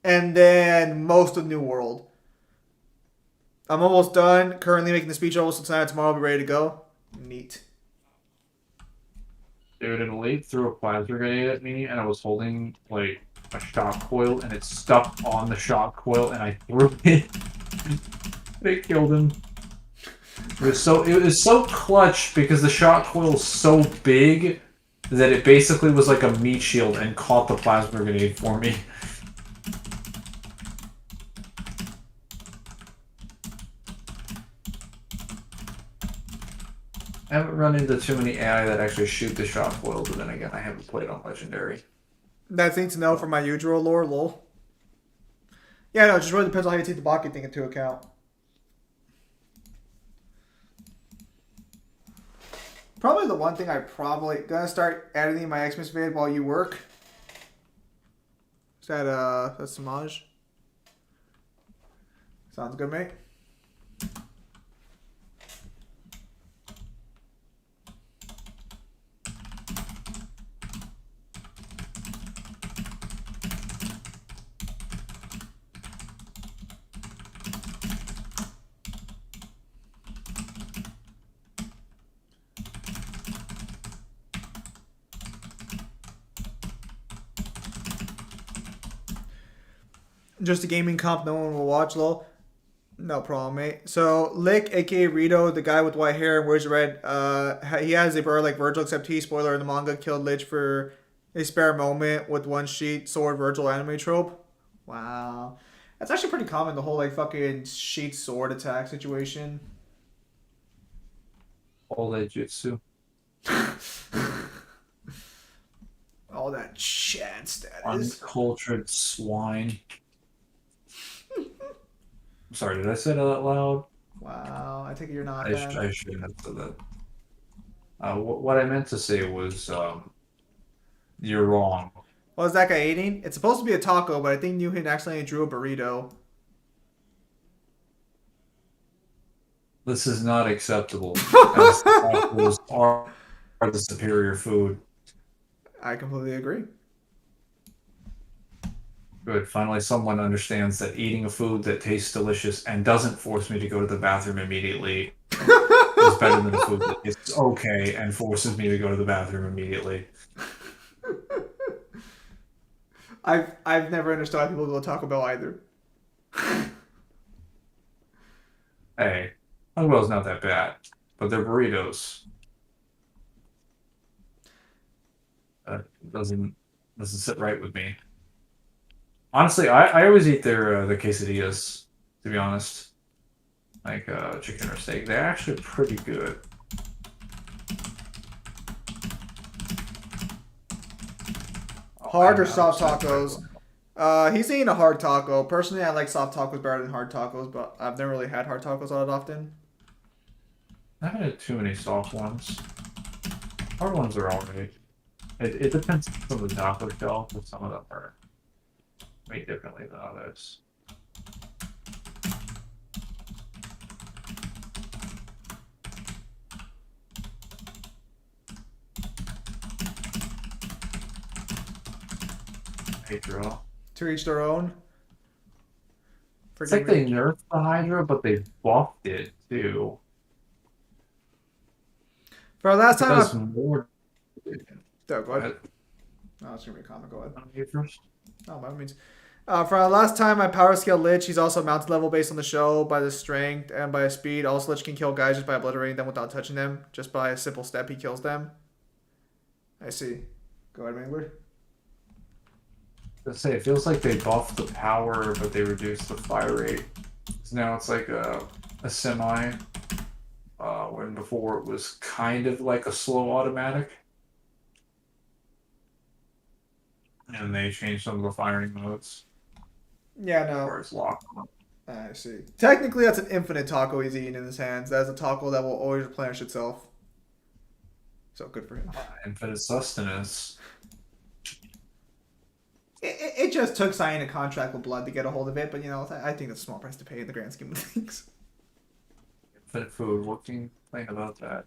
A: and then most of New World. I'm almost done. Currently making the speech almost so tonight. Tomorrow I'll be ready to go. Neat.
B: Dude, an elite threw a plasma grenade at me, and I was holding like a shock coil, and it stuck on the shock coil, and I threw it. It killed him. It was so clutch because the shock coil is so big that it basically was like a meat shield and caught the plasma grenade for me. I haven't run into too many AI that actually shoot the shock coil, but then again, I haven't played on Legendary.
A: That's thing to know for my Yujiro lore, lol. Yeah, no, it just really depends on how you take the Baki thing into account. Probably the one thing I probably gonna start editing my Xmas vid while you work. Is that that's Samaj? Sounds good, mate. Just a gaming comp no one will watch, lol. No problem, mate. So, Lick, aka Rito, the guy with white hair and wears red, he has a bird like Virgil, except he, spoiler in the manga, killed Lich for a spare moment with one sheet sword Virgil anime trope. Wow. That's actually pretty common, the whole like fucking sheet sword attack situation.
B: All that jutsu.
A: All that Chad status.
B: Uncultured swine. I'm sorry, did I say that out loud?
A: Wow, I take it you're not.
B: I shouldn't have said that. What I meant to say was, you're wrong.
A: What is that guy eating? It's supposed to be a taco, but I think Newhin accidentally drew a burrito.
B: This is not acceptable. As tacos are the superior food.
A: I completely agree.
B: Good. Finally, someone understands that eating a food that tastes delicious and doesn't force me to go to the bathroom immediately is better than food that tastes okay and forces me to go to the bathroom immediately.
A: I've never understood why people go to Taco Bell either.
B: Hey, Taco Bell's not that bad, but their burritos doesn't sit right with me. Honestly, I always eat their quesadillas, to be honest. Like chicken or steak. They're actually pretty good.
A: Hard or soft tacos? He's eating a hard taco. Personally, I like soft tacos better than hard tacos, but I've never really had hard tacos all that often.
B: I haven't had too many soft ones. Hard ones are alright. It depends on the taco shell, but some of them are made differently than others. Hydra.
A: To each their own.
B: It's like they nerfed the Hydra, but they buffed it too.
A: For last time,
B: Does more.
A: go ahead. No, it's gonna be a comment. Go ahead.
B: You first.
A: Oh, by all means. For our last time, I power scale Lich. He's also mounted level based on the show by the strength and by his speed. Also, Lich can kill guys just by obliterating them without touching them. Just by a simple step, he kills them. I see. Go ahead, Mangler.
B: Let's say it feels like they buffed the power, but they reduced the fire rate. So now it's like a semi. When before it was kind of like a slow automatic. And they changed some of the firing modes.
A: Yeah, no.
B: Or it's locked.
A: I see. Technically, that's an infinite taco he's eating in his hands. That's a taco that will always replenish itself. So good for him.
B: Infinite sustenance.
A: It just took signing a contract with Blood to get a hold of it, but you know, I think that's a small price to pay in the grand scheme of things.
B: Infinite food. What can you think about that?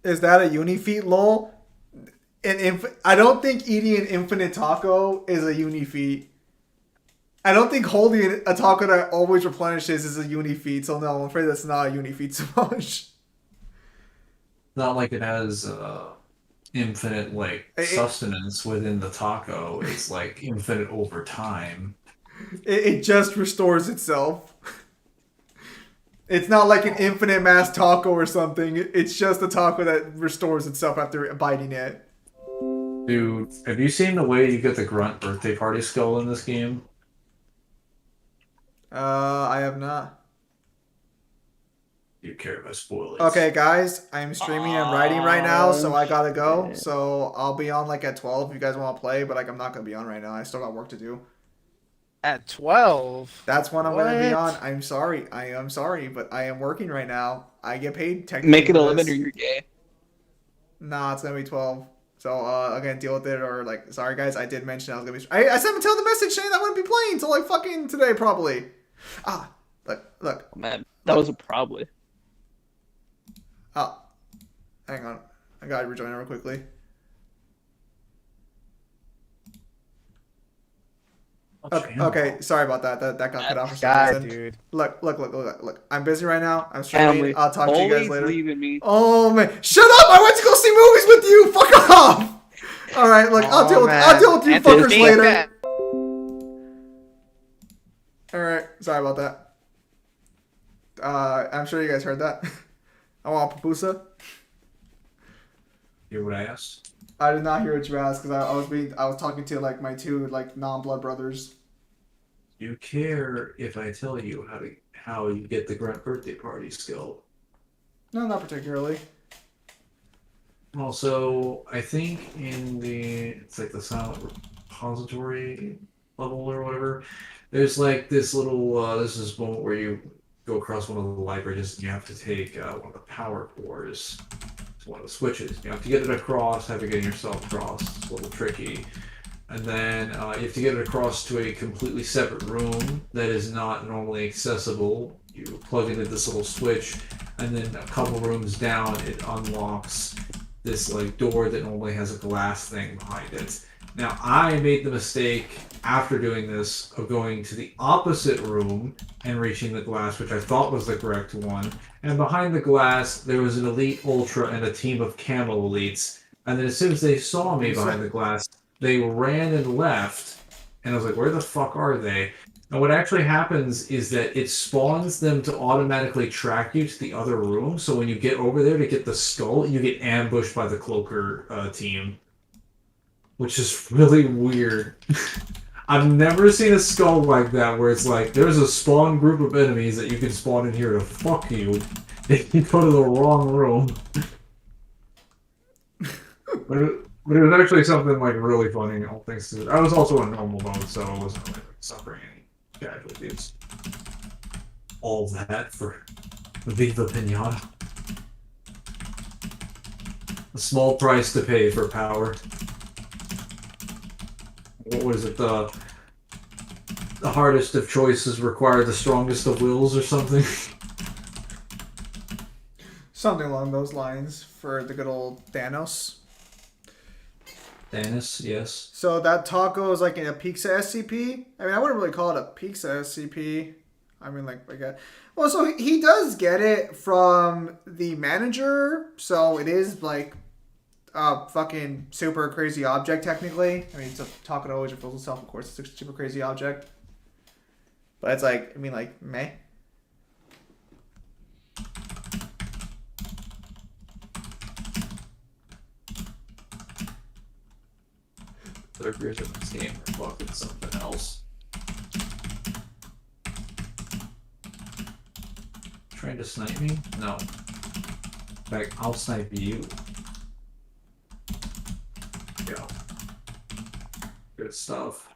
A: Is that a uni-feat, lol? I don't think eating an infinite taco is a uni-feat. I don't think holding a taco that always replenishes is a uni-feat, so no, I'm afraid that's not a uni-feat so much.
B: Not like it has infinite sustenance within the taco. It's like infinite over time.
A: It just restores itself. It's not like an infinite mass taco or something. It's just a taco that restores itself after biting it.
B: Dude, have you seen the way you get the grunt birthday party skull in this game?
A: I have not.
B: You care about spoilers.
A: Okay, guys, I'm streaming and writing right now, so I gotta go. So I'll be on like at 12 if you guys want to play, but like I'm not gonna be on right now. I still got work to do.
C: At 12?
A: That's when I'm gonna be on. I'm sorry. I am sorry, but I am working right now. I get paid technically.
C: Make it
A: for
C: 11
A: this.
C: or you're gay.
A: Nah, it's gonna be 12. So again, deal with it or like, sorry guys, I did mention I was gonna be. I sent Mattel the message saying I wouldn't be playing until like fucking today probably. Look.
C: Oh, man, that was a probably.
A: Oh, hang on, I gotta rejoin it real quickly. Okay, sorry about that. That got cut off for some reason.
C: Dude.
A: Look. I'm busy right now. I'm streaming.
C: Family.
A: I'll talk to you guys
C: Always
A: later.
C: leaving me.
A: Oh man, shut up! I went to go see movies with you. Fuck off. All right, look, I'll deal with you fuckers later. All right, sorry about that. I'm sure you guys heard that. I want pupusa.
B: Hear what I asked?
A: I did not hear what you asked because I was talking to like my two like non-blood brothers.
B: You care if I tell you how you get the grunt birthday party skill?
A: No, not particularly.
B: Also, I think it's like the silent repository level or whatever. There's like this little this is moment where you go across one of the libraries and you have to take one of the power cores. It's one of the switches. You have to get it across, have to get yourself across. It's a little tricky. And then you have to get it across to a completely separate room that is not normally accessible. You plug into this little switch, and then a couple rooms down, it unlocks this like door that normally has a glass thing behind it. Now, I made the mistake after doing this of going to the opposite room and reaching the glass, which I thought was the correct one. And behind the glass, there was an Elite Ultra and a team of Camo Elites. And then as soon as they saw me behind the glass, they ran and left. And I was like, where the fuck are they? And what actually happens is that it spawns them to automatically track you to the other room. So when you get over there to get the skull, you get ambushed by the Cloaker team. Which is really weird.
D: I've never seen a skull like that where it's like there's a spawn group of enemies that you can spawn in here to fuck you if you go to the wrong room. But it was actually something like really funny, all things to it. I was also in normal mode, so I wasn't really suffering any casualties. All that for Viva Pinata. A small price to pay for power. What was it? The hardest of choices require the strongest of wills, or something.
A: Something along those lines for the good old Thanos.
D: Thanos, yes.
A: So that taco is like in a pizza SCP. I mean, I wouldn't really call it a pizza SCP. I mean, like that. Well, so he does get it from the manager, so it is like a fucking super crazy object technically. I mean, it's a taco that always reveals itself. Of course, it's a super crazy object. But it's like, I mean, like, meh.
D: Third gears of this game are fucking something else. Trying to snipe me? No. In fact, I'll snipe you. Yeah. Good stuff.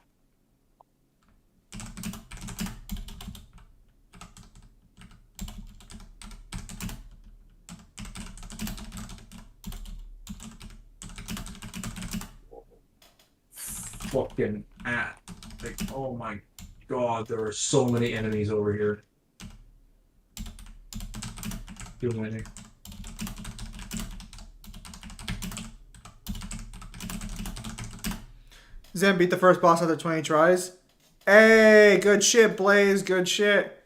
D: Fucking at. Like, oh my god, there are so many enemies over here. Too many.
A: Zen beat the first boss after 20 tries. Hey, good shit, Blaze. Good shit.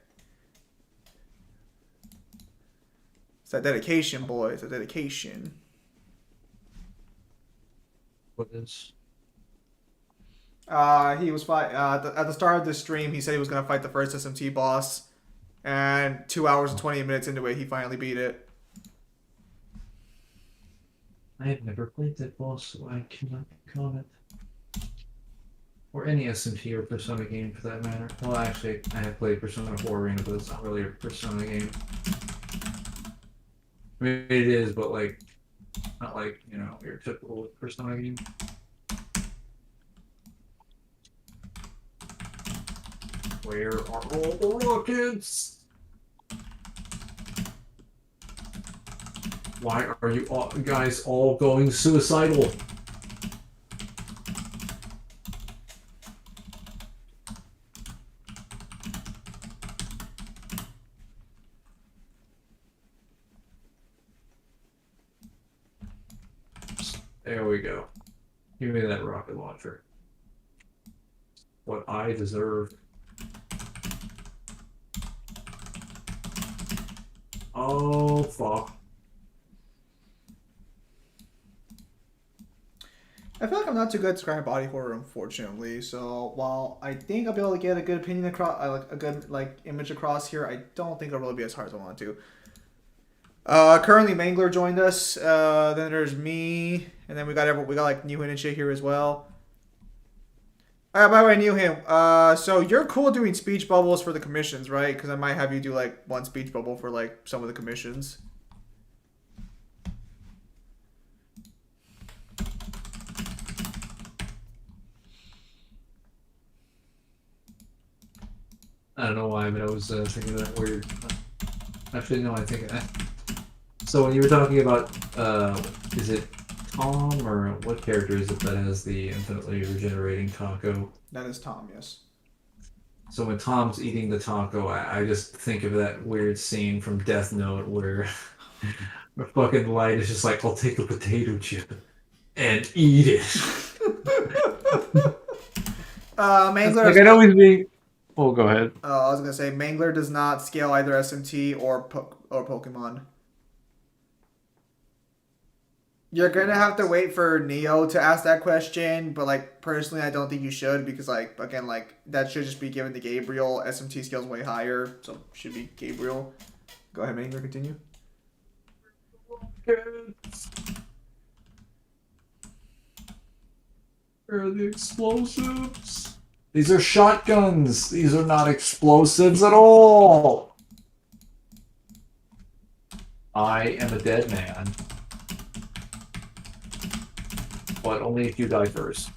A: It's that dedication, boys. That dedication.
D: What is?
A: He was fight at the start of the stream. He said he was gonna fight the first SMT boss, and 2 hours and 20 minutes into it, he finally beat it.
D: I have never played that boss, so I cannot comment. Or any SMT or Persona game for that matter. Well, actually, I have played Persona 4 Arena, but it's not really a Persona game. I mean, it is, but like, not like, you know, your typical Persona game. Where are all the rockets? Why are you all, guys all going suicidal? There we go. Give me that rocket launcher. What I deserve. Oh, fuck.
A: I feel like I'm not too good at describing body horror, unfortunately. So while I think I'll be able to get a good opinion across, like a good like image across here, I don't think it'll really be as hard as I want to. Currently Mangler joined us. Then there's me, and then we got like Newhan and shit here as well. By the way, Newhan, so you're cool doing speech bubbles for the commissions, right? Because I might have you do like one speech bubble for like some of the commissions.
D: I don't know why, but I was thinking that weird. Actually, no, I think. So when you were talking about, is it Tom or what character is it that has the infinitely regenerating taco?
A: That is Tom, yes.
D: So when Tom's eating the taco, I just think of that weird scene from Death Note where the fucking light is just like, I'll take a potato chip and eat it.
A: Mangler.
B: Like, I know he's being. Oh, go ahead.
A: I was gonna say Mangler does not scale either SMT or Pokemon. You're gonna have to wait for Neo to ask that question, but like personally, I don't think you should because like again, like that should just be given to Gabriel. SMT scales way higher, so should be Gabriel. Go ahead, Mangler, continue.
D: Where are the explosives? These are shotguns. These are not explosives at all. I am a dead man. But only if you die first.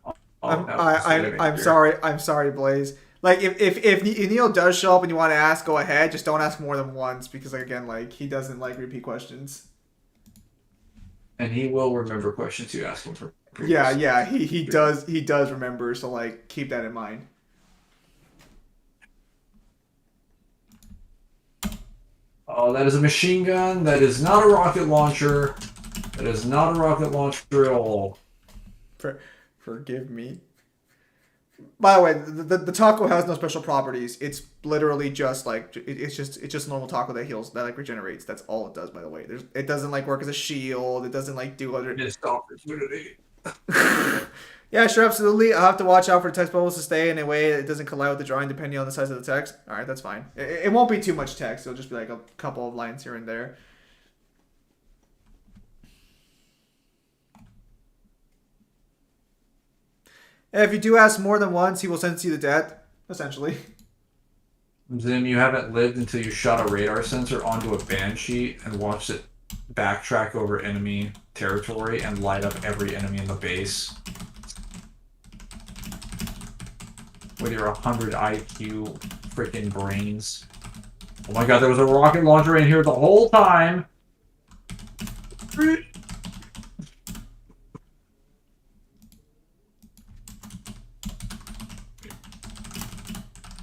D: Oh,
A: I'm sorry, Blaze. Like if Neil does show up and you want to ask, go ahead. Just don't ask more than once because like, again, like he doesn't like repeat questions.
D: And he will remember questions you ask him for.
A: Yeah, he does remember. So like keep that in mind.
D: Oh, that is a machine gun. That is not a rocket launcher. That is not a rocket launcher at all.
A: Forgive me. By the way, the taco has no special properties. It's literally just like it's just normal taco that heals, that like regenerates. That's all it does. By the way, it doesn't like work as a shield. It doesn't like do other.
D: Missed opportunity.
A: Yeah, sure, absolutely. I'll have to watch out for text bubbles to stay in a way that it doesn't collide with the drawing depending on the size of the text. All right, that's fine. It won't be too much text. It'll just be like a couple of lines here and there. And if you do ask more than once, he will sentence you to death, essentially.
D: Zim, you haven't lived until you shot a radar sensor onto a banshee and watched it backtrack over enemy territory and light up every enemy in the base. With your 100 IQ freaking brains. Oh my god, there was a rocket launcher in here the whole time!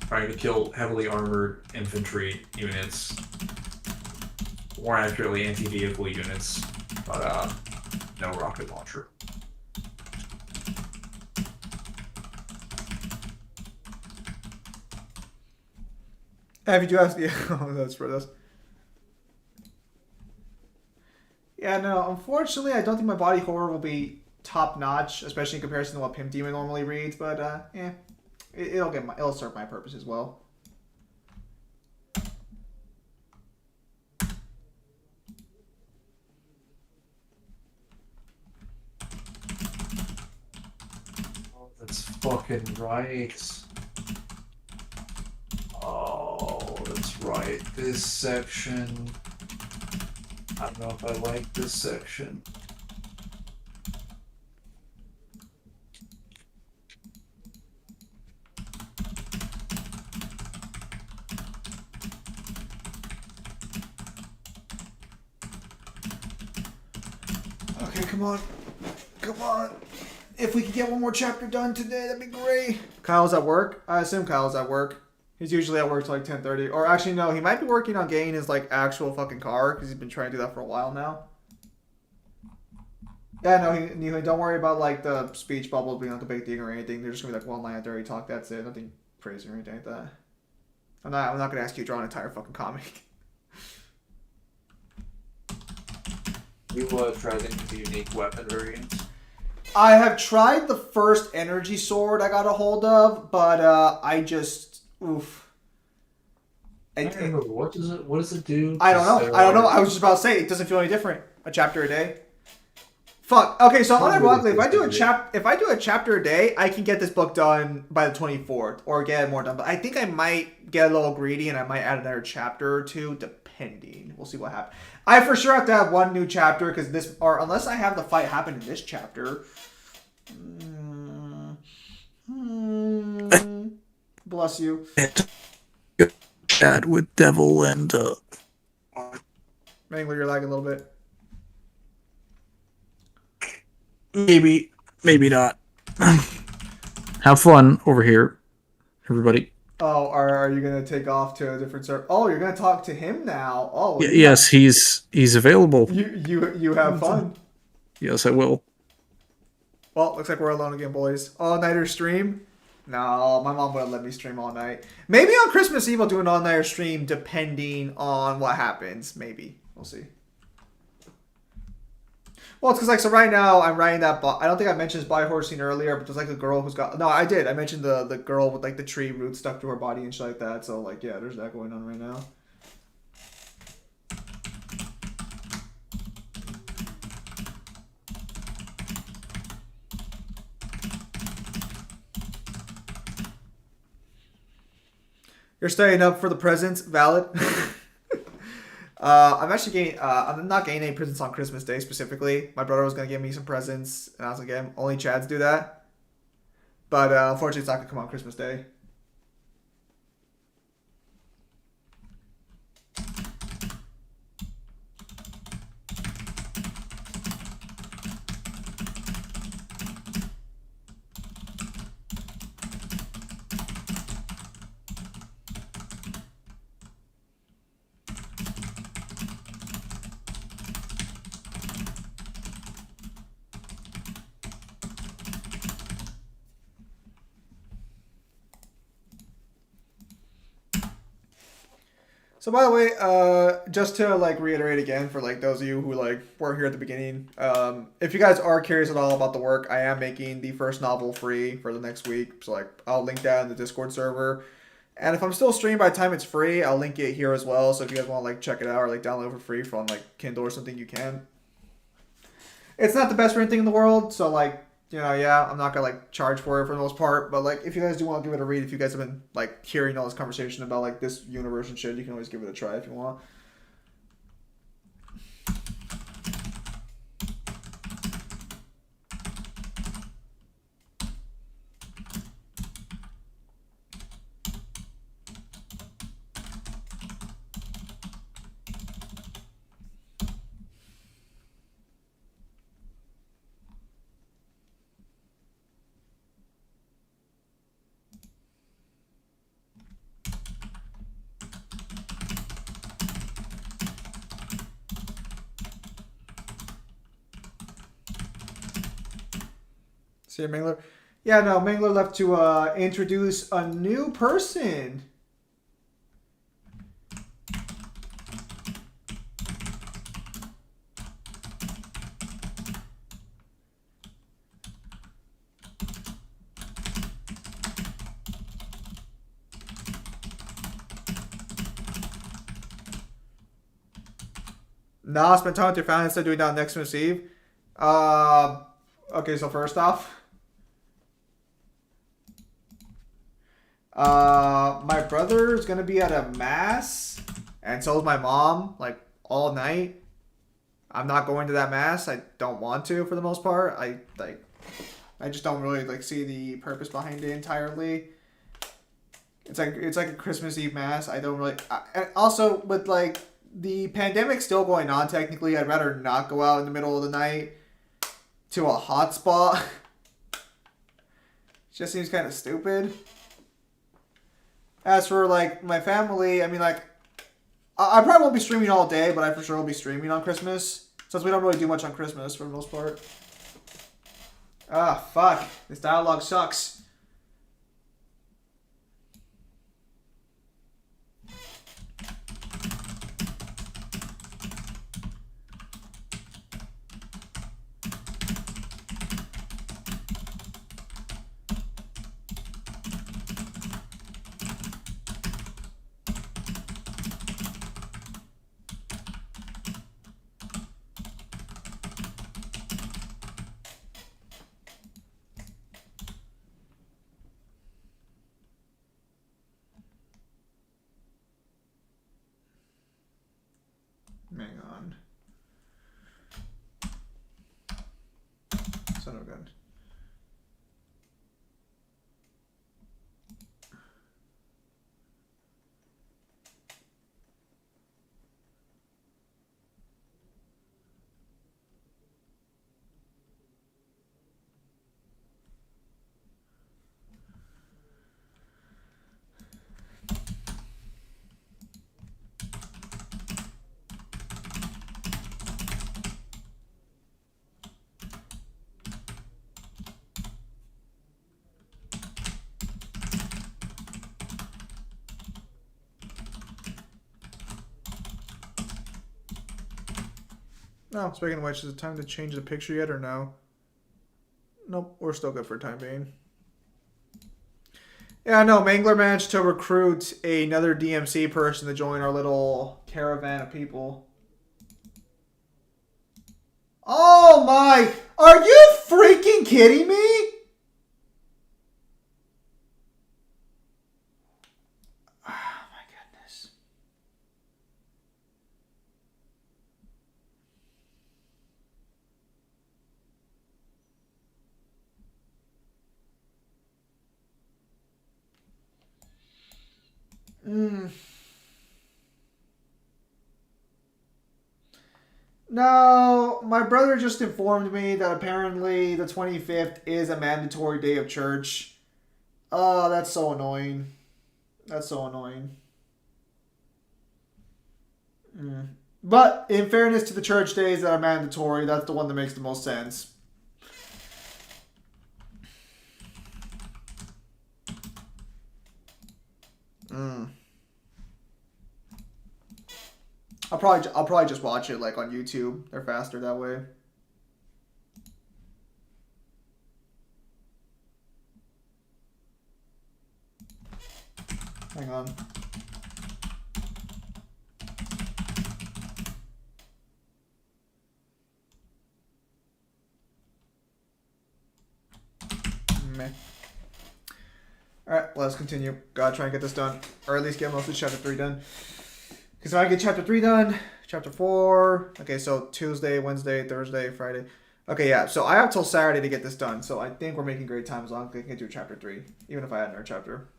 D: Trying to kill heavily armored infantry units. More accurately, anti-vehicle units. But, no rocket launcher.
A: If you do ask, yeah, that's for this. Yeah, no, unfortunately, I don't think my body horror will be top notch, especially in comparison to what Pimp Demon normally reads. But yeah, it'll serve my purpose as well.
D: Oh, that's fucking right. Oh, that's right. This section. I don't know if I like this section.
A: Okay, come on. Come on. If we could get one more chapter done today, that'd be great. Kyle's at work? I assume Kyle's at work. He's usually at work till like 10:30. Or actually, no, he might be working on getting his like actual fucking car because he's been trying to do that for a while now. Yeah, no, don't worry about like the speech bubble being like a big thing or anything. There's just gonna be like one line of dirty talk. That's it. Nothing crazy or anything like that. I'm not gonna ask you to draw an entire fucking comic.
D: You tried any of the unique weapon variants?
A: I have tried the first energy sword I got a hold of, but I just oof.
D: I don't remember. What does it do?
A: I don't know. I was just about to say it doesn't feel any different. A chapter a day. Fuck. Okay, so unironically, if I do a chapter a day, I can get this book done by the 24th or get more done. But I think I might get a little greedy and I might add another chapter or two, depending. We'll see what happens. I for sure have to have one new chapter because this, or unless I have the fight happen in this chapter. Bless you.
B: Bad with Devil and
A: Mangler, you're lagging a little bit.
B: maybe not. Have fun over here, everybody.
A: Oh, are you gonna take off to a different server? Oh, you're gonna talk to him now. Oh,
B: Yes, he's available.
A: You have fun.
B: Yes, I will.
A: Well, looks like we're alone again, boys. All-nighter stream? No, my mom wouldn't let me stream all night. Maybe on Christmas Eve I'll do an all-nighter stream, depending on what happens. Maybe. We'll see. Well, it's because, like, so right now I'm writing that... I don't think I mentioned this body horror scene earlier, but there's, like, a girl who's got... No, I did. I mentioned the girl with, like, the tree roots stuck to her body and shit like that. So, like, yeah, there's that going on right now. You're staying up for the presents. Valid. I'm actually getting. I'm not getting any presents on Christmas Day specifically. My brother was gonna give me some presents, and I was like, "Yeah, only Chads do that." But unfortunately, it's not gonna come on Christmas Day. So by the way, just to like reiterate again for like those of you who like weren't here at the beginning, if you guys are curious at all about the work, I am making the first novel free for the next week. So like I'll link that in the Discord server. And if I'm still streaming by the time it's free, I'll link it here as well. So if you guys want to like check it out or like download for free from like Kindle or something, you can. It's not the best written thing in the world, so like, you know, yeah, I'm not gonna like charge for it for the most part, but like if you guys do want to give it a read, if you guys have been like hearing all this conversation about like this universe and shit, you can always give it a try if you want. See you, Mangler. Yeah, no, Mangler left to introduce a new person. Nah, spend time with your family instead of doing that on next Christmas Eve. Okay, so first off, my brother is gonna be at a mass, and so is my mom, like all night. I'm not going to that mass. I don't want to for the most part. I just don't really like see the purpose behind it entirely. It's like a Christmas Eve mass. I don't really. And also, with like the pandemic still going on, technically, I'd rather not go out in the middle of the night to a hot spot. Just seems kind of stupid. As for like my family, I mean, like I probably won't be streaming all day, but I for sure will be streaming on Christmas, since we don't really do much on Christmas for the most part. Ah, fuck. This dialogue sucks. Hang on. Son of a gun. No, speaking of which, is it time to change the picture yet or no? Nope, we're still good for the time being. Yeah, no, Mangler managed to recruit another DMC person to join our little caravan of people. Oh my! Are you freaking kidding me? Mm. No, my brother just informed me that apparently the 25th is a mandatory day of church. Oh, that's so annoying. That's so annoying. Mm. But in fairness to the church days that are mandatory, that's the one that makes the most sense. Mm. I'll probably just watch it like on YouTube. They're faster that way. Hang on. Meh. Alright, let's continue. Gotta try and get this done. Or at least get most of chapter 3 done. Because if I get chapter 3 done, chapter 4... Okay, so Tuesday, Wednesday, Thursday, Friday... Okay, yeah, so I have till Saturday to get this done. So I think we're making great time as long as I can get to chapter 3. Even if I had another chapter.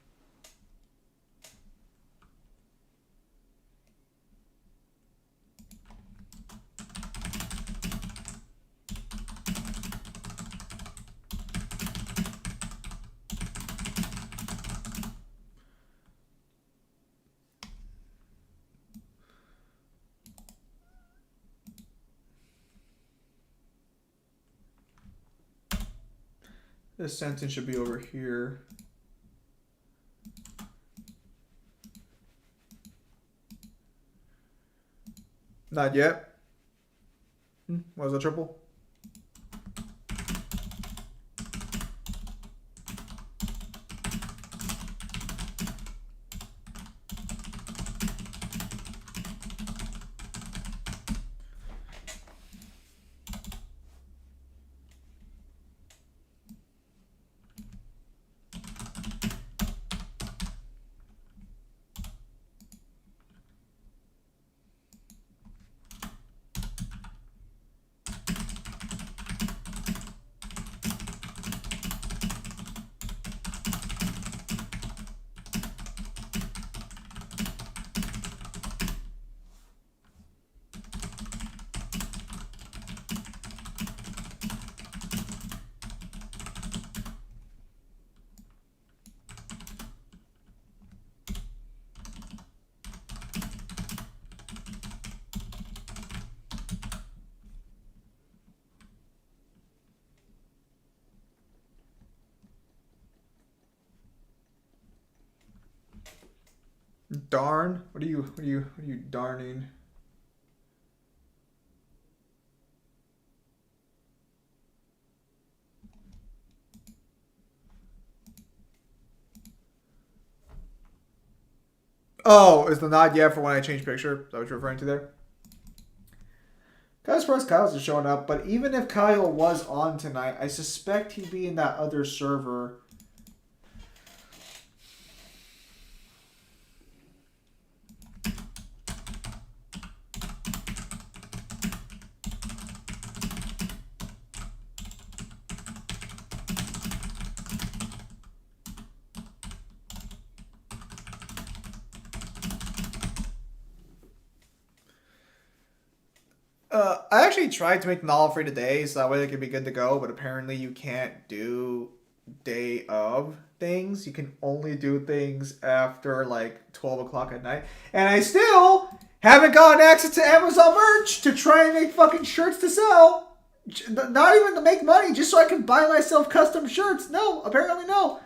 A: This sentence should be over here. Not yet. What was the triple? Darn? What are you darning? Oh, is the not yet for when I change picture? Is that what you're referring to there? Kyle's first Kyle's just showing up, but even if Kyle was on tonight, I suspect he'd be in that other server. I actually tried to make the novel free today, so that way it could be good to go, but apparently you can't do day of things. You can only do things after like 12 o'clock at night. And I still haven't gotten access to Amazon merch to try and make fucking shirts to sell. Not even to make money, just so I can buy myself custom shirts. No, apparently no.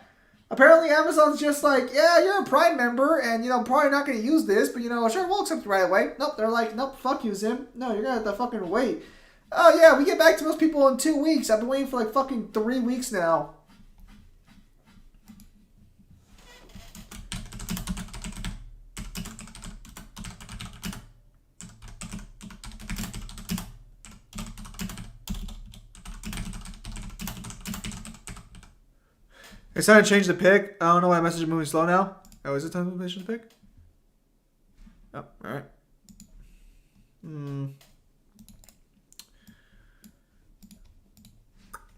A: Apparently Amazon's just like, yeah, you're a Prime member, and, probably not going to use this, but, sure, we'll accept it right away. Nope, they're like, nope, fuck you, Zim. No, you're going to have to fucking wait. Oh, yeah, we get back to most people in 2 weeks. I've been waiting for, like, fucking 3 weeks now. It's time to change the pick. I don't know why my message is moving slow now. Oh, is it time to change the pick? Oh, alright.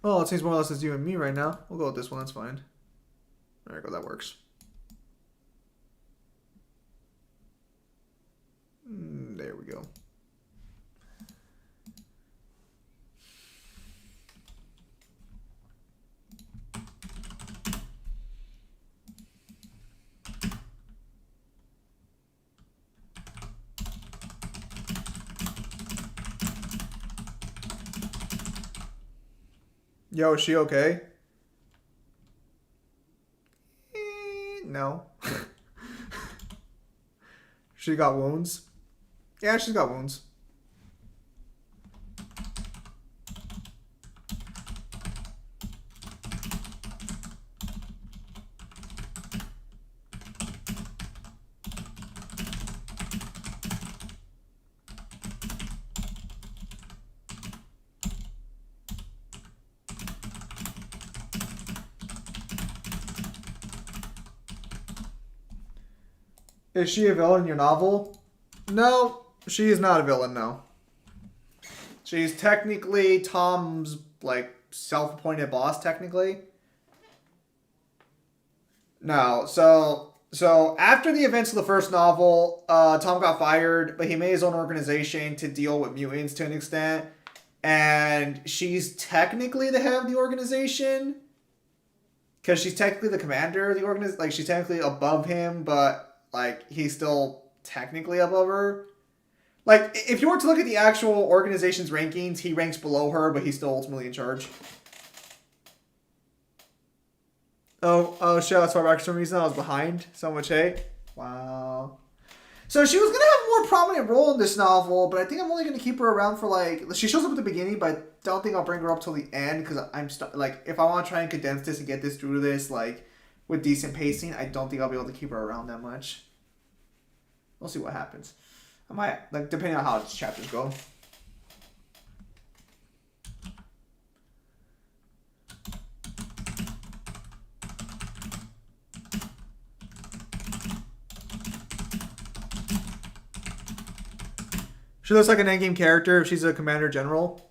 A: Well, it seems more or less it's you and me right now. We'll go with this one, that's fine. There we go, that works. Yo, is she okay? No. She got wounds? Yeah, she's got wounds. Is she a villain in your novel? No, she is not a villain, no. She's technically Tom's, like, self-appointed boss, technically. No, so after the events of the first novel, Tom got fired, but he made his own organization to deal with mutants to an extent. And she's technically the head of the organization. Because she's technically the commander of the organization. Like, she's technically above him, but... like, he's still technically above her. Like, if you were to look at the actual organization's rankings, he ranks below her, but he's still ultimately in charge. Oh, shit, that's why for some reason I was behind so much hate. Wow. So she was going to have a more prominent role in this novel, but I think I'm only going to keep her around for, like... she shows up at the beginning, but I don't think I'll bring her up till the end, because I'm... like, if I want to try and condense this and get this through this, like... with decent pacing, I don't think I'll be able to keep her around that much. We'll see what happens. I might, like, depending on how the chapters go. She looks like an endgame character if she's a commander general.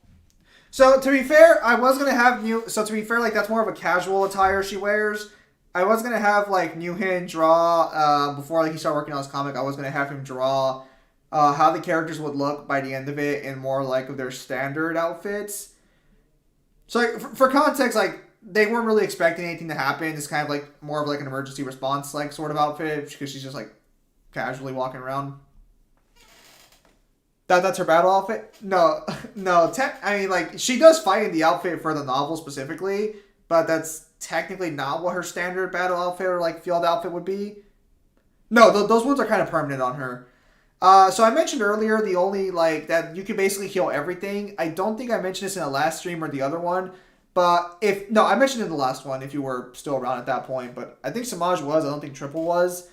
A: So, to be fair, I was going to have new... so, to be fair, like, that's more of a casual attire she wears. I was going to have, like, Newhan draw, before, like, he started working on his comic, I was going to have him draw how the characters would look by the end of it in more, like, of their standard outfits. So, like, for context, like, they weren't really expecting anything to happen. It's kind of, like, more of, like, an emergency response, like, sort of outfit, because she's just, like, casually walking around. That's her battle outfit? No. I mean, like, she does fight in the outfit for the novel specifically, but that's technically not what her standard battle outfit or, like, field outfit would be. No, those ones are kind of permanent on her. So I mentioned earlier the only, like, that you can basically heal everything. I don't think I mentioned this in the last stream or the other one, but I mentioned it in the last one if you were still around at that point, but I think Samaj was, I don't think Triple was.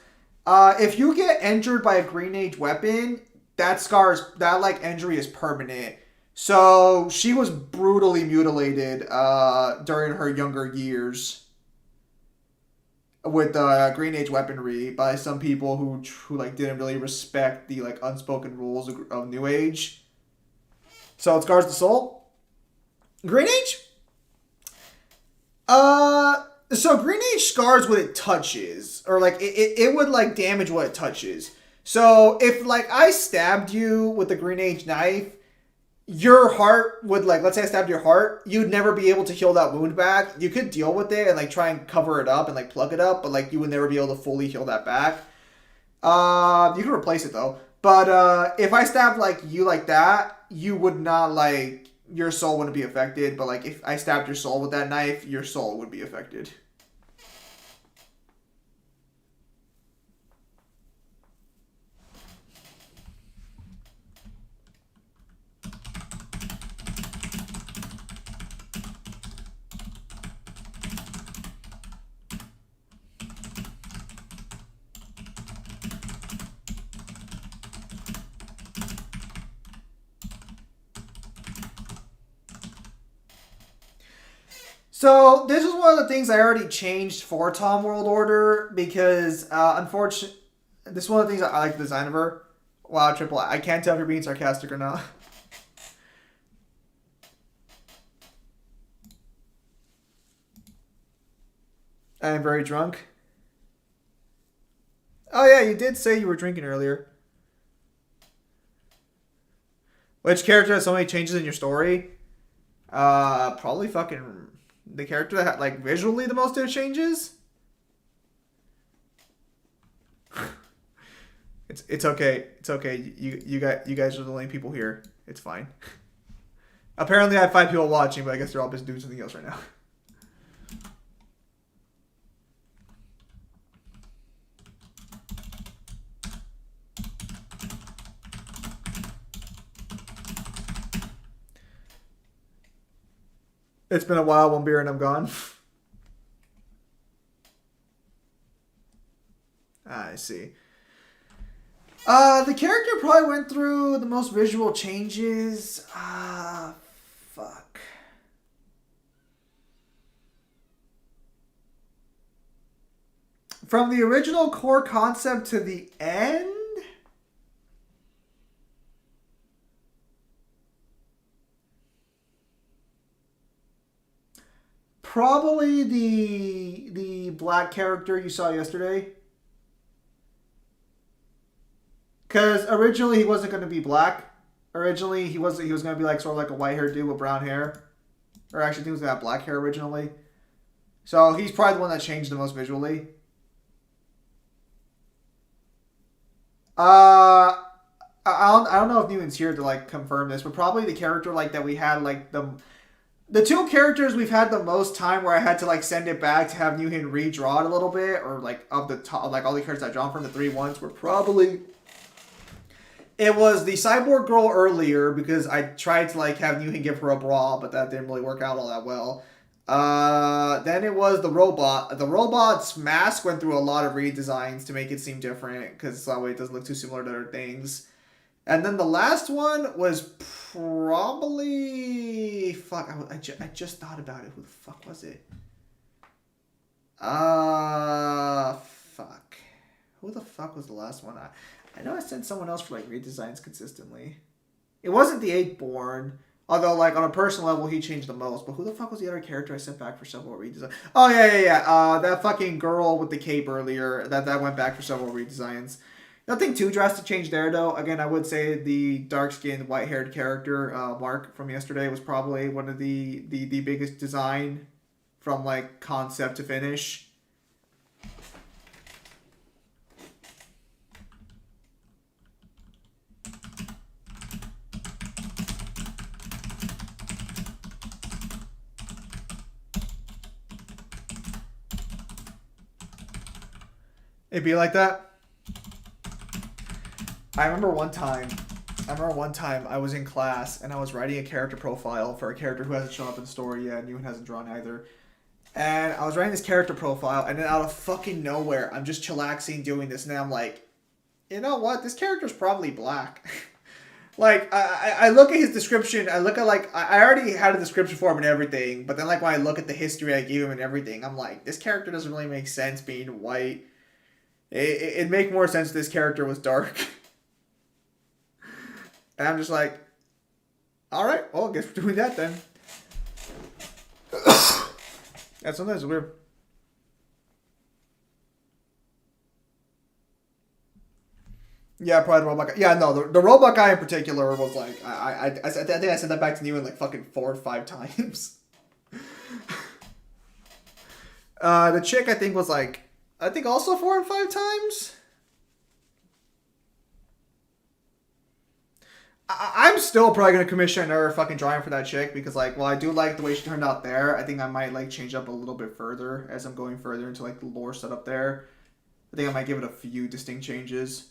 A: If you get injured by a Green Age weapon, that like injury is permanent. So she was brutally mutilated during her younger years with Green Age weaponry by some people who like didn't really respect the like unspoken rules of New Age. So it scars the soul. Green Age? So Green Age scars what it touches, or like it would like damage what it touches. So if like I stabbed you with a Green Age knife, your heart would, like, let's say I stabbed your heart, you'd never be able to heal that wound back. You could deal with it and like try and cover it up and like plug it up, but like you would never be able to fully heal that back. You can replace it though. But if I stabbed like you like that, you would not, like, your soul wouldn't be affected. But like if I stabbed your soul with that knife, your soul would be affected. So this is one of the things I already changed for Tom World Order because, unfortunately, this is one of the things I like the design of her. Wow, Triple, I can't tell if you're being sarcastic or not. I am very drunk. Oh yeah, you did say you were drinking earlier. Which character has so many changes in your story? Probably fucking the character that had, like, visually the most changes. It's okay. It's okay. You guys are the only people here. It's fine. Apparently I have 5 people watching, but I guess they're all busy doing something else right now. It's been a while, 1 beer and I'm gone. I see. The character probably went through the most visual changes. Fuck. From the original core concept to the end? Probably the black character you saw yesterday. Because originally he wasn't going to be black. Originally he was going to be like sort of like a white haired dude with brown hair. Or actually I think he was going to have black hair originally. So he's probably the one that changed the most visually. I don't know if Newton's here to like confirm this, but probably the character like that we had like the 2 characters we've had the most time where I had to like send it back to have Newton redraw it a little bit, or like of the top, like all the characters I drawn from the 3 ones were probably. It was the cyborg girl earlier because I tried to like have Newton give her a bra, but that didn't really work out all that well. Then it was the robot. The robot's mask went through a lot of redesigns to make it seem different because that way it doesn't look too similar to other things. And then the last one was probably... Fuck, I just thought about it. Who the fuck was it? Fuck. Who the fuck was the last one? I know I sent someone else for like redesigns consistently. It wasn't the 8th-born. Although, like, on a personal level, he changed the most. But who the fuck was the other character I sent back for several redesigns? Oh, yeah. That fucking girl with the cape earlier. That went back for several redesigns. Nothing too drastic changed there, though. Again, I would say the dark-skinned, white-haired character, Mark, from yesterday was probably one of the biggest design from, like, concept to finish. It'd be like that. I remember one time I was in class and I was writing a character profile for a character who hasn't shown up in the story yet, and Newton hasn't drawn either. And I was writing this character profile, and then out of fucking nowhere, I'm just chillaxing doing this, and then I'm like, you know what? This character's probably black. Like, I look at his description, I look at, like, I already had a description for him and everything, but then, like, when I look at the history I gave him and everything, I'm like, this character doesn't really make sense being white. It'd make more sense if this character was dark. And I'm just like, alright, well, I guess we're doing that then. That's sometimes weird. Yeah, probably the robot guy. Yeah, no, the robot guy in particular was like, I think I sent that back to you in like fucking 4 or 5 times. The chick I think was like, I think also 4 and 5 times. I'm still probably gonna commission another fucking drawing for that chick because like, well, I do like the way she turned out there. I think I might like change up a little bit further as I'm going further into like the lore setup there. I think I might give it a few distinct changes.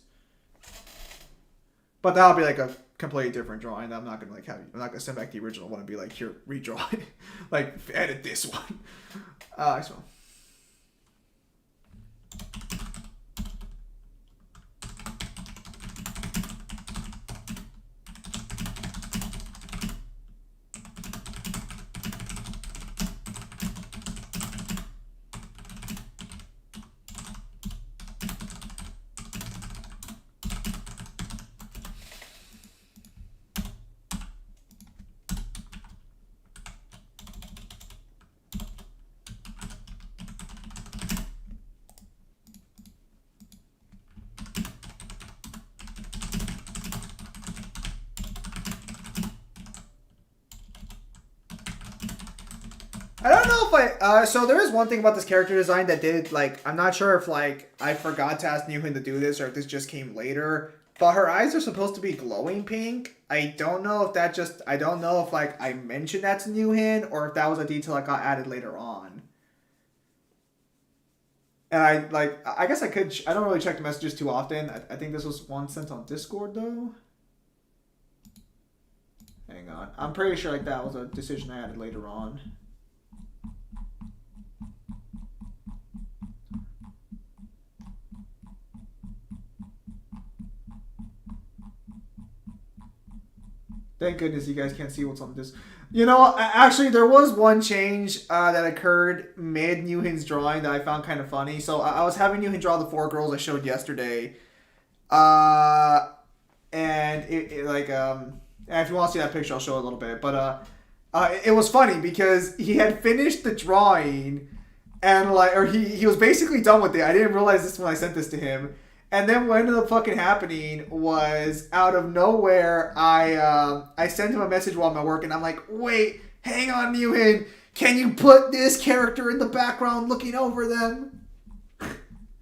A: But that'll be like a completely different drawing. I'm not gonna like I'm not gonna send back the original one and be like, here, redraw it. Like, edit this one. So. I don't know if so there is one thing about this character design that did, like, I'm not sure if, like, I forgot to ask Newton to do this or if this just came later. But her eyes are supposed to be glowing pink. I don't know if that just... I don't know if, like, I mentioned that to Newhin or if that was a detail that got added later on. And I guess I could... I don't really check the messages too often. I think this was one sent on Discord, though. Hang on. I'm pretty sure, like, that was a decision I added later on. Thank goodness you guys can't see what's on this. You know, actually, there was one change that occurred mid Newhin's drawing that I found kind of funny. So I was having Newhin draw the 4 girls I showed yesterday. And and if you want to see that picture, I'll show it a little bit. But it was funny because he had finished the drawing and he was basically done with it. I didn't realize this when I sent this to him. And then what ended up fucking happening was out of nowhere, I sent him a message while I'm at work and I'm like, wait, hang on, Newhin, can you put this character in the background looking over them?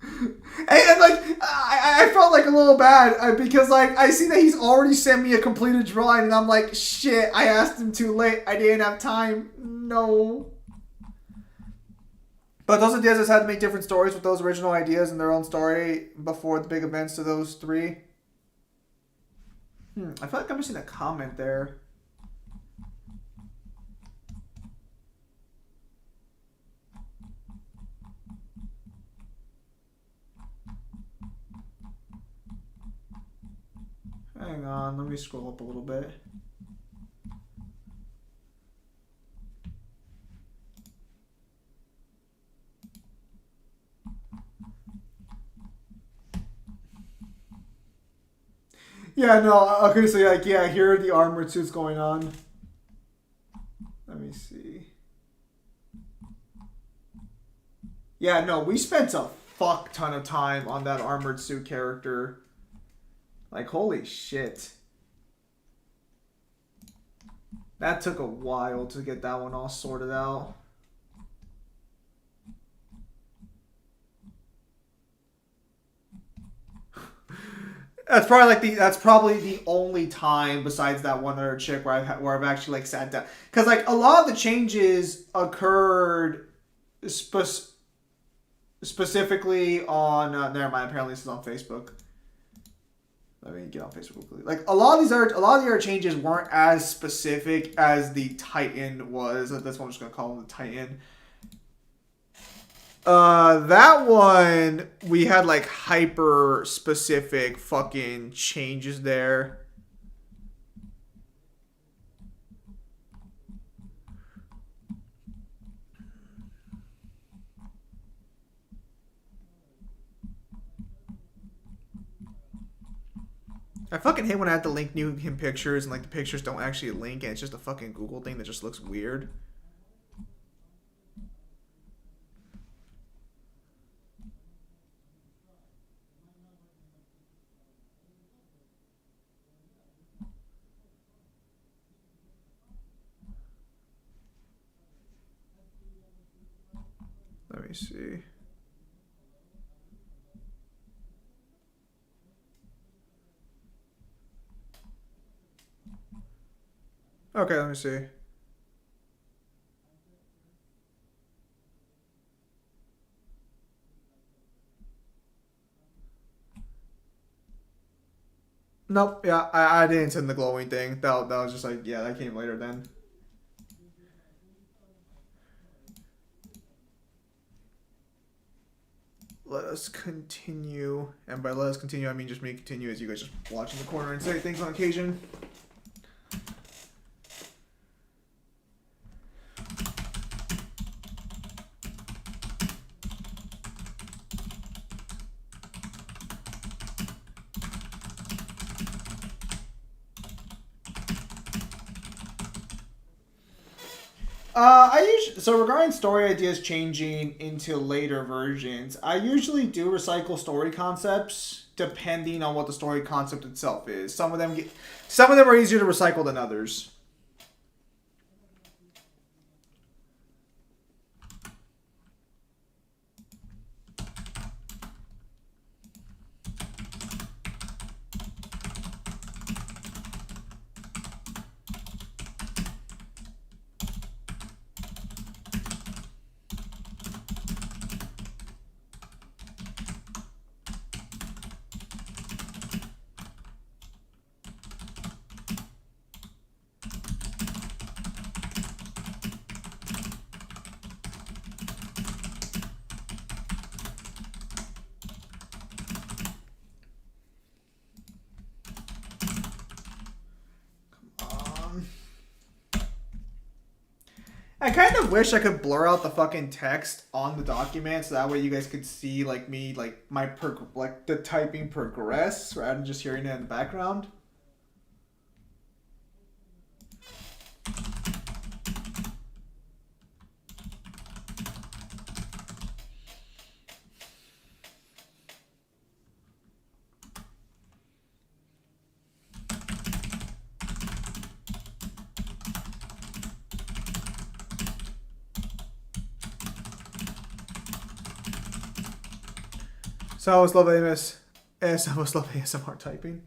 A: And like, I felt like a little bad because like, I see that he's already sent me a completed drawing and I'm like, shit, I asked him too late. I didn't have time. No. But those ideas just had to make different stories with those original ideas in their own story before the big events to those 3. I feel like I'm missing a comment there. Hang on, let me scroll up a little bit. Yeah, no, okay, so like, yeah, here are the armored suits going on. Let me see. Yeah, no, we spent a fuck ton of time on that armored suit character. Like, holy shit. That took a while to get that one all sorted out. That's probably the only time besides that one other chick where I've actually like sat down, because like a lot of the changes occurred specifically on never mind, apparently this is on Facebook. Let me get on Facebook quickly. Like a lot of the other changes weren't as specific as the Titan was. That's what I'm just gonna call him, the Titan. That one, we had like hyper specific fucking changes there. I fucking hate when I have to link new him pictures and like the pictures don't actually link and it's just a fucking Google thing that just looks weird. Let me see. Okay, let me see. Nope, yeah, I didn't send the glowing thing. That was just like, yeah, that came later then. Let us continue. And by let us continue, I mean just me continue as you guys just watch in the corner and say things on occasion. So regarding story ideas changing into later versions, I usually do recycle story concepts depending on what the story concept itself is. Some of them are easier to recycle than others. I kind of wish I could blur out the fucking text on the document so that way you guys could see like me like like the typing progress rather than just hearing it in the background. So I was love AMS. I was love ASMR typing.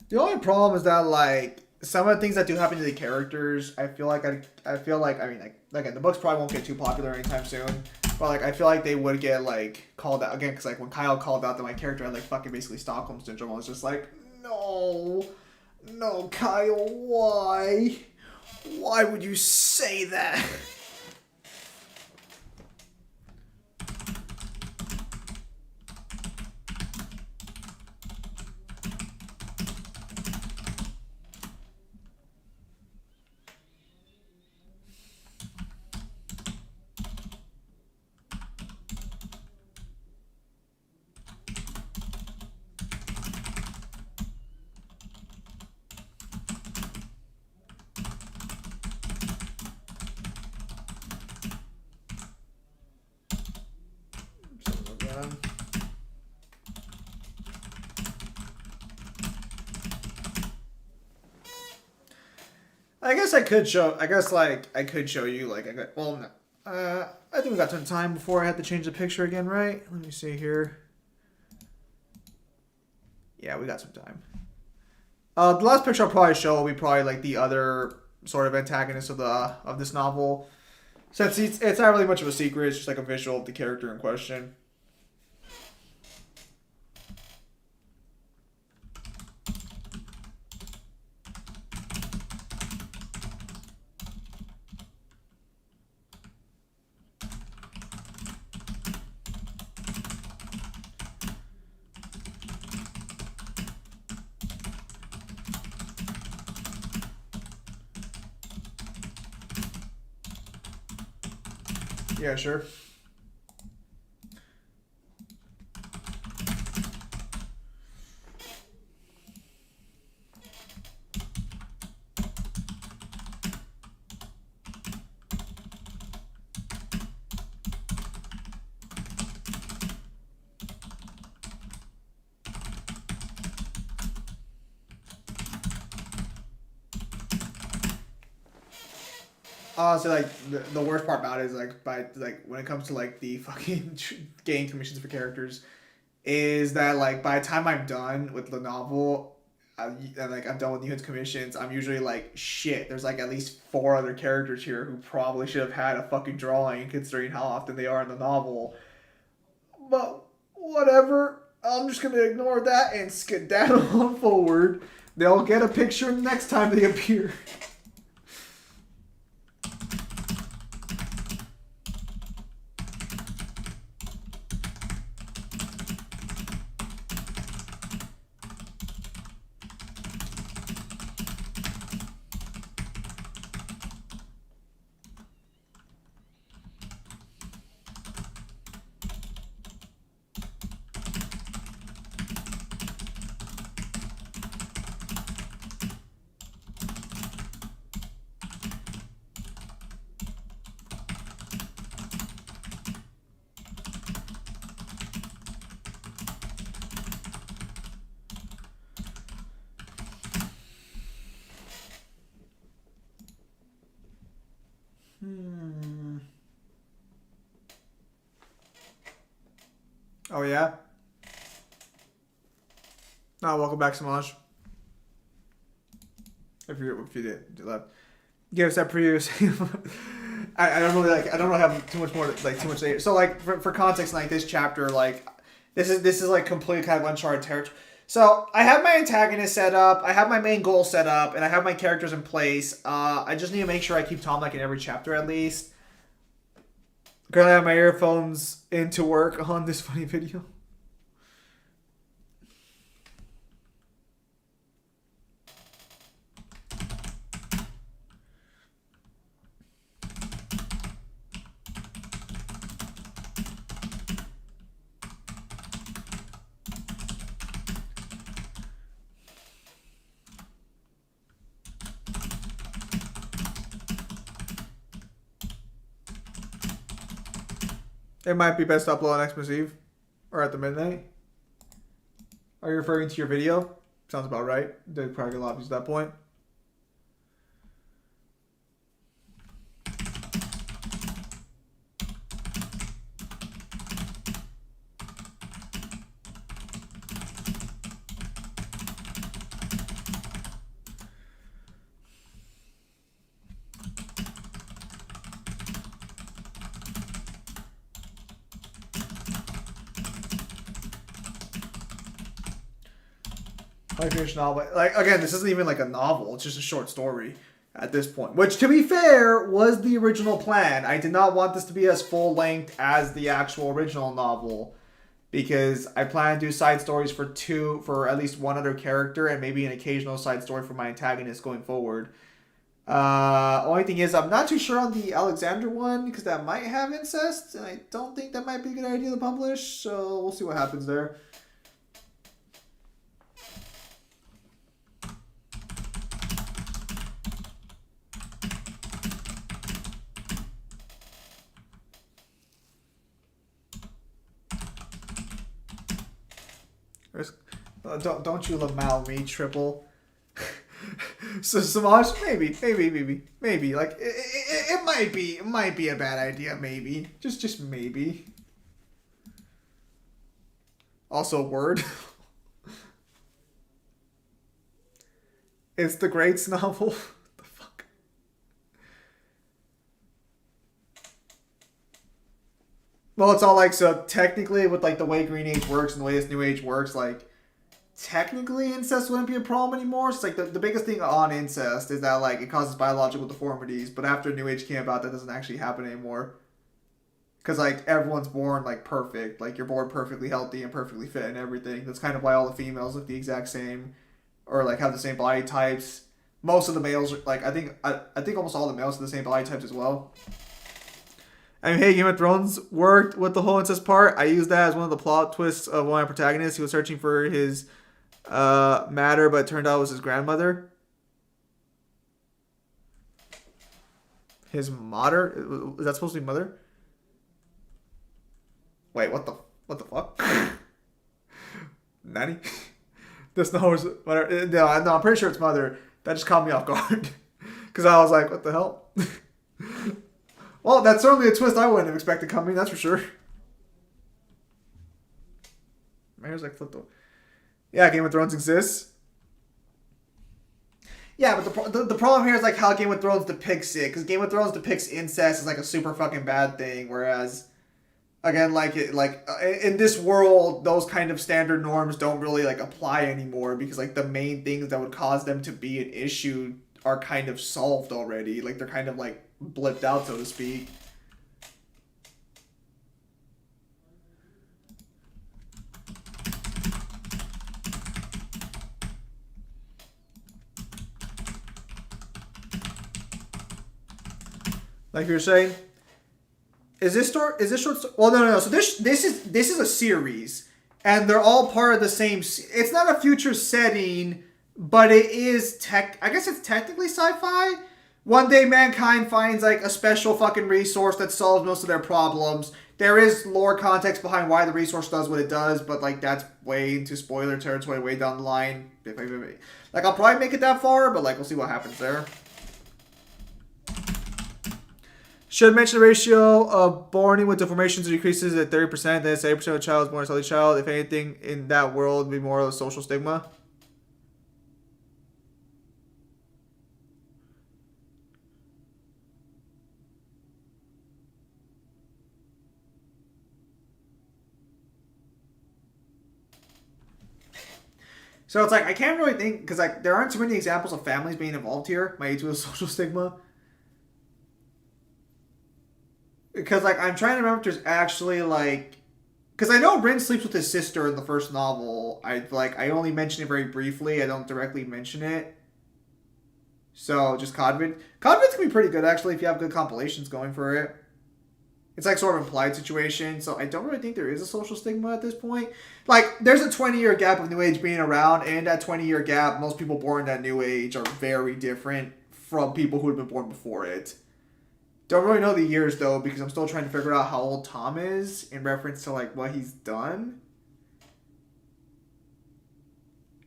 A: The only problem is that like some of the things that do happen to the characters, I feel like I mean like again, the books probably won't get too popular anytime soon. But like I feel like they would get like called out again because like when Kyle called out that my character had like fucking basically Stockholm syndrome, I was just like, no, Kyle, why would you say that? I guess I could show. I guess like I could show you. Like I got. Well, no. I think we got some time before I had to change the picture again, right? Let me see here. Yeah, we got some time. The last picture I'll probably show will be probably like the other sort of antagonist of this novel. Since it's not really much of a secret, it's just like a visual of the character in question. Yeah, sure. Honestly, like the worst part about it is like when it comes to like the fucking getting commissions for characters, is that like by the time I'm done with the novel, and like I'm done with the commissions, I'm usually like shit. There's like at least 4 other characters here who probably should have had a fucking drawing considering how often they are in the novel. But whatever, I'm just gonna ignore that and skedaddle on forward. They'll get a picture next time they appear. Oh yeah. No, welcome back, Samaj. If you did left, give us that previous. I don't really have too much more too much later. So like for context, like this chapter, like this is like completely kind of uncharted territory. So I have my antagonist set up, I have my main goal set up, and I have my characters in place. I just need to make sure I keep Tom like in every chapter at least. Currently, I have my earphones in to work on this funny video. It might be best to upload on Xmas Eve or at the midnight. Are you referring to your video? Sounds about right. They probably get a lot of views at that point. I finished novel. Like again, this isn't even like a novel. It's just a short story at this point. Which, to be fair, was the original plan. I did not want this to be as full length as the actual original novel, because I plan to do side stories for at least one other character, and maybe an occasional side story for my antagonist going forward. Only thing is, I'm not too sure on the Alexander one because that might have incest, and I don't think that might be a good idea to publish. So we'll see what happens there. Don't you Lamau me, Triple. So Samaj, maybe. Like it might be a bad idea, maybe. Just maybe. Also, word. It's the Greats novel. What the fuck? Well, it's all like, so technically with like the way Green Age works and the way this New Age works, like technically incest wouldn't be a problem anymore. So it's like the biggest thing on incest is that like it causes biological deformities, but after New Age came about, that doesn't actually happen anymore. Because like everyone's born like perfect, like you're born perfectly healthy and perfectly fit and everything. That's kind of why all the females look the exact same, or like have the same body types. Most of the males, like I think almost all the males have the same body types as well. I mean, hey, Game of Thrones worked with the whole incest part. I used that as one of the plot twists of one of my protagonists. He was searching for his matter, but it turned out it was his grandmother. His mater? Is that supposed to be mother? Wait, what the fuck? Nanny? This no, whatever. No, I'm pretty sure it's mother. That just caught me off guard. Because I was like, what the hell? Well, that's certainly a twist I wouldn't have expected coming, that's for sure. My hair's like flipped over. Yeah, Game of Thrones exists. Yeah, but the problem here is like how Game of Thrones depicts it. Because Game of Thrones depicts incest as like a super fucking bad thing. Whereas, again, in this world, those kind of standard norms don't really like apply anymore. Because like the main things that would cause them to be an issue are kind of solved already. Like they're kind of like blipped out, so to speak. Like you're saying, is this short? Well, no. So this is a series, and they're all part of the same. It's not a future setting, but it is I guess it's technically sci-fi. One day, mankind finds like a special fucking resource that solves most of their problems. There is lore context behind why the resource does what it does, but like that's way into spoiler territory, way down the line. Like I'll probably make it that far, but like we'll see what happens there. Should mention the ratio of born with deformations decreases at 30%, then it's 80% of the child is born a healthy child. If anything in that world would be more of a social stigma. So it's like I can't really think because like there aren't too many examples of families being involved here. My age with a social stigma. Because like I'm trying to remember if there's actually like, because I know Rin sleeps with his sister in the first novel. I only mention it very briefly. I don't directly mention it. So just Codvid. Codvid's can be pretty good actually if you have good compilations going for it. It's like sort of implied situation, so I don't really think there is a social stigma at this point. Like, there's a 20-year gap of New Age being around, and that 20-year gap, most people born in that New Age are very different from people who have been born before it. Don't really know the years, though, because I'm still trying to figure out how old Tom is in reference to, like, what he's done.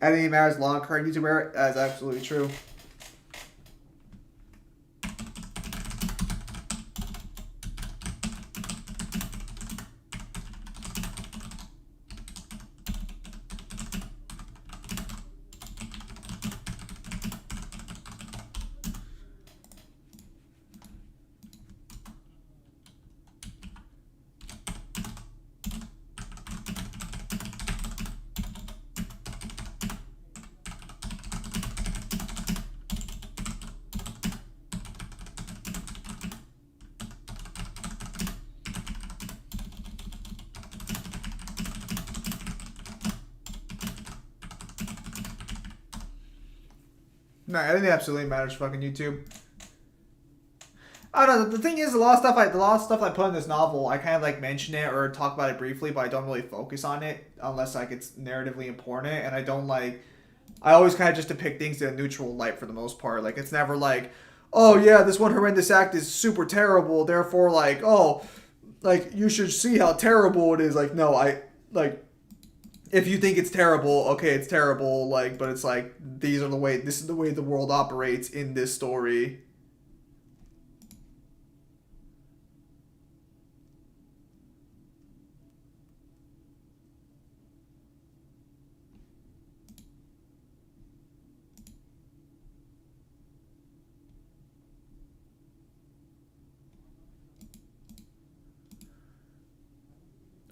A: Editing matters long current YouTuber. That is absolutely true. No, editing absolutely matters. Fucking YouTube. I don't know. The thing is, a lot of stuff I put in this novel, I kind of like mention it or talk about it briefly, but I don't really focus on it unless like it's narratively important, and I don't like. I always kind of just depict things in a neutral light for the most part. Like it's never like, oh yeah, this one horrendous act is super terrible, therefore like, oh, like you should see how terrible it is. Like no, I like. If you think it's terrible, okay, it's terrible. Like, but it's like this is the way the world operates in this story.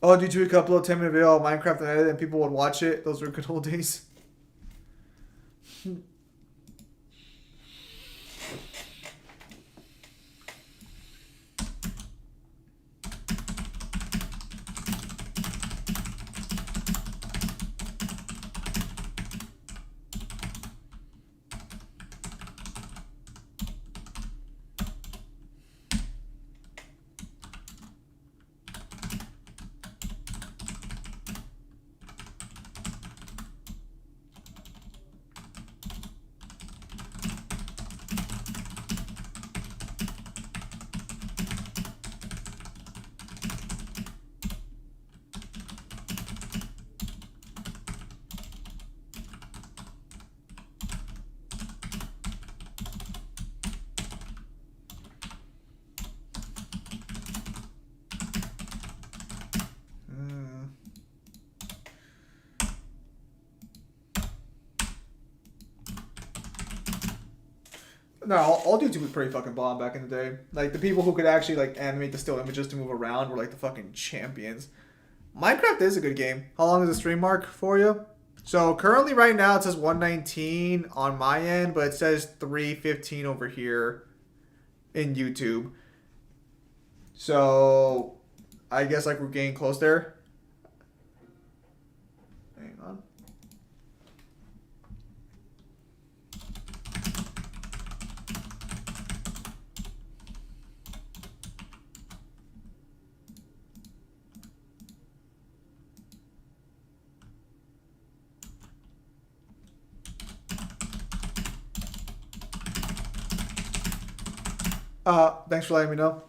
A: Oh, did you upload 10-minute video of Minecraft and edit and people would watch it? Those were good old days. No, all YouTube was pretty fucking bomb back in the day. Like, the people who could actually, like, animate the still images to move around were, like, the fucking champions. Minecraft is a good game. How long is the stream mark for you? So, currently right now it says 119 on my end, but it says 315 over here in YouTube. So, I guess, like, we're getting close there. Hang on. Thanks for letting me know.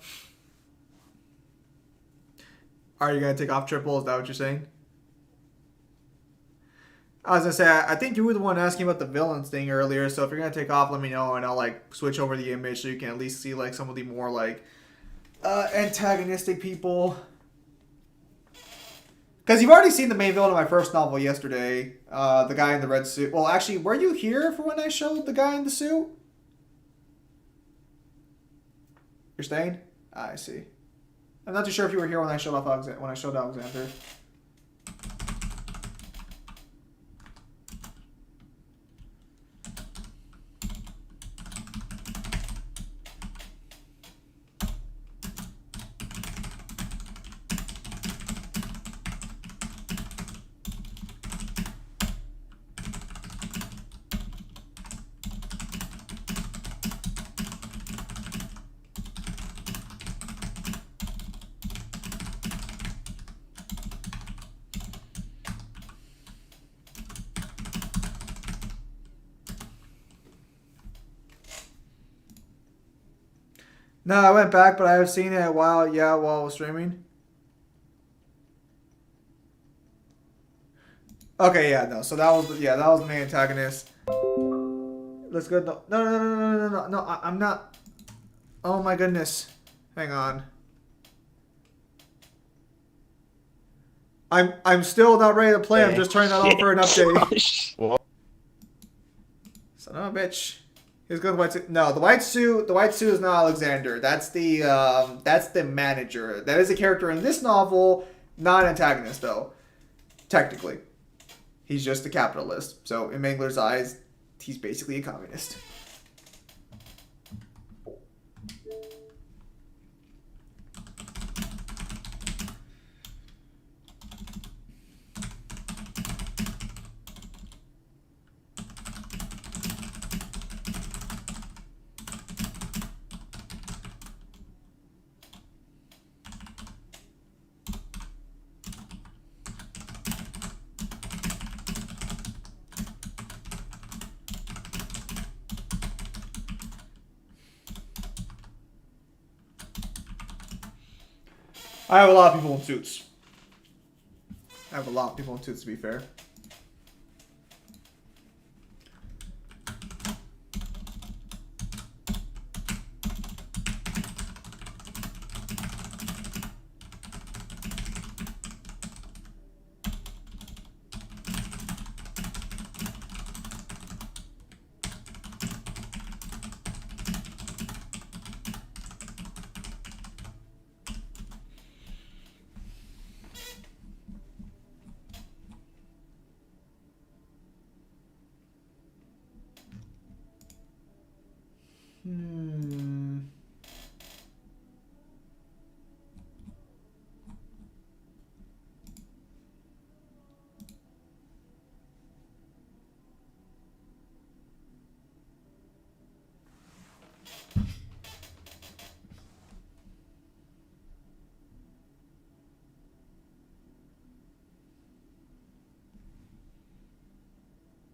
A: Are you gonna take off triple? Is that what you're saying? I was gonna say, I think you were the one asking about the villains thing earlier, so if you're gonna take off, let me know, and I'll, like, switch over the image so you can at least see, like, some of the more, like, antagonistic people. Because you've already seen the main villain of my first novel yesterday, the guy in the red suit. Well, actually, were you here for when I showed the guy in the suit? You're staying? I see. I'm not too sure if you were here when I showed Alexander. No, I went back, but I have seen it while I was streaming. Okay, yeah, no. So that was the main antagonist. Let's go. No. I'm not. Oh my goodness. Hang on. I'm still not ready to play. I'm just turning that on for an update.
C: What?
A: Son of a bitch. He's good. White suit. No, the white suit. The white suit is not Alexander. That's the manager. That is a character in this novel, not an antagonist though. Technically, he's just a capitalist. So in Mangler's eyes, he's basically a communist. I have a lot of people in suits. I have a lot of people in suits, to be fair.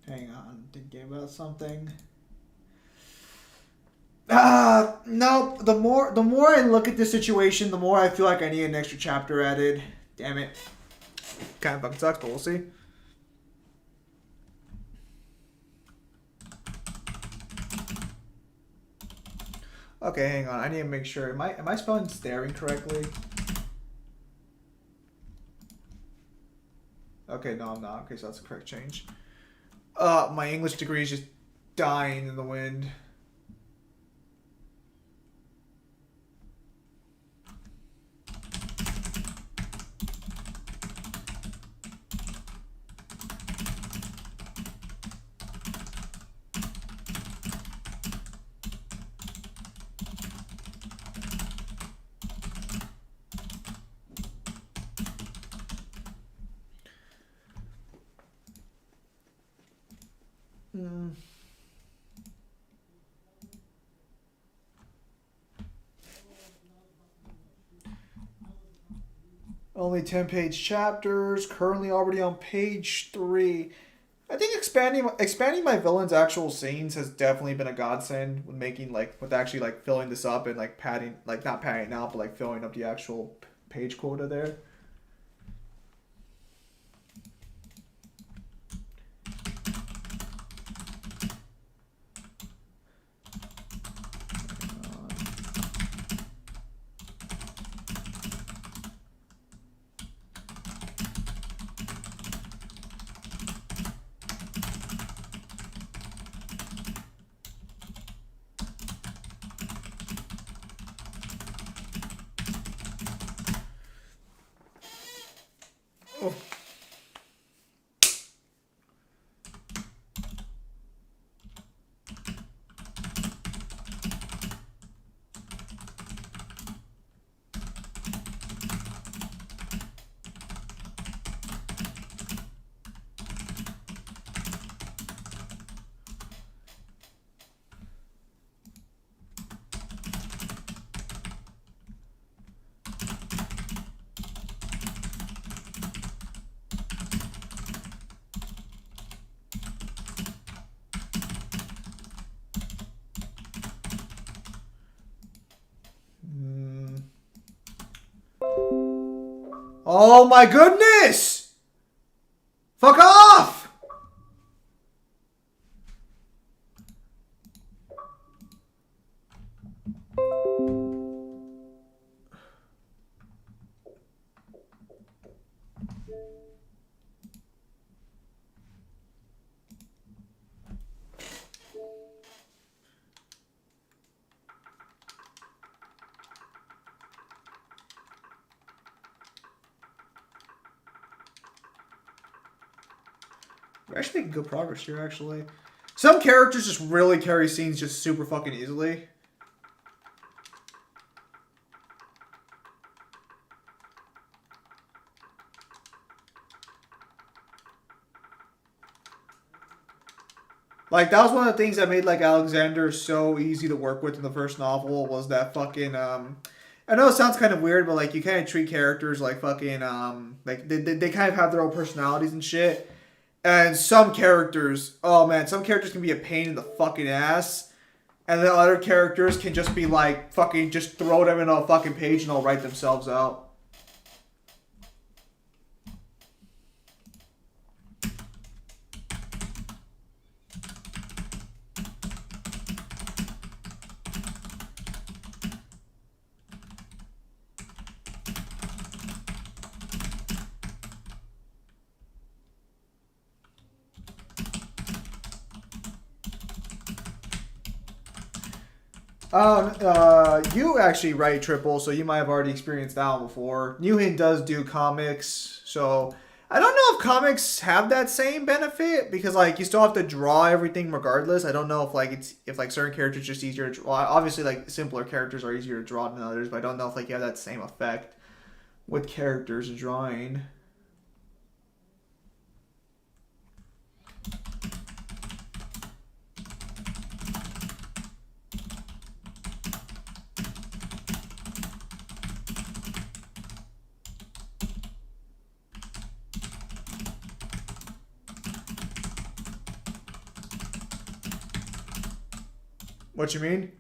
A: Hang on, thinking about something. No. The more I look at this situation, the more I feel like I need an extra chapter added. Damn it. Kind of fucking sucks, but we'll see. Okay, hang on. I need to make sure. Am I spelling staring correctly? Okay, no, I'm not. Okay, so that's the correct change. My English degree is just dying in the wind. Only 10-page chapters. Currently already on page 3. I think expanding my villain's actual scenes has definitely been a godsend with making with actually filling this up and padding not padding it out but filling up the actual page quota there. Oh my goodness! Fuck off! We're actually making good progress here, actually. Some characters just really carry scenes just super fucking easily. Like, that was one of the things that made, like, Alexander so easy to work with in the first novel, was that fucking, I know it sounds kind of weird, but, like, you kind of treat characters like fucking, like, they kind of have their own personalities and shit. And some characters, oh man, some characters can be a pain in the fucking ass. And then other characters can just be like, fucking, just throw them in a fucking page and they'll write themselves out. You actually write Triple, so you might have already experienced that one before. Newhin does do comics, so I don't know if comics have that same benefit, because like you still have to draw everything regardless. I don't know if like if like certain characters just easier to draw. Obviously, like simpler characters are easier to draw than others, but I don't know if like you have that same effect with characters drawing. What you mean?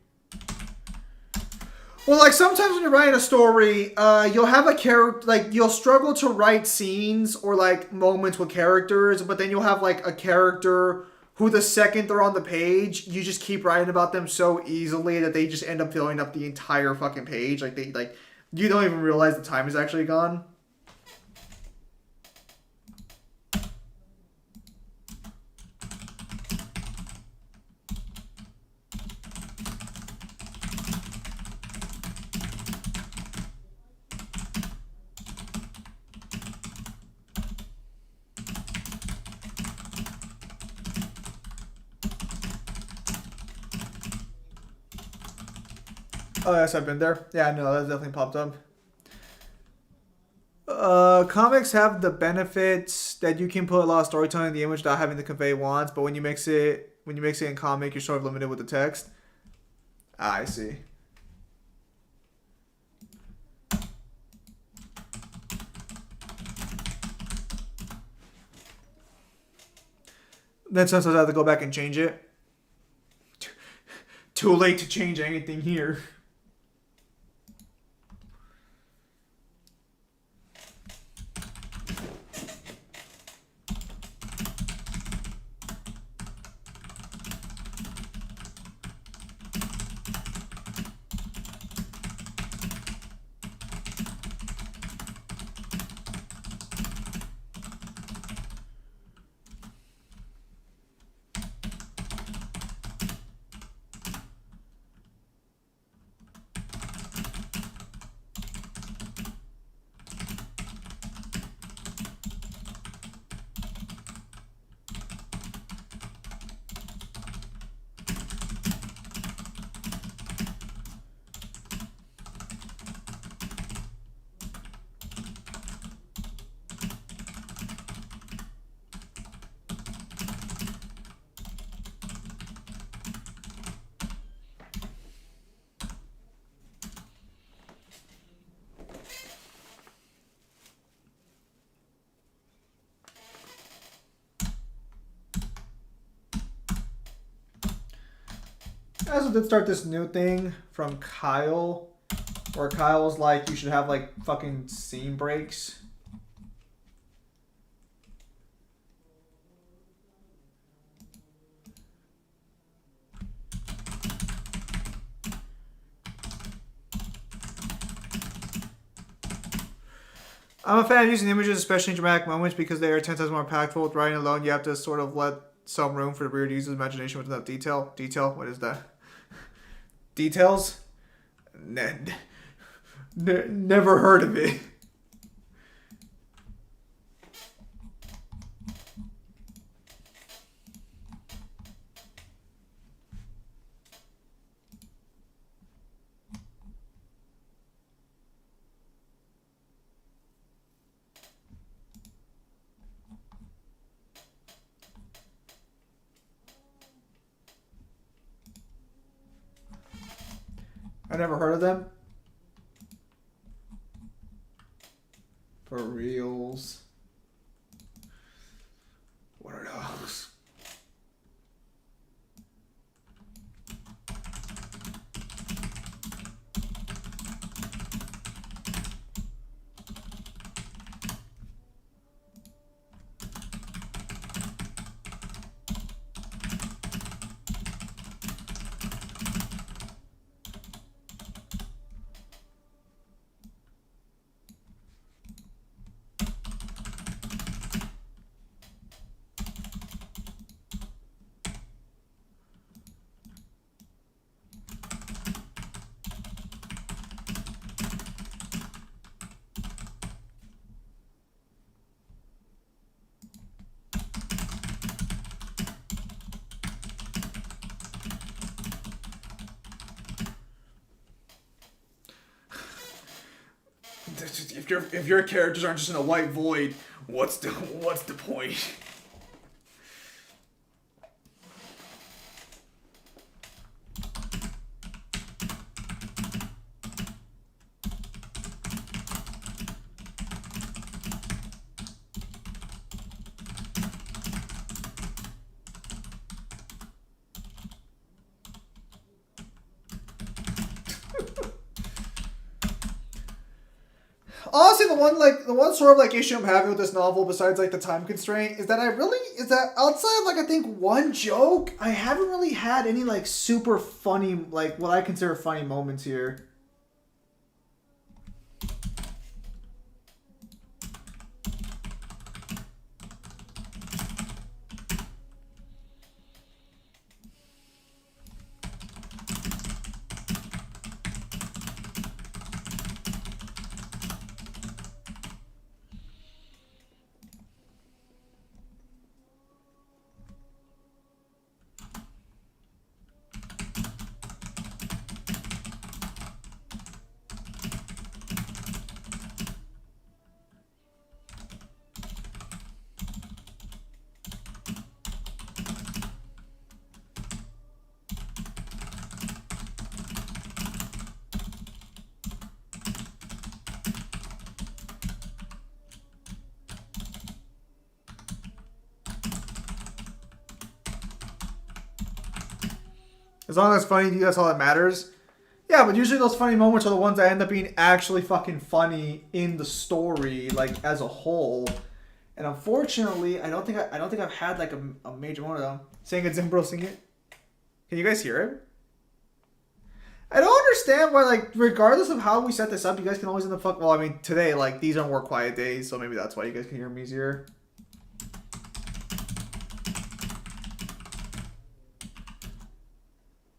A: Well, like sometimes when you're writing a story, you'll have a character, like you'll struggle to write scenes or like moments with characters, but then you'll have like a character who the second they're on the page, you just keep writing about them so easily that they just end up filling up the entire fucking page. Like you don't even realize the time is actually gone. Oh, yes, I've been there. Yeah, no, that's definitely popped up. Comics have the benefits that you can put a lot of storytelling in the image without having to convey once, but when you mix it in comic, you're sort of limited with the text. I see. Then sometimes I have to go back and change it. Too late to change anything here. I also did start this new thing from Kyle, where Kyle's like, you should have like fucking scene breaks. I'm a fan of using images, especially in dramatic moments, because they are 10 times more impactful. With writing alone, you have to sort of let some room for the reader to use his imagination with enough detail. Detail? What is that? Details? Never heard of it. I never heard of them. For reals. What are those? If your characters aren't just in a white void, what's the point? Honestly, the one sort of like issue I'm having with this novel, besides like the time constraint, is that outside of like I think one joke, I haven't really had any like super funny, like what I consider funny moments here. As long as it's funny to you, that's all that matters. Yeah, but usually those funny moments are the ones that end up being actually fucking funny in the story, like as a whole. And unfortunately, I don't think I've had like a major one of them. Sing it, Zimbro, sing it. Can you guys hear it? I don't understand why, like, regardless of how we set this up, you guys can always end up fuck. Well, I mean, today, like, these are more quiet days, so maybe that's why you guys can hear me easier.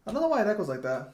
A: I don't know why it echoes like that.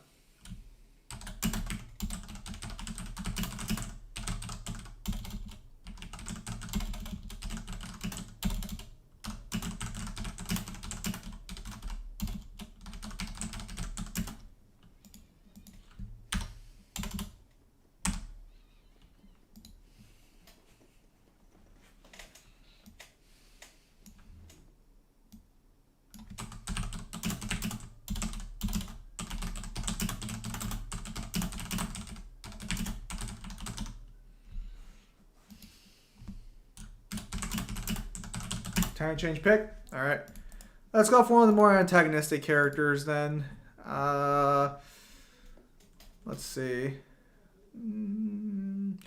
A: Time change pick. All right. Let's go for one of the more antagonistic characters then. Let's see. You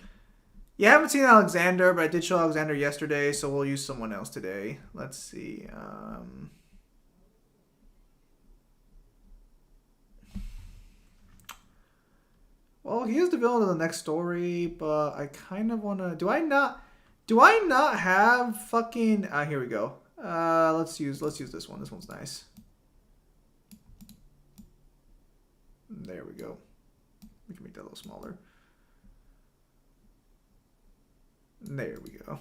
A: haven't seen Alexander, but I did show Alexander yesterday, so we'll use someone else today. Let's see. What Well, he is the villain of the next story, but I kind of want to. Do I not have fucking? Here we go. Let's use this one. This one's nice. There we go. We can make that a little smaller. There we go.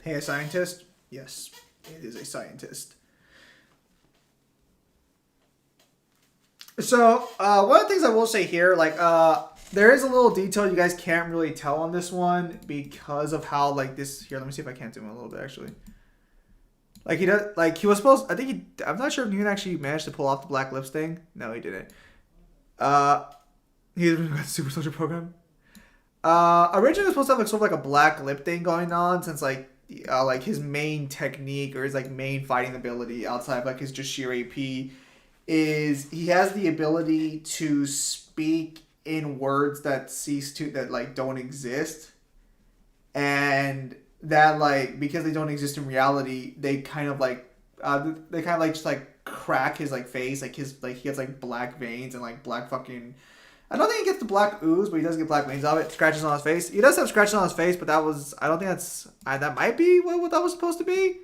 A: Hey, a scientist? Yes, it is a scientist. So, one of the things I will say here, like, there is a little detail you guys can't really tell on this one because of how, like, this... Here, let me see if I can't zoom in a little bit, actually. Like, he does... Like, he was supposed... I think he... I'm not sure if Noon actually managed to pull off the black lips thing. No, he didn't. He got the Super Soldier program. Originally, it was supposed to have, like, sort of like a black lip thing going on since, like his main technique or his like main fighting ability outside of like his just sheer AP is he has the ability to speak in words that like don't exist, and that like because they don't exist in reality, they kind of like just like crack his like face, like his like he gets like black veins and like black fucking. I don't think he gets the black ooze, but he does get black veins of it. Scratches on his face. He does have scratches on his face, but that was... I don't think that's... that might be what that was supposed to be.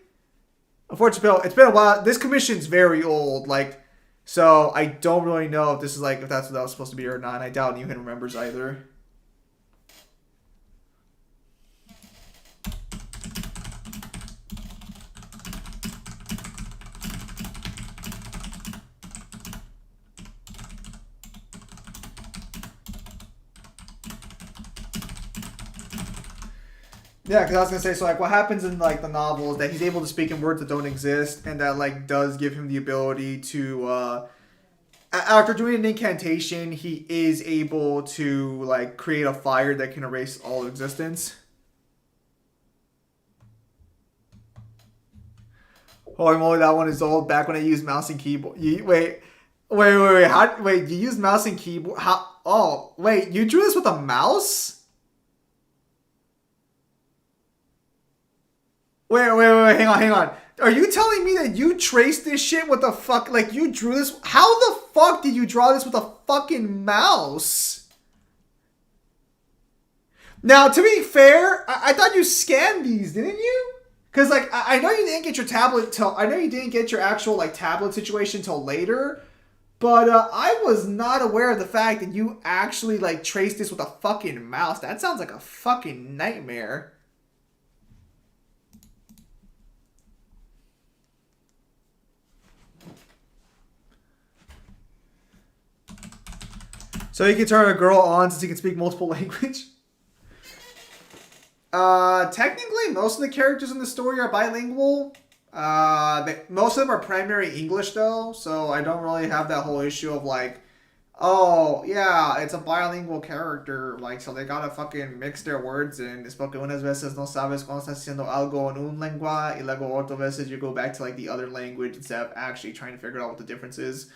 A: Unfortunately, it's been a while. This commission's very old. Like, so I don't really know if this is like... If that's what that was supposed to be or not. And I doubt Newhan remembers either. Yeah, because I was gonna say, so like, what happens in like the novel is that he's able to speak in words that don't exist, and that like does give him the ability to, after doing an incantation, he is able to like create a fire that can erase all existence. Holy moly, that one is old. Back when I used mouse and keyboard. Wait. Wait. You used mouse and keyboard? How? Oh, wait. You drew this with a mouse? Wait, hang on. Are you telling me that you traced this shit with a fuck, like you drew this? How the fuck did you draw this with a fucking mouse? Now, to be fair, I thought you scanned these, didn't you? Because like, I know you didn't get your tablet till, I know you didn't get your actual like tablet situation till later, but I was not aware of the fact that you actually like traced this with a fucking mouse. That sounds like a fucking nightmare. So he can turn a girl on since he can speak multiple language. Technically, most of the characters in the story are bilingual. Most of them are primary English though, so I don't really have that whole issue of like, oh yeah, it's a bilingual character, like so they gotta fucking mix their words in. Es porque unas veces no sabes cuando estás haciendo algo en un lengua y luego otras veces you go back to like the other language instead of actually trying to figure out what the difference is.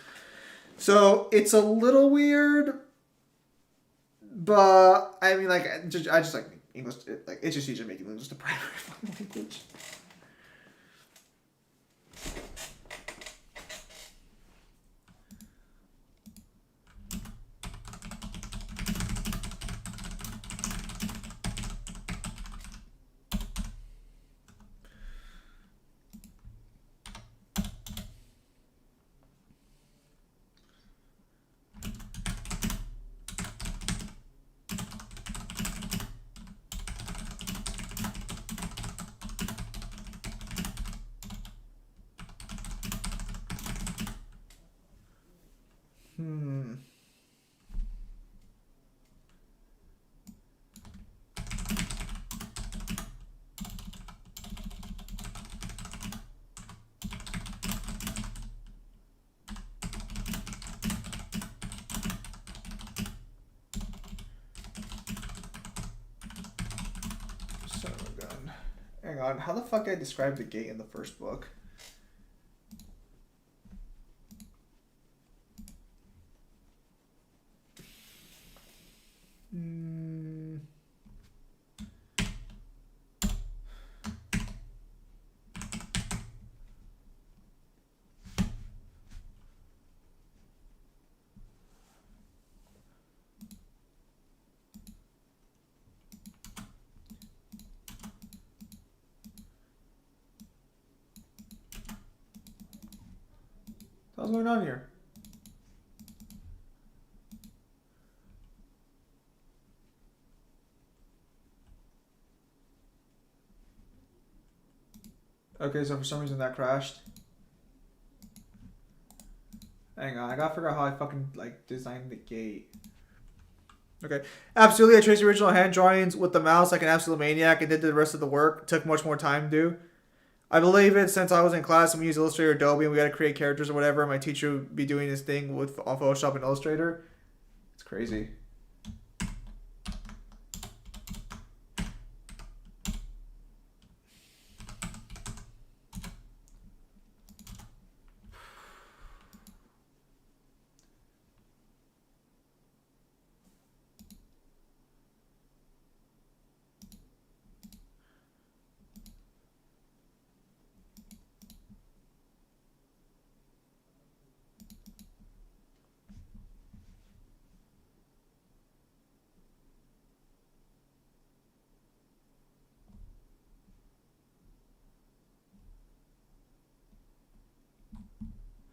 A: So it's a little weird. But I mean, like, I just like English. Like, it's just easier making English the primary language. Hang on, how the fuck did I describe the gate in the first book? Hmm. What's going on here? Okay, so for some reason that crashed. Hang on, I gotta figure out how I fucking like designed the gate. Okay, absolutely. I traced the original hand drawings with the mouse like an absolute maniac and did the rest of the work. Took much more time to do. I believe it since I was in class and we use Illustrator, Adobe, and we got to create characters or whatever. My teacher would be doing this thing with on Photoshop and Illustrator. It's crazy.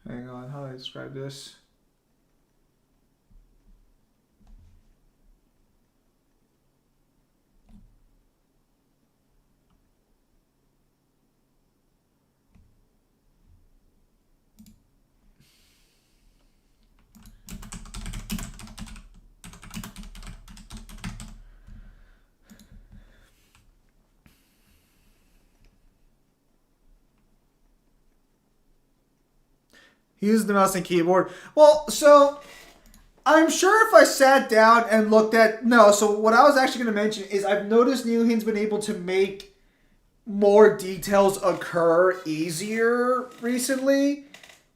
A: Hang on, how do I describe this? He uses the mouse and keyboard. Well, so I'm sure if I sat down and looked at so what I was actually going to mention is I've noticed Newhin's been able to make more details occur easier recently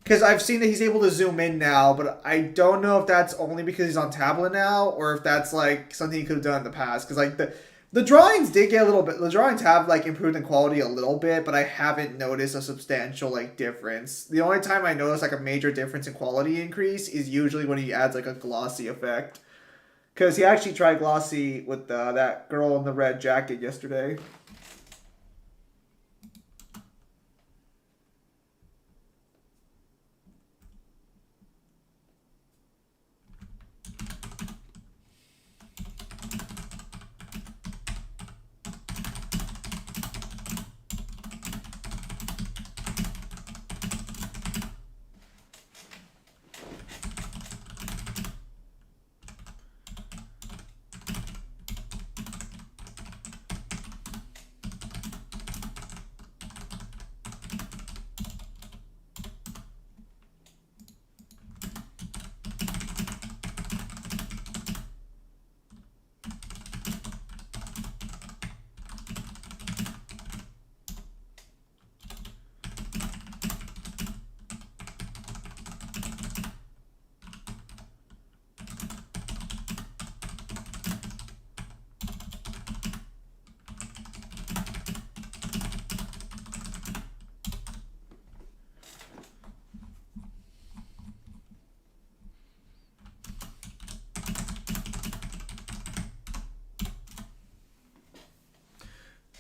A: because I've seen that he's able to zoom in now, but I don't know if that's only because he's on tablet now or if that's like something he could have done in the past because like the drawings did get a little bit. The drawings have like improved in quality a little bit, but I haven't noticed a substantial like difference. The only time I notice like a major difference in quality increase is usually when he adds like a glossy effect. Because he actually tried glossy with that girl in the red jacket yesterday.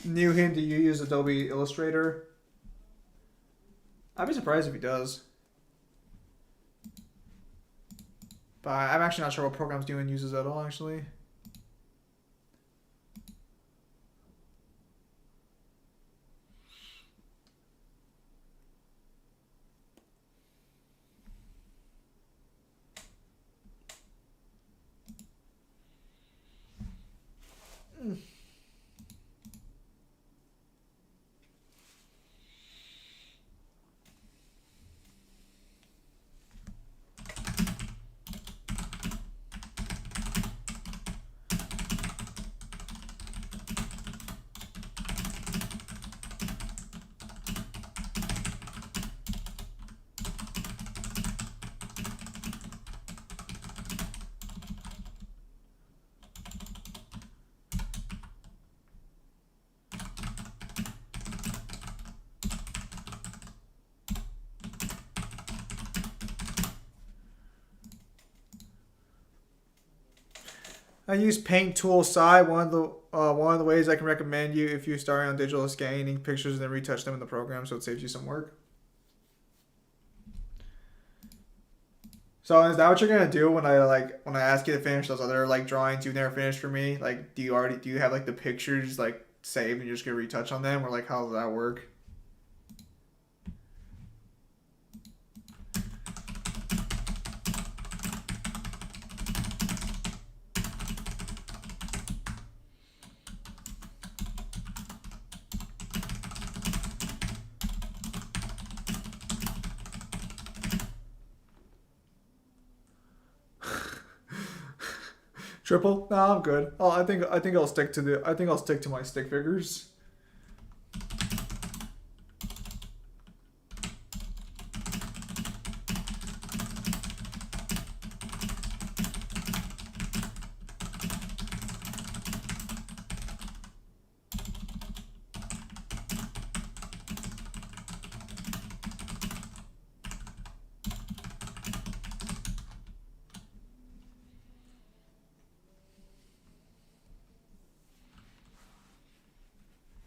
A: Newhin, do you use Adobe Illustrator? I'd be surprised if he does. But I'm actually not sure what programs Newhin uses at all, actually. I use Paint Tool Side. One of the ways I can recommend you if you're starting on digital scanning pictures and then retouch them in the program, so it saves you some work. So is that what you're gonna do when I ask you to finish those other like drawings you've never finished for me? Like, do you have like the pictures like saved and you're just gonna retouch on them, or like how does that work? Triple? Nah, I'm good. Oh, I think I'll stick to my stick figures.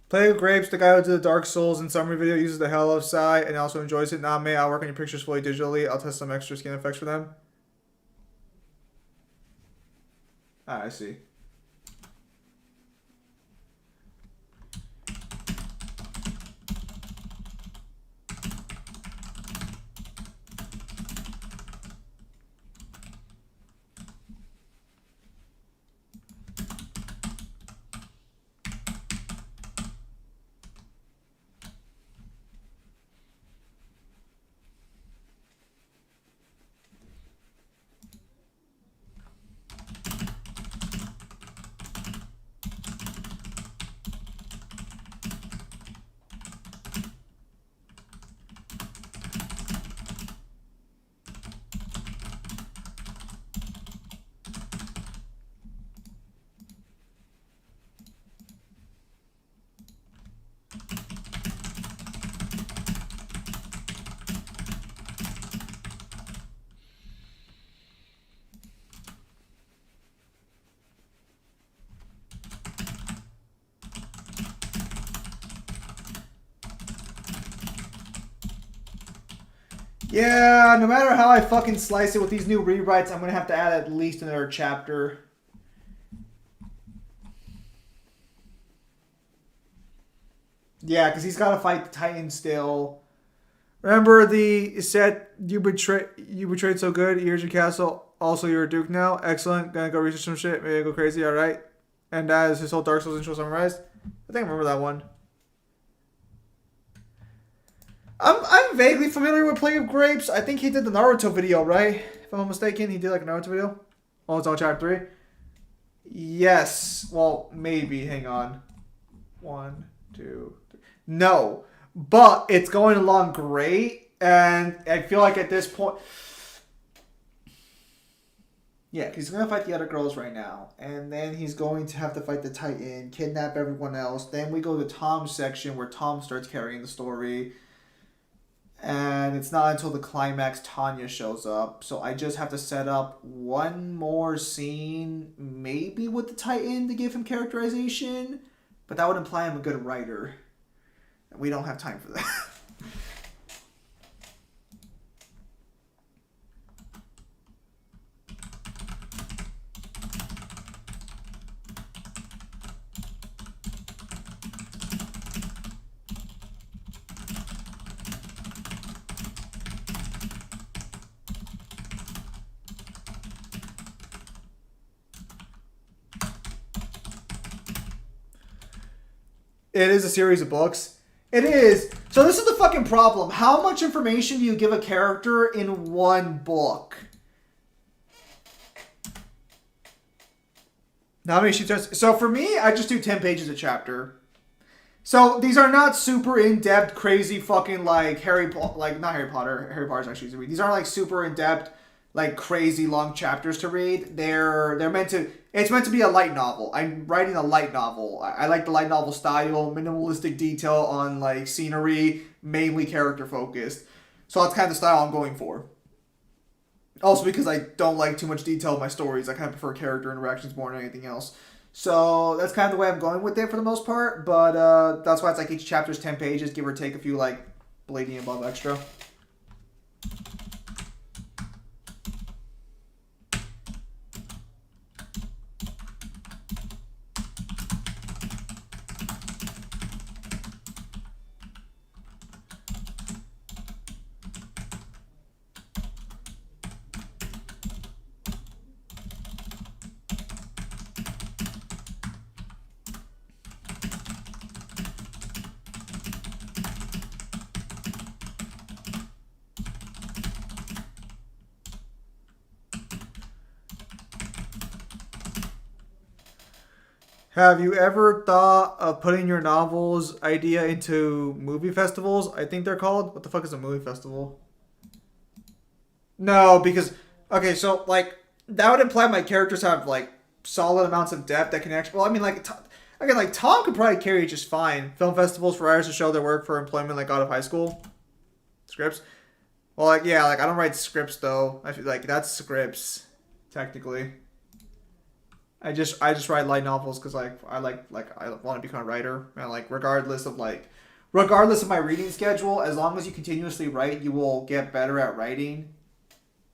A: Play with Grapes, the guy who did the Dark Souls and summary video, uses the hell of side and also enjoys it. Not me. I'll work on your pictures fully digitally. I'll test some extra skin effects for them. Ah, I see. Yeah, no matter how I fucking slice it with these new rewrites, I'm gonna have to add at least another chapter. Yeah, because he's got to fight the Titan still. Remember the set you betrayed so good. Here's your castle. Also, you're a duke now. Excellent. Gonna go research some shit. Maybe go crazy. All right. And that is his whole Dark Souls intro summarized. I think I remember that one. I'm vaguely familiar with Play of Grapes. I think he did the Naruto video, right? If I'm not mistaken, he did like a Naruto video. Oh, it's on chapter 3. Yes. Well, maybe. Hang on. 1, 2, 3. No, but it's going along great, and I feel like at this point, yeah, because he's gonna fight the other girls right now, and then he's going to have to fight the Titan, kidnap everyone else. Then we go to Tom's section where Tom starts carrying the story. And it's not until the climax Tanya shows up. So I just have to set up one more scene, maybe with the Titan to give him characterization. But that would imply I'm a good writer. And we don't have time for that. It is a series of books. It is. So this is the fucking problem. How much information do you give a character in one book? How many sheets? So for me, I just do 10 pages a chapter. So these are not super in-depth, crazy fucking like not Harry Potter. Harry Potter's actually easy to read. These aren't like super in-depth, like crazy long chapters to read. They're meant to. It's meant to be a light novel. I'm writing a light novel. I like the light novel style, minimalistic detail on like scenery, mainly character focused. So that's kind of the style I'm going for. Also because I don't like too much detail in my stories. I kind of prefer character interactions more than anything else. So that's kind of the way I'm going with it for the most part. But that's why it's like each chapter's 10 pages, give or take a few like bleeding above extra. Have you ever thought of putting your novel's idea into movie festivals? I think they're called. What the fuck is a movie festival? No, because okay, so like that would imply my characters have like solid amounts of depth that can actually. Well, I mean, like again, like Tom could probably carry just fine. Film festivals for writers to show their work for employment, like out of high school scripts. Well, like yeah, like I don't write scripts though. I feel like that's scripts technically. I just write light novels because like I want to become a writer and like regardless of my reading schedule, as long as you continuously write, you will get better at writing.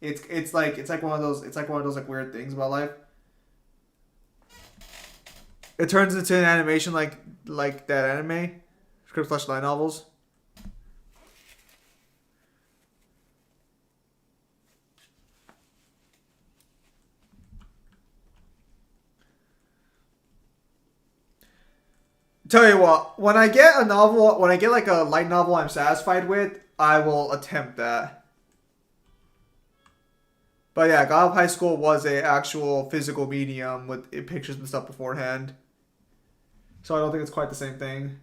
A: It's like one of those like weird things about life. It turns into an animation like that anime, script slash light novels. Tell you what, when I get like a light novel I'm satisfied with, I will attempt that. But yeah, God of High School was a actual physical medium with pictures and stuff beforehand. So I don't think it's quite the same thing.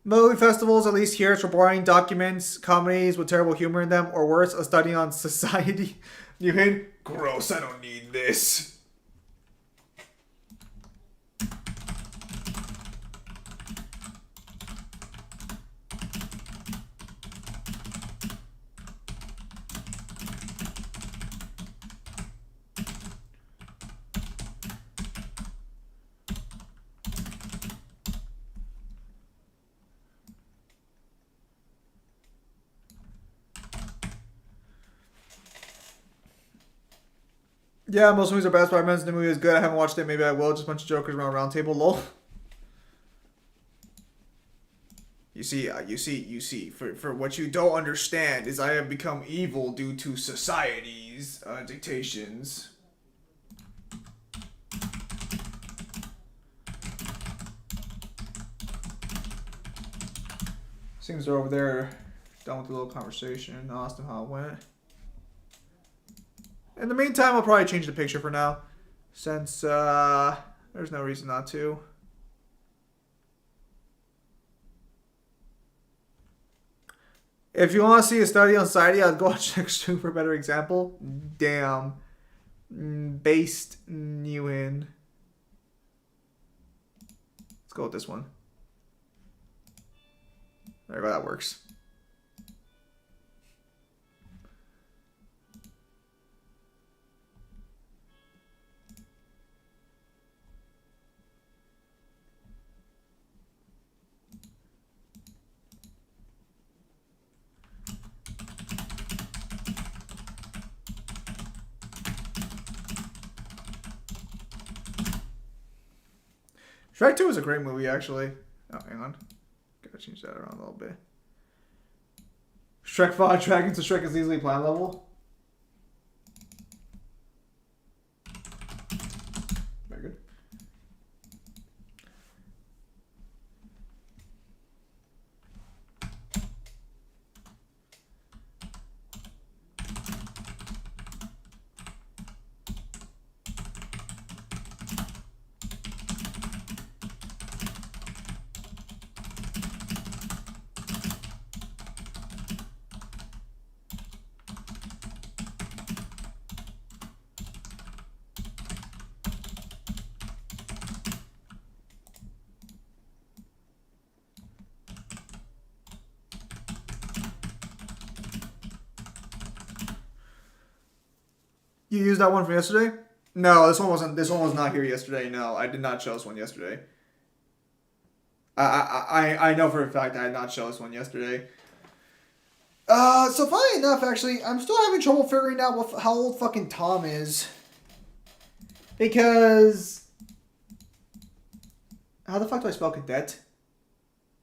A: Movie festivals, at least here, it's for boring documents, comedies with terrible humor in them, or worse, a study on society. You hate? Gross, I don't need this. Yeah, most movies are bad. Spider-Man's new movie is good. I haven't watched it. Maybe I will. Just a bunch of jokers around a round table. Lol. You see. For what you don't understand is I have become evil due to society's dictations. Things are over there. Done with the little conversation. I asked them how it went. In the meantime, I'll probably change the picture for now, since there's no reason not to. If you want to see a study on society, I'd go watch Next Two for a better example. Damn. Based new in. Let's go with this one. There we go, that works. Shrek 2 is a great movie, actually. Oh, hang on. Gotta change that around a little bit. Shrek 5 Dragons to Shrek is easily plan level. You used that one from yesterday? No, this one wasn't. This one was not here yesterday. No, I did not show this one yesterday. I know for a fact I did not show this one yesterday. So funny enough, actually, I'm still having trouble figuring out how old fucking Tom is. Because how the fuck do I spell cadet?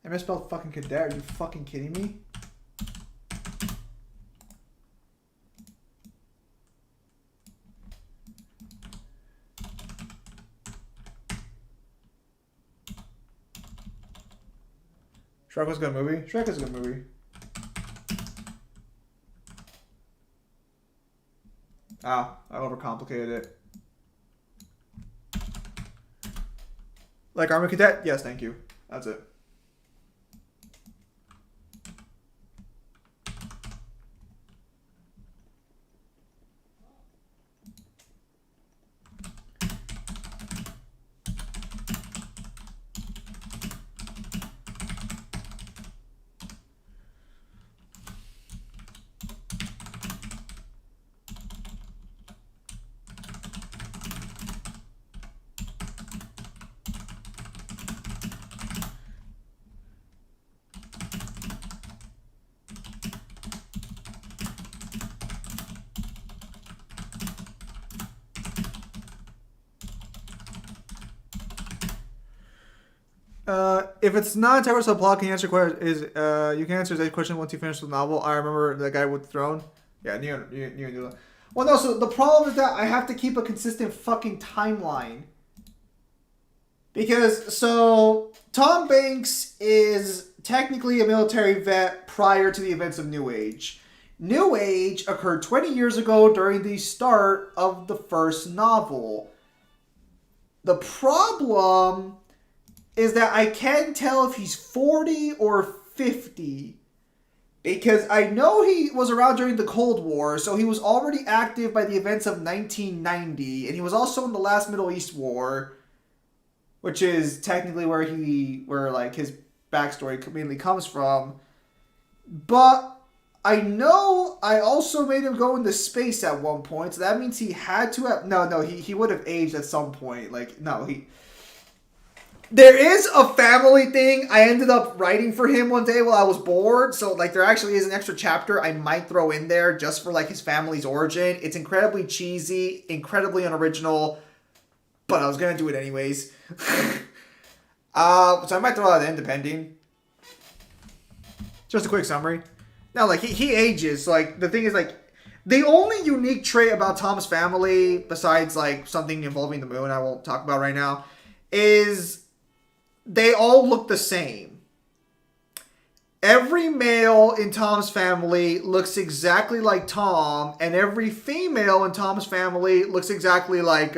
A: I misspelled fucking cadet. Are you fucking kidding me? Shrek was a good movie. Shrek is a good movie. Ah, I overcomplicated it. Like Army Cadet? Yes, thank you. That's it. If it's not entirely subplot, can you answer you can answer that question once you finish the novel. I remember the guy with the throne. Yeah, you do that. Well, no. So the problem is that I have to keep a consistent fucking timeline. Because Tom Banks is technically a military vet prior to the events of New Age. New Age occurred 20 years ago during the start of the first novel. The problem is that I can't tell if he's 40 or 50. Because I know he was around during the Cold War, so he was already active by the events of 1990, and he was also in the last Middle East War, which is technically where his backstory mainly comes from. But I know I also made him go into space at one point, so that means he had to have... he would have aged at some point. There is a family thing I ended up writing for him one day while I was bored. So, there actually is an extra chapter I might throw in there just for, his family's origin. It's incredibly cheesy, incredibly unoriginal, but I was going to do it anyways. So I might throw that in, depending. Just a quick summary. Now, he ages. The thing is, the only unique trait about Tom's family, besides, something involving the moon I won't talk about right now, is... they all look the same. Every male in Tom's family looks exactly like Tom, and every female in Tom's family looks exactly like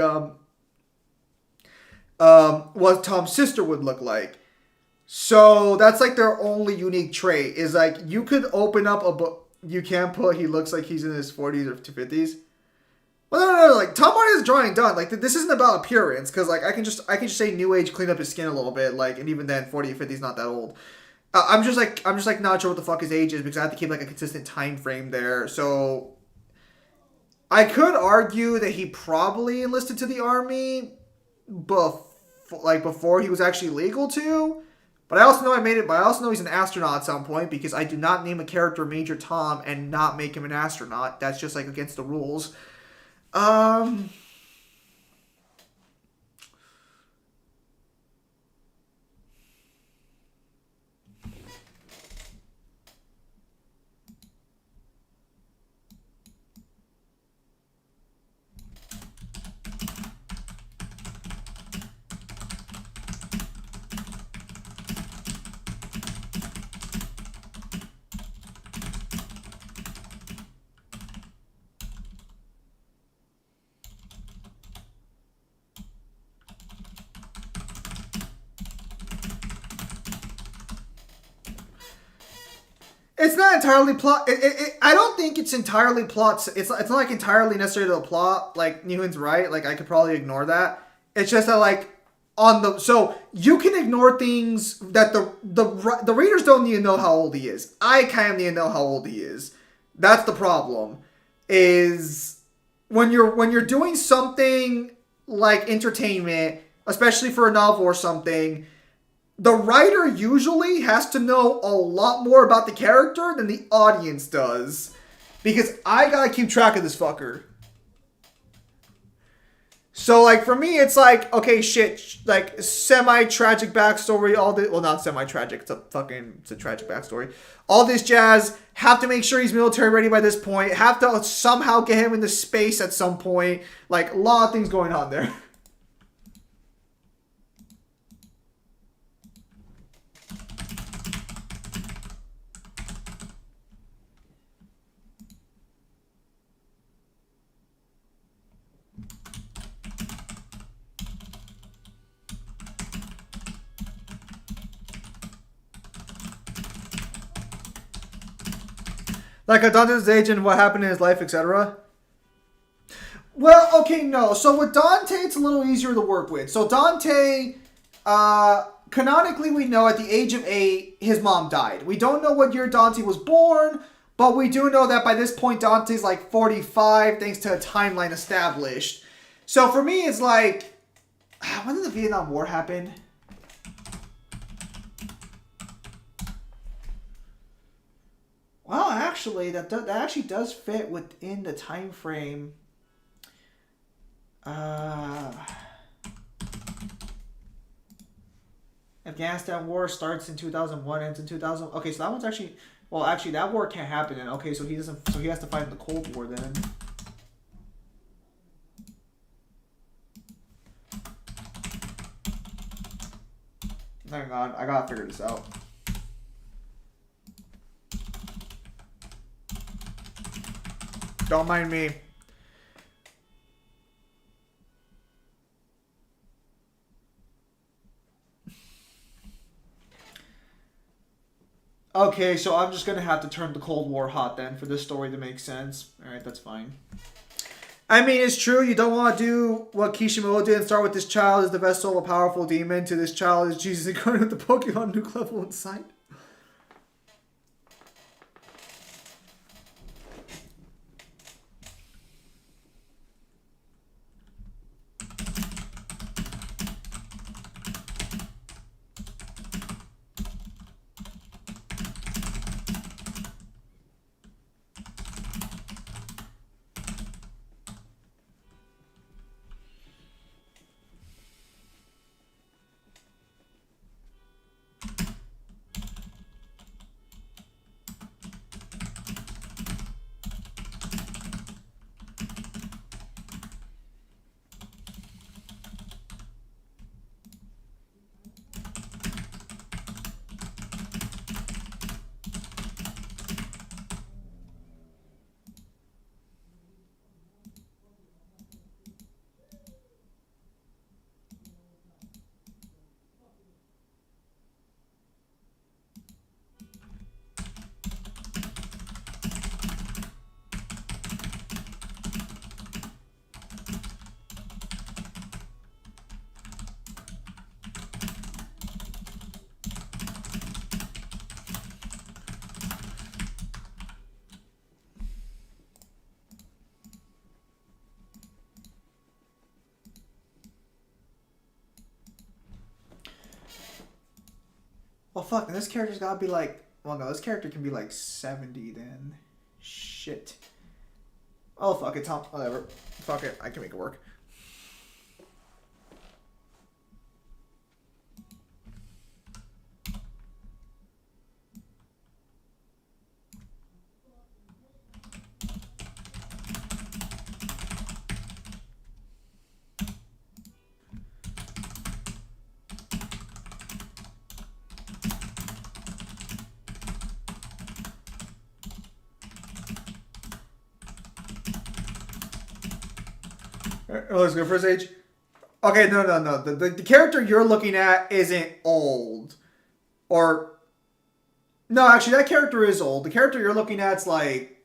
A: what Tom's sister would look like. So that's their only unique trait. Is you could open up a book. You can put he looks like he's in his 40s or 50s. Well, no. Tom already has drawing done. This isn't about appearance, because I can just say New Age cleaned up his skin a little bit, and even then 40 or 50 is not that old. I'm just not sure what the fuck his age is, because I have to keep a consistent time frame there. So I could argue that he probably enlisted to the army before he was actually legal to. But I also know he's an astronaut at some point, because I do not name a character Major Tom and not make him an astronaut. That's just against the rules. It's not entirely plot. I don't think it's entirely plot. It's not entirely necessary to the plot. Newman's right. I could probably ignore that. It's just that so you can ignore things that the readers don't need to know how old he is. I kind of need to know how old he is. That's the problem. Is when you're doing something like entertainment, especially for a novel or something, the writer usually has to know a lot more about the character than the audience does. Because I gotta keep track of this fucker. So, like, for me, it's like, okay, shit, like, semi-tragic backstory, all this, well, not semi-tragic, it's a tragic backstory. All this jazz, have to make sure he's military ready by this point, have to somehow get him into space at some point, like, a lot of things going on there. Like a Dante's age and what happened in his life, etc. Well, okay, no. So with Dante, it's a little easier to work with. So Dante, canonically, we know at the age of 8, his mom died. We don't know what year Dante was born, but we do know that by this point, Dante's like 45, thanks to a timeline established. So for me, it's like, when did the Vietnam War happen? Well, actually, that actually does fit within the time frame. Afghanistan War starts in 2001, ends in 2000. Okay, so that one's actually, well, actually, that war can't happen then. Okay, so he doesn't, so he has to fight in the Cold War then. Hang on, I gotta figure this out. Don't mind me. Okay, so I'm just gonna have to turn the Cold War hot then for this story to make sense. Alright, that's fine. I mean, it's true, you don't want to do what Kishimoto did and start with this child as the vessel of a powerful demon to this child as Jesus incarnate with the Pokemon nuke level inside. Well, fuck, and this character's gotta be like... Well, no, this character can be like 70 then. Shit. Oh, fuck it, Tom. Whatever. Fuck it, I can make it work. Let's go first age. Okay, no. The character you're looking at isn't old. Or... No, actually, that character is old. The character you're looking at's like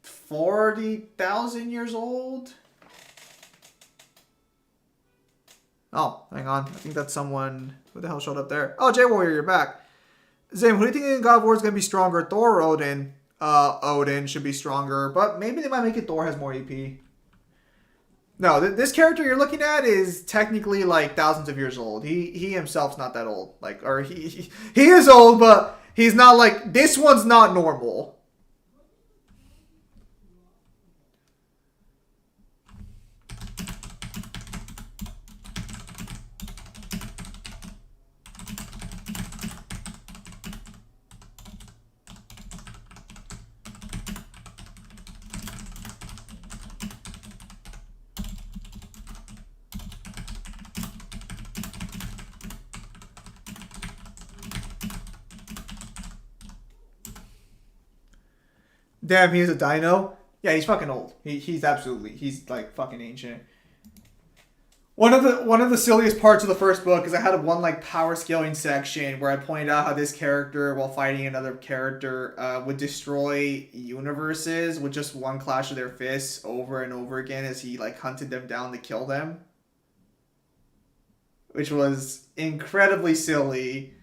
A: 40,000 years old. Oh, hang on. I think that's someone... Who the hell showed up there? Oh, J-Warrior, you're back. Zim, who do you think in God of War is going to be stronger? Thor or Odin? Odin should be stronger. But maybe they might make it Thor has more EP. No, this character you're looking at is technically like thousands of years old. He himself's not that old. Like, or he is old, but he's not like this one's not normal. Damn, he's a dino. Yeah, he's fucking old. He's absolutely he's like fucking ancient. One of the silliest parts of the first book is I had one like power scaling section where I pointed out how this character, while fighting another character, would destroy universes with just one clash of their fists over and over again as he like hunted them down to kill them, which was incredibly silly.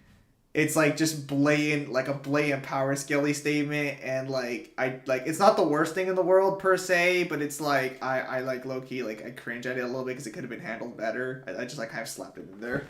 A: It's like just blatant, like a blatant power scaling statement, and like it's not the worst thing in the world per se, but it's like I like low key like I cringe at it a little bit because it could have been handled better. I just like kind of slapped it in there.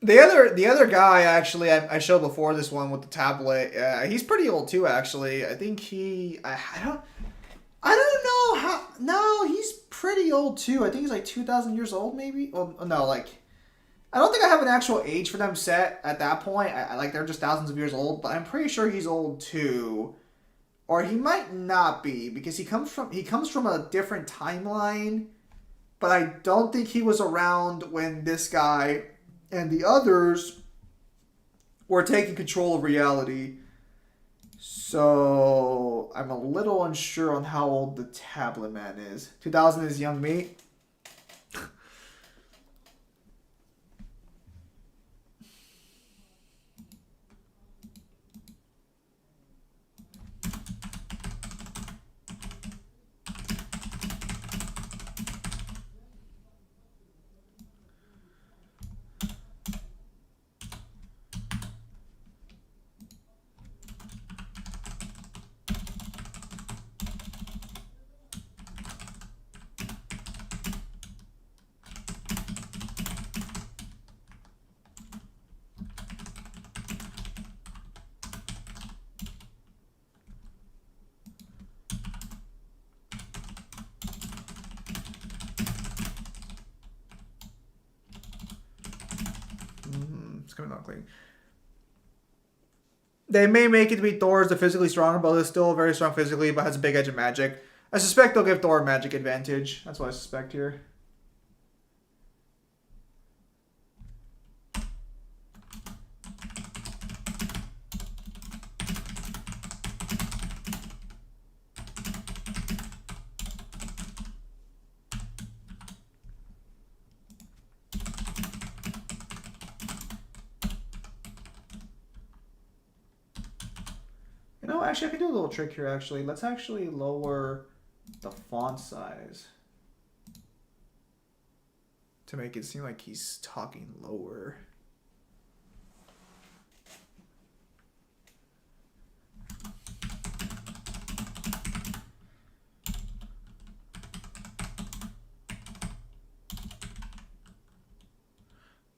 A: The other guy actually I showed before this one with the tablet. He's pretty old too. Actually, I think I don't know how. No, he's pretty old too. I think he's like 2,000 years old, maybe. Well, no, like I don't think I have an actual age for them set at that point. I like they're just thousands of years old, but I'm pretty sure he's old too, or he might not be because he comes from a different timeline. But I don't think he was around when this guy and the others were taking control of reality. So I'm a little unsure on how old the tablet man is. 2000 is young me. It's coming out clean. They may make it to be Thor as the physically stronger, but is still very strong physically, but has a big edge of magic. I suspect they'll give Thor a magic advantage. That's what I suspect here. No, actually, I can do a little trick here, actually. Let's actually lower the font size to make it seem like he's talking lower.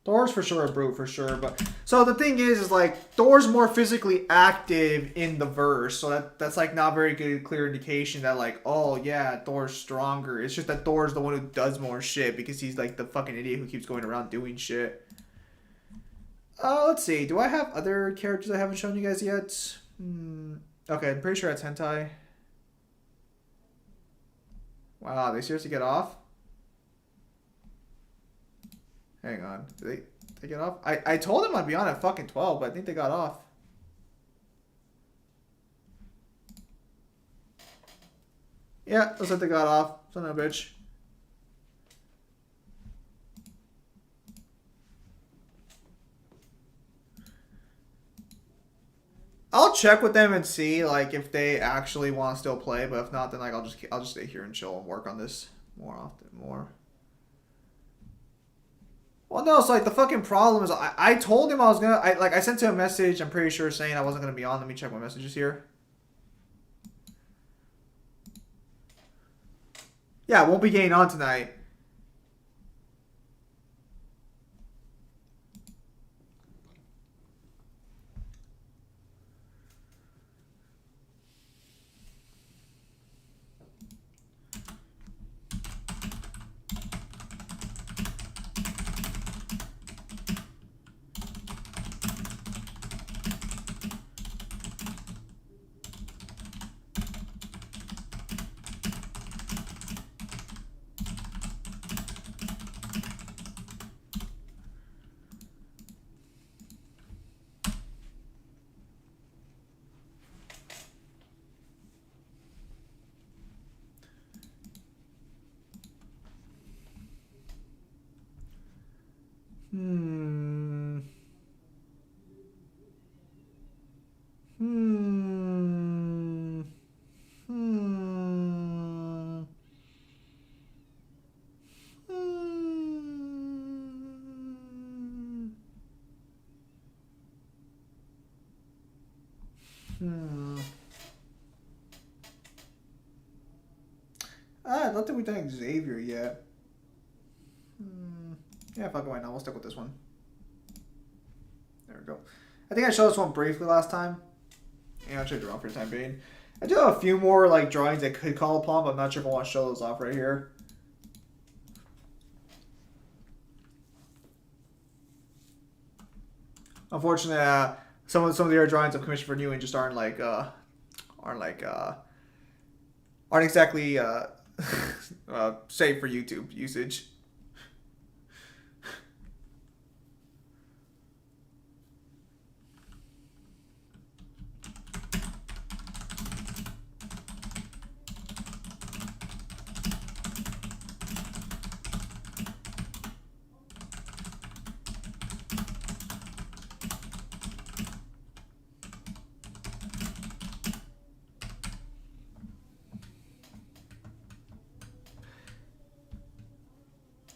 A: Thor's for sure a brute for sure, but so the thing is like Thor's more physically active in the verse, so that's like not very good clear indication that like, oh yeah, Thor's stronger. It's just that Thor's the one who does more shit because he's like the fucking idiot who keeps going around doing shit. Let's see. Do I have other characters I haven't shown you guys yet? Okay, I'm pretty sure it's hentai. Wow, they seriously get off? Hang on. Did they get off? I told them I'd be on at fucking 12, but I think they got off. Yeah, looks like they got off. Son of a bitch. I'll check with them and see like if they actually want to still play, but if not, then like I'll just stay here and chill and work on this more. Well, no, so like the fucking problem is I told him I was gonna I sent him a message. I'm pretty sure saying I wasn't gonna be on. Let me check my messages here. Yeah, I won't be getting on tonight. Hmm. Hmm. Hmm. Hmm. I don't think we've done Xavier yet. Yeah, fuck it, why not? We'll stick with this one. There we go. I think I showed this one briefly last time. Yeah, I'll show it around for the time being. I do have a few more like drawings I could call upon, but I'm not sure if I want to show those off right here. Unfortunately, some of the other drawings I've commissioned for New and just aren't exactly safe for YouTube usage.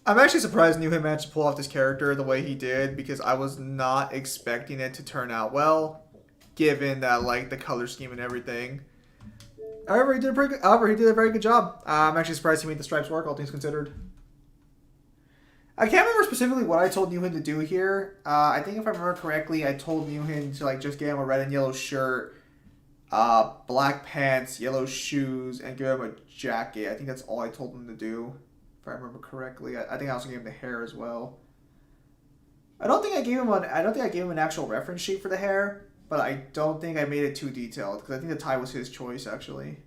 A: I'm actually surprised New Hit managed to pull off this character the way he did because I was not expecting it to turn out well, given that like the color scheme and everything. However, he did a very good job. I'm actually surprised he made the stripes work, all things considered. I can't remember specifically what I told Newhin to do here. I think if I remember correctly, I told Newhin to like just get him a red and yellow shirt, black pants, yellow shoes, and give him a jacket. I think that's all I told him to do. If I remember correctly, I think I also gave him the hair as well. I don't think I gave him an actual reference sheet for the hair, but I don't think I made it too detailed because I think the tie was his choice actually.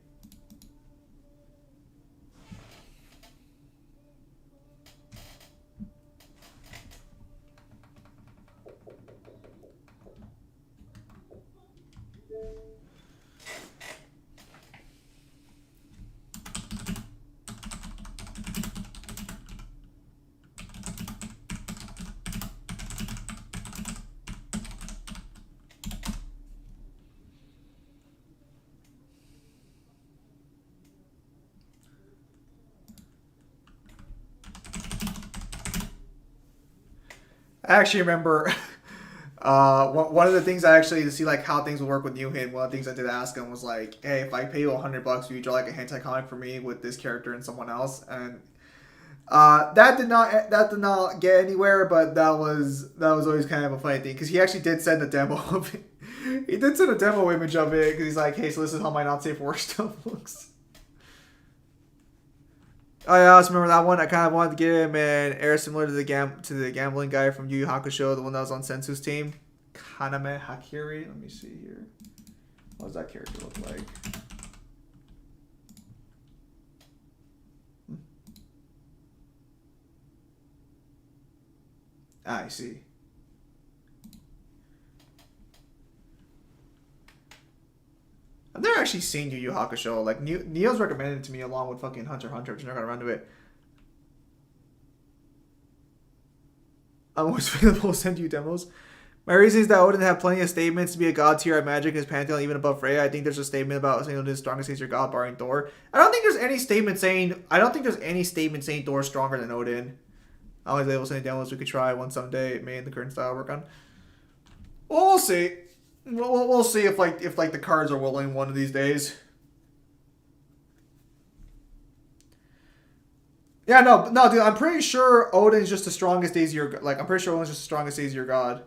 A: I actually remember one of the things I actually to see like how things would work with Newhin. One of the things I did ask him was like, "Hey, if I pay you $100, will you draw like a hentai comic for me with this character and someone else?" And That did not get anywhere, but that was always kind of a funny thing because he actually did send a demo of it. He did send a demo image of it because he's like, hey, so this is how my not safe for work stuff looks. Oh yeah, I also remember that one. I kind of wanted to give him an air similar to the gambling guy from Yu Yu Hakusho, the one that was on Sensu's team, Kaname Hakiri. Let me see here. What does that character look like? I see. I've never actually seen Yu Yu Hakusho. Like, Neo's recommended it to me along with fucking Hunter x Hunter, but you're not gonna run to it. I'm always available to send you demos. My reason is that Odin have plenty of statements to be a god tier at Magic in his pantheon, even above Freya. I think there's a statement about saying Odin is strongest against your god, barring Thor. I don't think there's any statement saying Thor's stronger than Odin. I was able to send demos we could try one someday. May in the current style work on. Well, we'll see. We'll see if the cards are willing one of these days. Yeah, no, dude. I'm pretty sure Odin's just the strongest Aesir. Like, I'm pretty sure Odin's just the strongest Aesir god.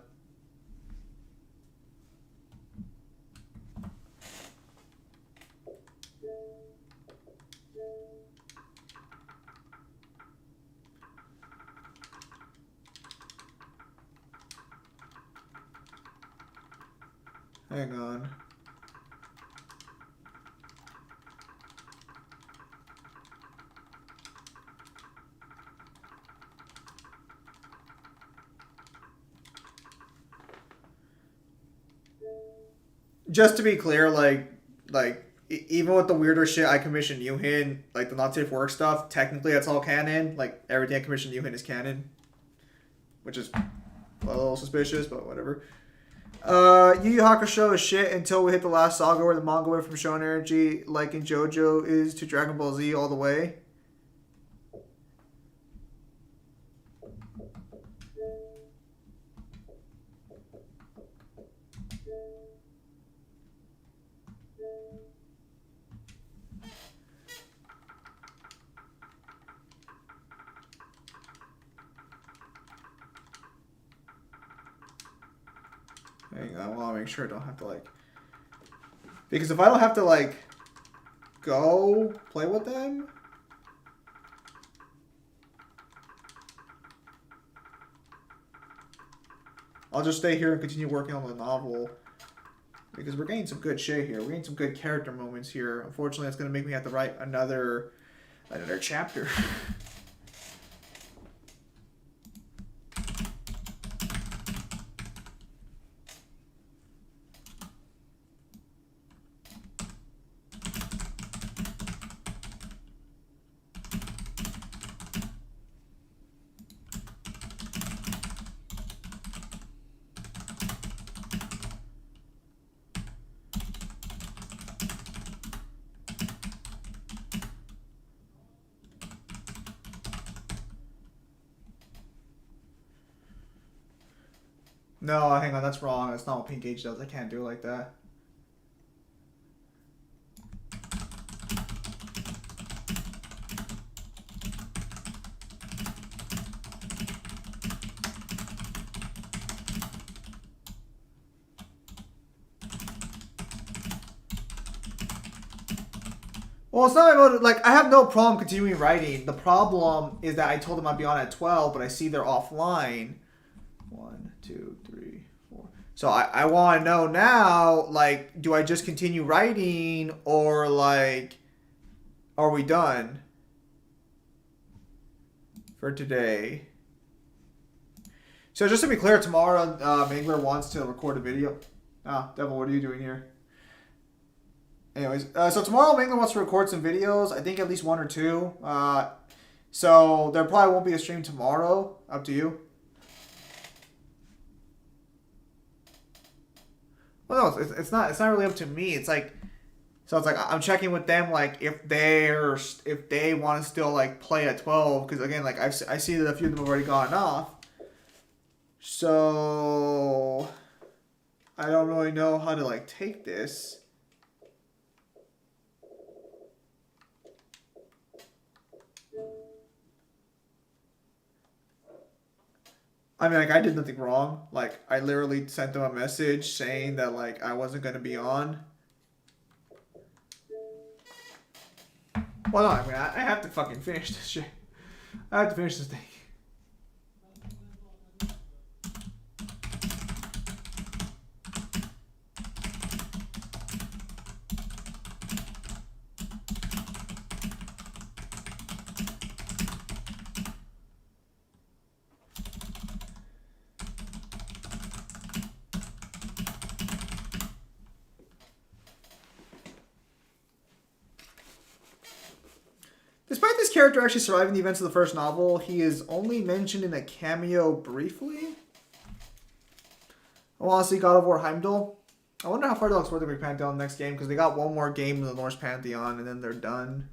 A: Hang on. Just to be clear, even with the weirder shit I commissioned Yuhin, like the not safe for work stuff, technically that's all canon. Like everything I commissioned Yuhin is canon, which is a little suspicious, but whatever. Yu Yu Hakusho is shit until we hit the last saga where the manga went from Shonen Energy, like in JoJo, is to Dragon Ball Z all the way. Hang on, I want to make sure I don't have to because if I don't have to go play with them, I'll just stay here and continue working on the novel because we're getting some good shit here. We're getting some good character moments here. Unfortunately, that's going to make me have to write another chapter. No, hang on, that's wrong. That's not what Pink Age does. I can't do it like that. Well, it's not about, I have no problem continuing writing. The problem is that I told them I'd be on at 12, but I see they're offline. 1, 2, 3, 4. So I want to know now, do I just continue writing or, are we done for today? So just to be clear, tomorrow Mangler wants to record a video. Devil, what are you doing here? Anyways, so tomorrow Mangler wants to record some videos. I think at least 1 or 2. So there probably won't be a stream tomorrow. Up to you. Well, no, it's not. It's not really up to me. It's I'm checking with them if they want to still play at 12 because again I see that a few of them have already gone off. So I don't really know how to take this. I mean, like, I did nothing wrong. Like, I literally sent them a message saying that, like, I wasn't going to be on. Well, no, I mean, I have to fucking finish this shit. I have to finish this thing. Despite this character actually surviving the events of the first novel, he is only mentioned in a cameo briefly. I want to see God of War Heimdall. I wonder how far they'll explore the Greek Pantheon next game, because they got one more game in the Norse Pantheon, and then they're done.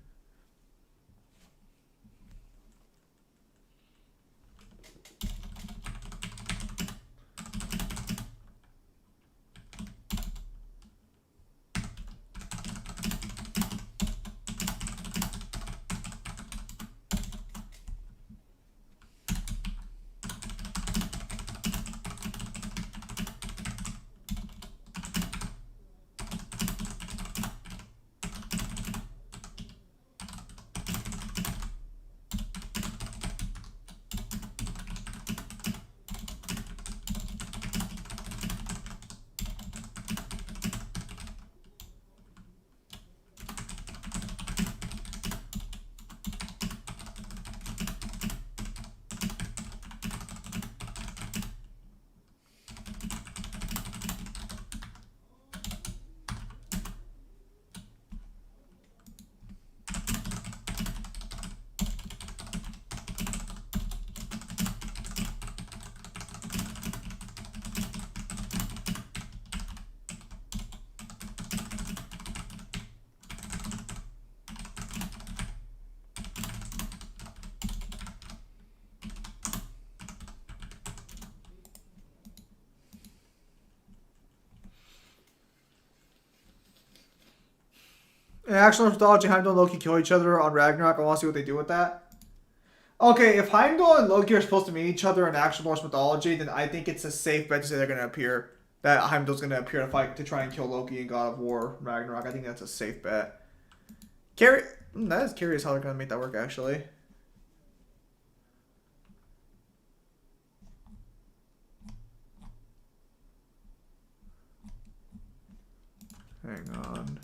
A: In actual mythology, Heimdall and Loki kill each other on Ragnarok. I want to see what they do with that. Okay, if Heimdall and Loki are supposed to meet each other in actual Norse mythology, then I think it's a safe bet to say they're going to appear. That Heimdall's going to appear to fight to try and kill Loki in God of War Ragnarok. I think that's a safe bet. That is curious how they're going to make that work, actually. Hang on.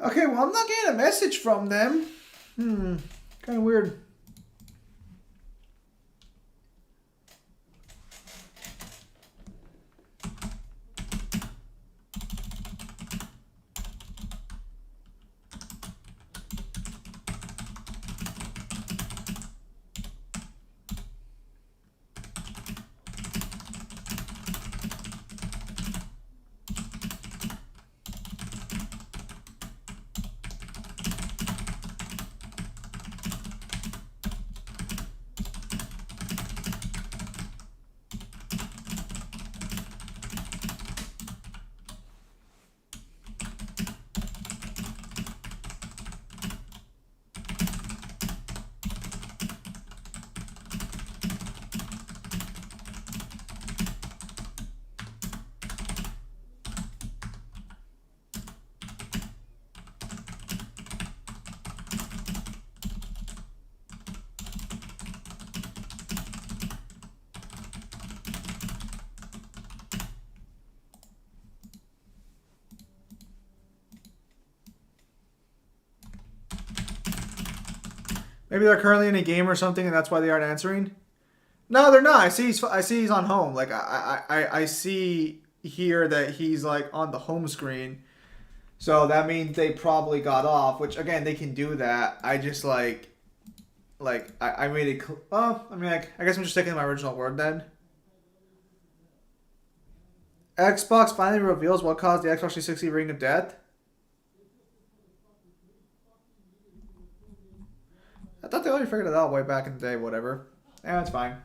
A: Okay, well, I'm not getting a message from them. Kind of weird. Maybe they're currently in a game or something, and that's why they aren't answering. No, they're not. I see he's on home. Like I see here that he's like on the home screen. So that means they probably got off, which again they can do that. I just I made it. Well, I mean, I guess I'm just sticking to my original word then. Xbox finally reveals what caused the Xbox 360 ring of death. I thought they already figured it out way back in the day. Whatever. Yeah, it's fine.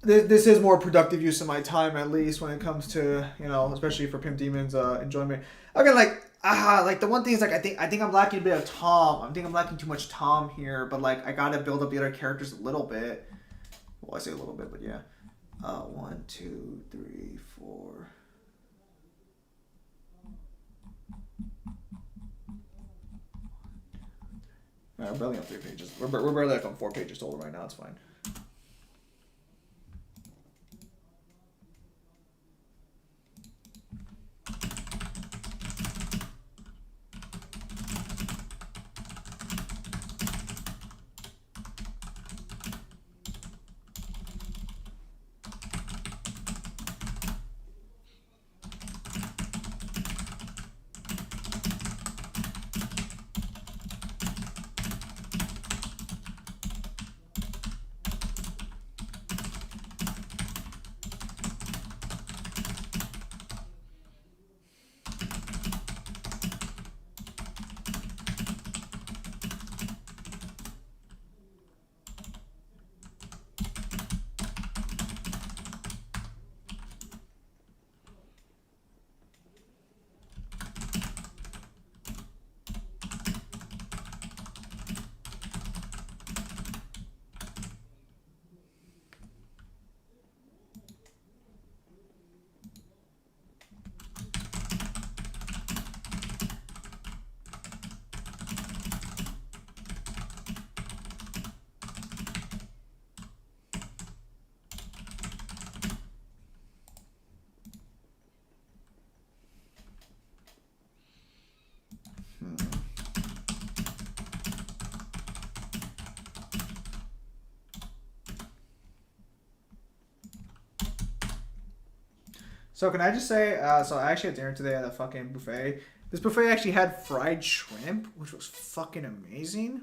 A: This is more productive use of my time, at least when it comes to, you know, especially for Pimp Demon's enjoyment. Okay, like the one thing is like I think I'm lacking a bit of Tom. I think I'm lacking too much Tom here, but like I gotta build up the other characters a little bit. Well, I say a little bit, but yeah. 1, 2, 3, 4. We're barely on 3 pages. We're barely like on 4 pages total right now. It's fine. So can I just say, so I actually had dinner today at a fucking buffet. This buffet actually had fried shrimp, which was fucking amazing.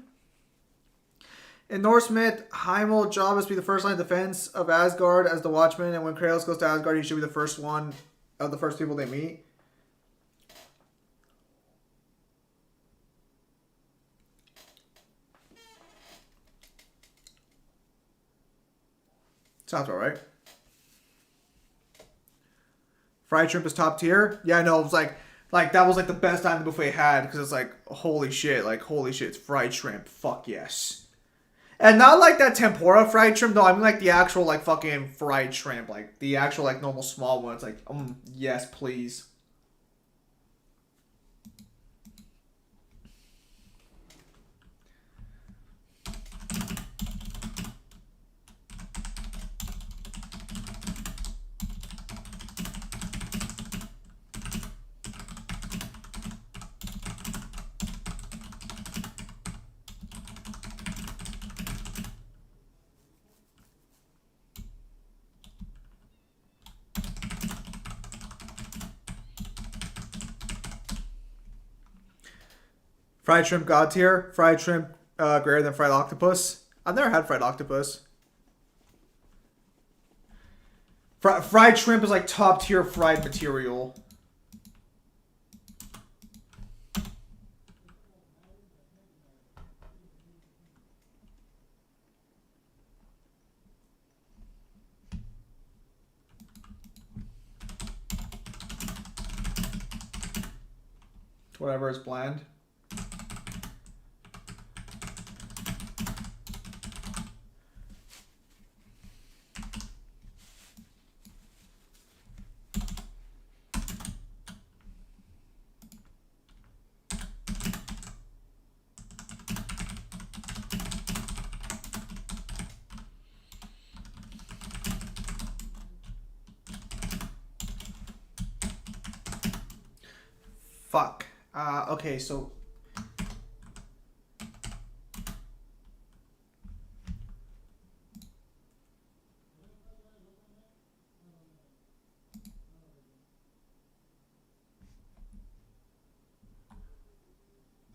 A: In Norse myth, Heimel's job is to be the first line of defense of Asgard as the Watchman, and when Kratos goes to Asgard, he should be the first one of the first people they meet. Sounds about right. Fried shrimp is top tier. Yeah, no, it was like that was like the best time the buffet had because it's like holy shit, it's fried shrimp. Fuck yes. And not like that tempura fried shrimp. No, I mean like the actual like fucking fried shrimp, like the actual like normal small ones. Like yes, please. Fried shrimp god tier. Fried shrimp greater than fried octopus. I've never had fried octopus. Fried shrimp is like top tier fried material. Whatever is bland. Fuck. Okay, so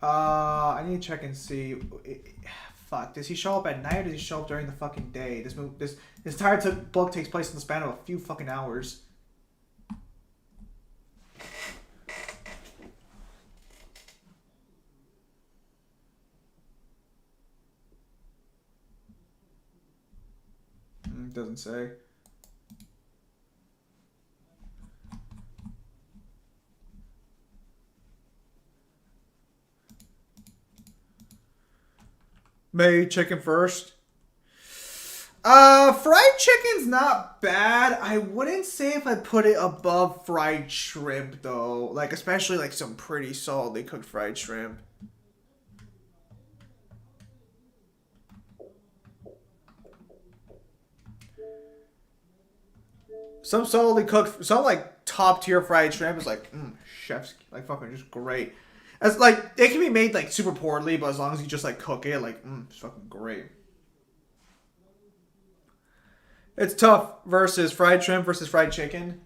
A: I need to check and see. Fuck, does he show up at night or does he show up during the fucking day? This entire book takes place in the span of a few fucking hours. Doesn't say. Maybe chicken first. Fried chicken's not bad. I wouldn't say if I put it above fried shrimp though. Like especially like some pretty solidly cooked fried shrimp. Some solidly cooked, some like top tier fried shrimp is like, chef's like fucking just great. As like it can be made like super poorly, but as long as you just like cook it, like it's fucking great. It's tough versus fried shrimp versus fried chicken.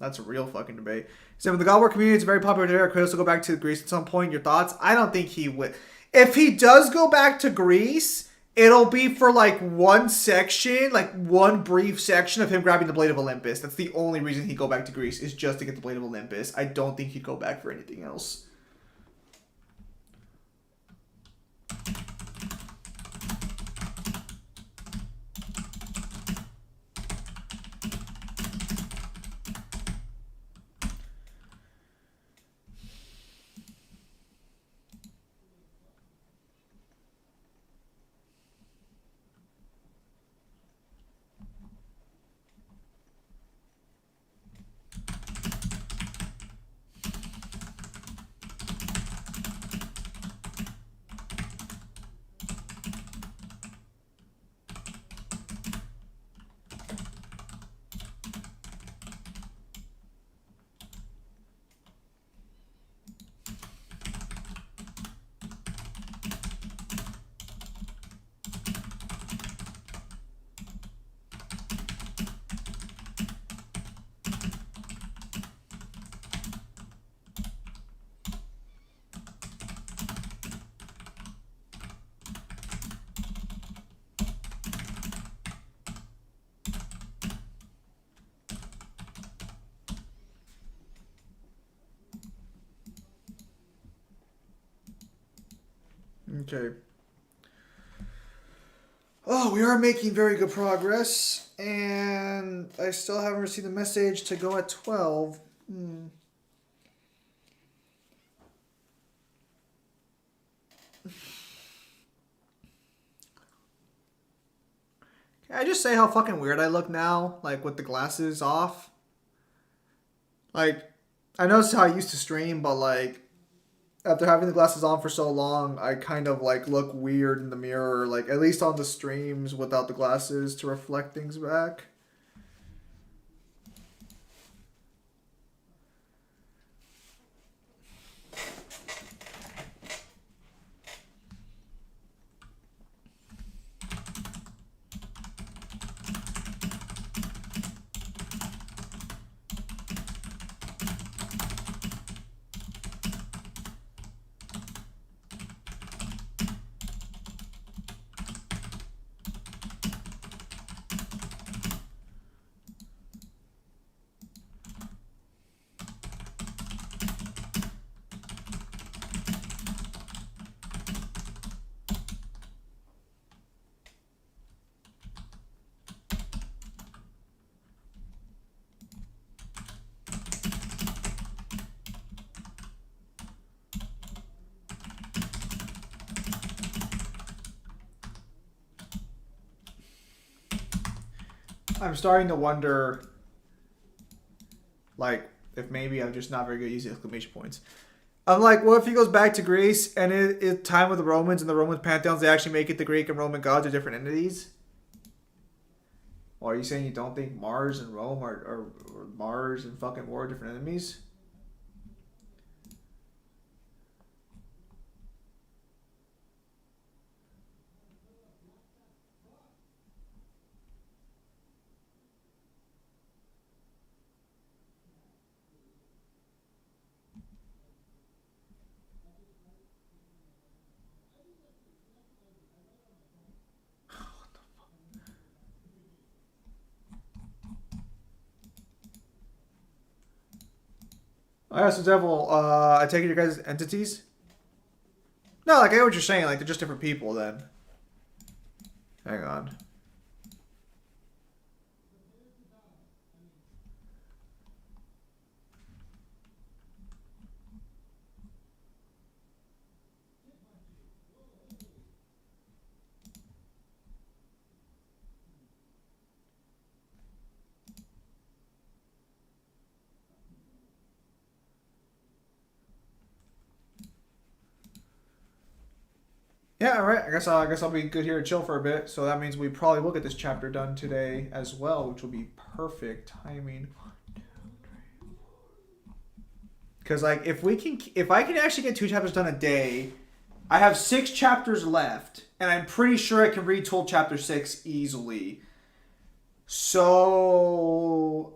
A: That's a real fucking debate. So with the God War community, it's very popular today. Chris will go back to Greece at some point. Your thoughts? I don't think he would. If he does go back to Greece, it'll be for like one section, like one brief section of him grabbing the Blade of Olympus. That's the only reason he'd go back to Greece is just to get the Blade of Olympus. I don't think he'd go back for anything else. Okay. Oh, we are making very good progress, and I still haven't received the message to go at 12. Can I just say how fucking weird I look now, like with the glasses off? Like, I know this is how I used to stream, but like, after having the glasses on for so long, I kind of like look weird in the mirror, like at least on the streams without the glasses to reflect things back. I'm starting to wonder, like, if maybe I'm just not very good at using exclamation points. I'm like, what if he goes back to Greece and it time with the Romans and the Roman pantheons, they actually make it the Greek and Roman gods are different entities? Or are you saying you don't think Mars and Rome or Mars and fucking war are different enemies? Oh, yeah, so Devil, I take it your guys' entities? No, like I get what you're saying. Like they're just different people. Then, hang on. Yeah, all right. I guess I'll be good here to chill for a bit. So that means we probably will get this chapter done today as well, which will be perfect timing. Because like if I can actually get 2 chapters done a day, I have 6 chapters left, and I'm pretty sure I can read till chapter 6 easily. So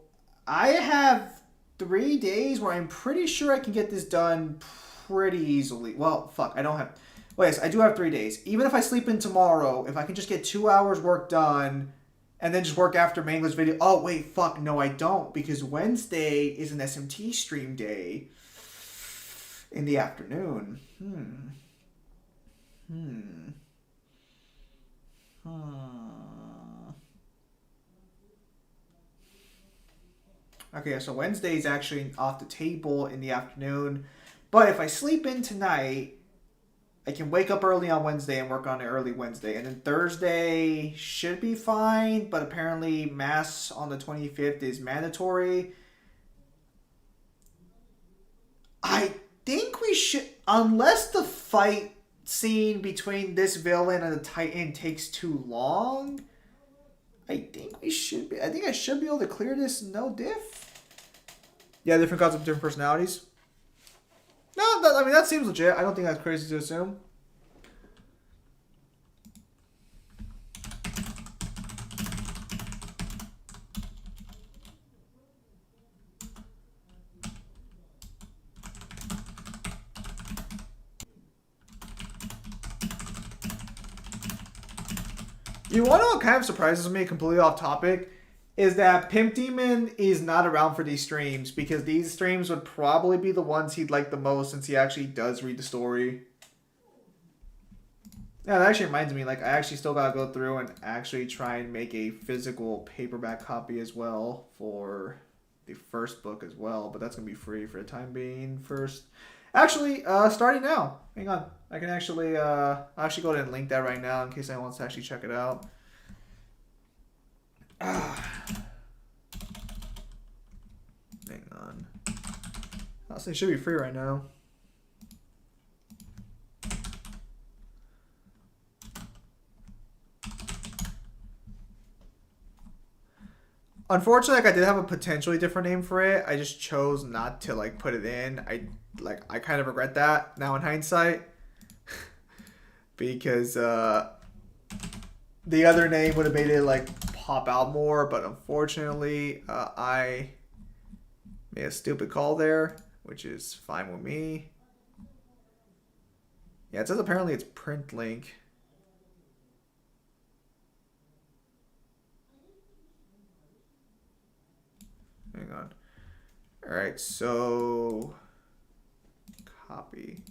A: I have 3 days where I'm pretty sure I can get this done pretty easily. Well, fuck, I don't have. Well, yes, I do have 3 days. Even if I sleep in tomorrow, if I can just get 2 hours work done, and then just work after Mangler's video. Oh wait, fuck, no, I don't, because Wednesday is an SMT stream day. In the afternoon. Okay, so Wednesday's actually off the table in the afternoon. But if I sleep in tonight, I can wake up early on Wednesday and work on it early Wednesday. And then Thursday should be fine, but apparently Mass on the 25th is mandatory. I think we should, unless the fight scene between this villain and the Titan takes too long, I think I should be able to clear this no diff. Yeah, different gods with different personalities. No, I mean that seems legit. I don't think that's crazy to assume. You want to know what kind of surprises me, completely off topic, is that Pimp Demon is not around for these streams, because these streams would probably be the ones he'd like the most since he actually does read the story. Yeah, that actually reminds me, like, I actually still gotta go through and actually try and make a physical paperback copy as well for the first book as well, but that's gonna be free for the time being first. Actually, starting now. Hang on. I can actually, I'll actually go ahead and link that right now in case anyone wants to actually check it out. Hang on. Honestly, it should be free right now. Unfortunately, like I did have a potentially different name for it. I just chose not to like put it in. I kind of regret that now in hindsight. Because the other name would have made it like pop out more, but unfortunately, I made a stupid call there, which is fine with me. Yeah, it says apparently it's print link. Hang on. All right, so copy.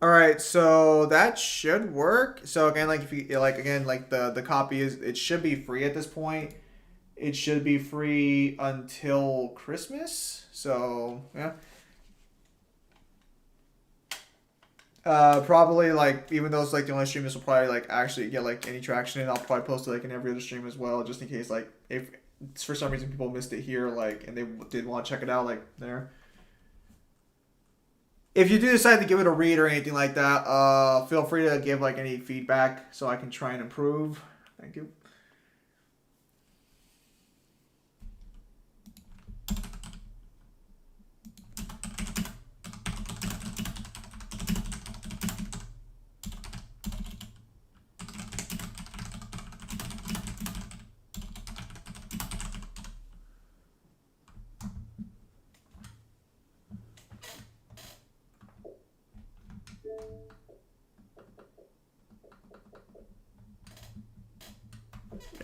A: All right, so that should work. So again, like if you like again, like the copy is, it should be free at this point. It should be free until Christmas. So yeah. Probably like, even though it's like the only stream, this will probably like actually get like any traction, and I'll probably post it like in every other stream as well, just in case like if for some reason people missed it here, like, and they did want to check it out, like there. If you do decide to give it a read or anything like that, feel free to give like any feedback so I can try and improve. Thank you.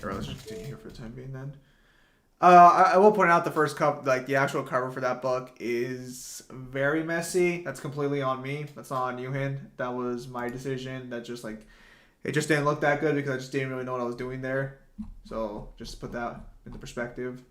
A: Or let's just continue here for the time being then. I will point out the first cover, like the actual cover for that book, is very messy. That's completely on me. That's not on you, Hin. That was my decision. That just like it just didn't look that good because I just didn't really know what I was doing there. So just to put that into perspective.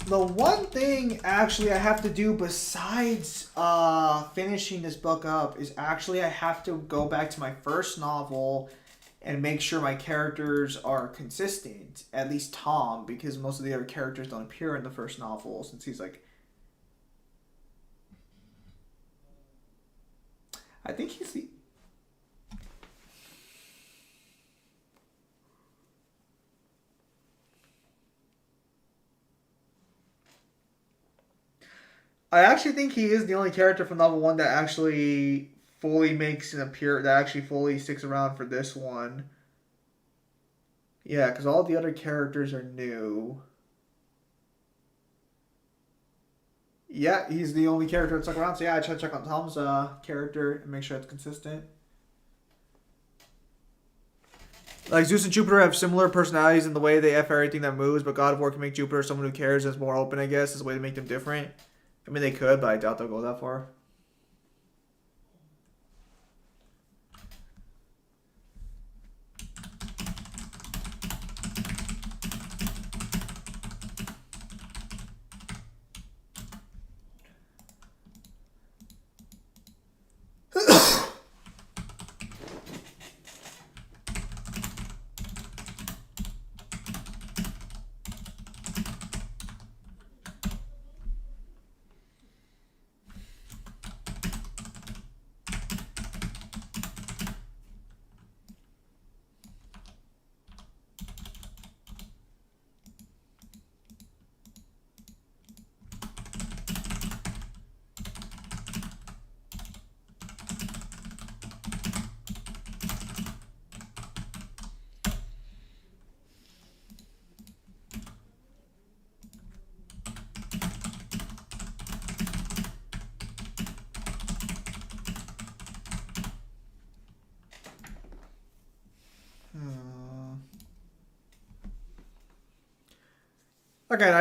A: The one thing actually I have to do besides finishing this book up is actually I have to go back to my first novel and make sure my characters are consistent. At least Tom, because most of the other characters don't appear in the first novel since he's like... I think he's the... I actually think he is the only character from novel 1 that actually fully makes an appearance, that actually fully sticks around for this one. Yeah, because all the other characters are new. Yeah, he's the only character that stuck around. So yeah, I try to check on Tom's character and make sure it's consistent. Like Zeus and Jupiter have similar personalities in the way they F everything that moves, but God of War can make Jupiter someone who cares and is more open, I guess, is a way to make them different. I mean, they could, but I doubt they'll go that far. Okay,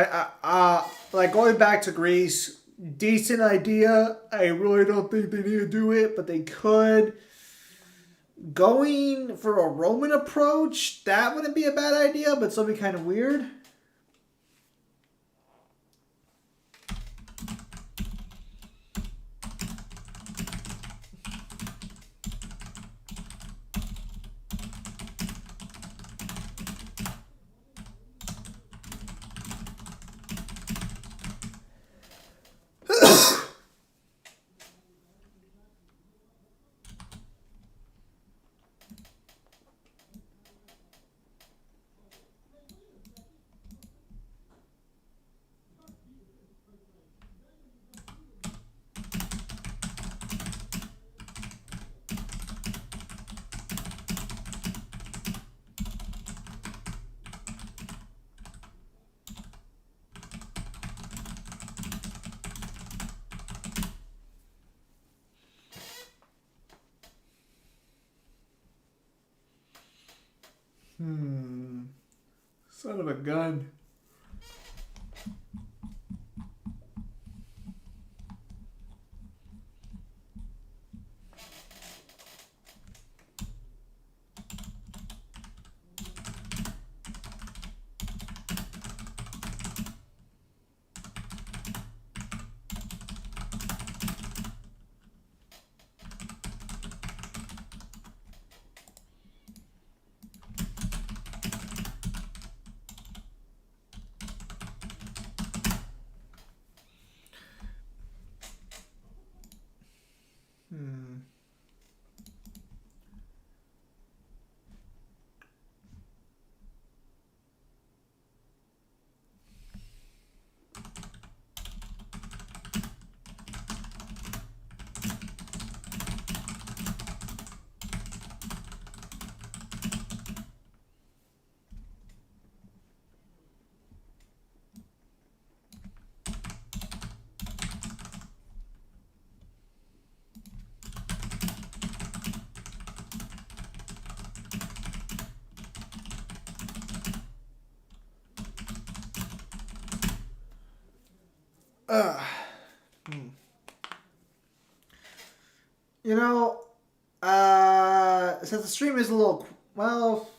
A: like going back to Greece, decent idea. I really don't think they need to do it, but they could. Going for a Roman approach, that wouldn't be a bad idea, but still be kind of weird. Son of a gun. You know, since the stream is a little, well,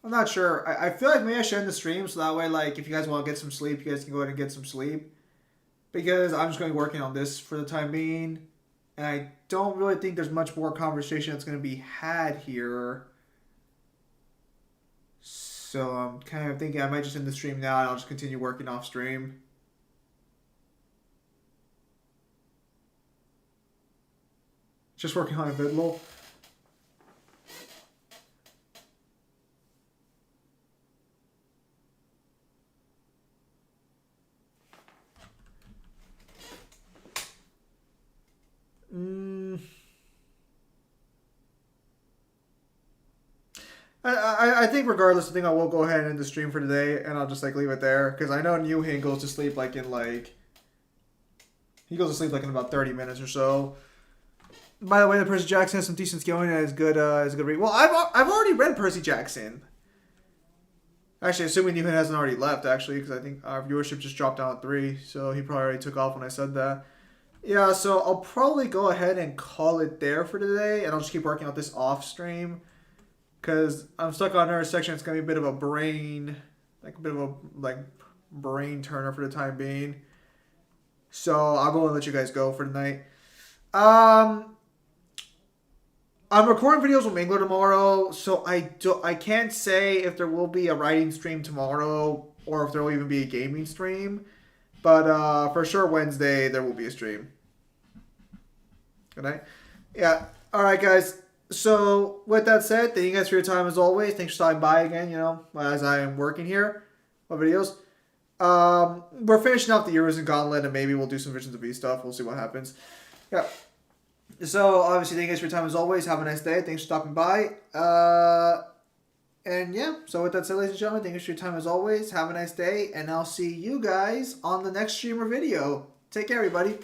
A: I'm not sure. I feel like maybe I should end the stream so that way, like, if you guys want to get some sleep, you guys can go ahead and get some sleep. Because I'm just going to be working on this for the time being. And I don't really think there's much more conversation that's going to be had here. So I'm kind of thinking I might just end the stream now and I'll just continue working off stream. Just working on a Vidlo. I think regardless, I think I will go ahead and end the stream for today, and I'll just like leave it there because I know Newhin goes to sleep like in like he goes to sleep like in about 30 minutes or so. By the way, the Percy Jackson has some decent scaling and is good. Is a good read. Well, I've already read Percy Jackson. Actually, assuming Newhin hasn't already left, actually, because I think our viewership just dropped down at 3, so he probably already took off when I said that. Yeah, so I'll probably go ahead and call it there for today, and I'll just keep working on this off stream. Because I'm stuck on another section. It's going to be a bit of a brain turner for the time being. So I'll go and let you guys go for tonight. I'm recording videos with Mingler tomorrow, so I can't say if there will be a writing stream tomorrow or if there will even be a gaming stream. But for sure Wednesday there will be a stream. Good night. Yeah. All right, guys. So, with that said, thank you guys for your time as always. Thanks for stopping by again, as I am working here on videos. We're finishing off the Heroes and Gauntlet, and maybe we'll do some Visions of V stuff. We'll see what happens. Yeah. So, obviously, thank you guys for your time as always. Have a nice day. Thanks for stopping by. And yeah, so with that said, ladies and gentlemen, thank you for your time as always. Have a nice day, and I'll see you guys on the next stream or video. Take care, everybody.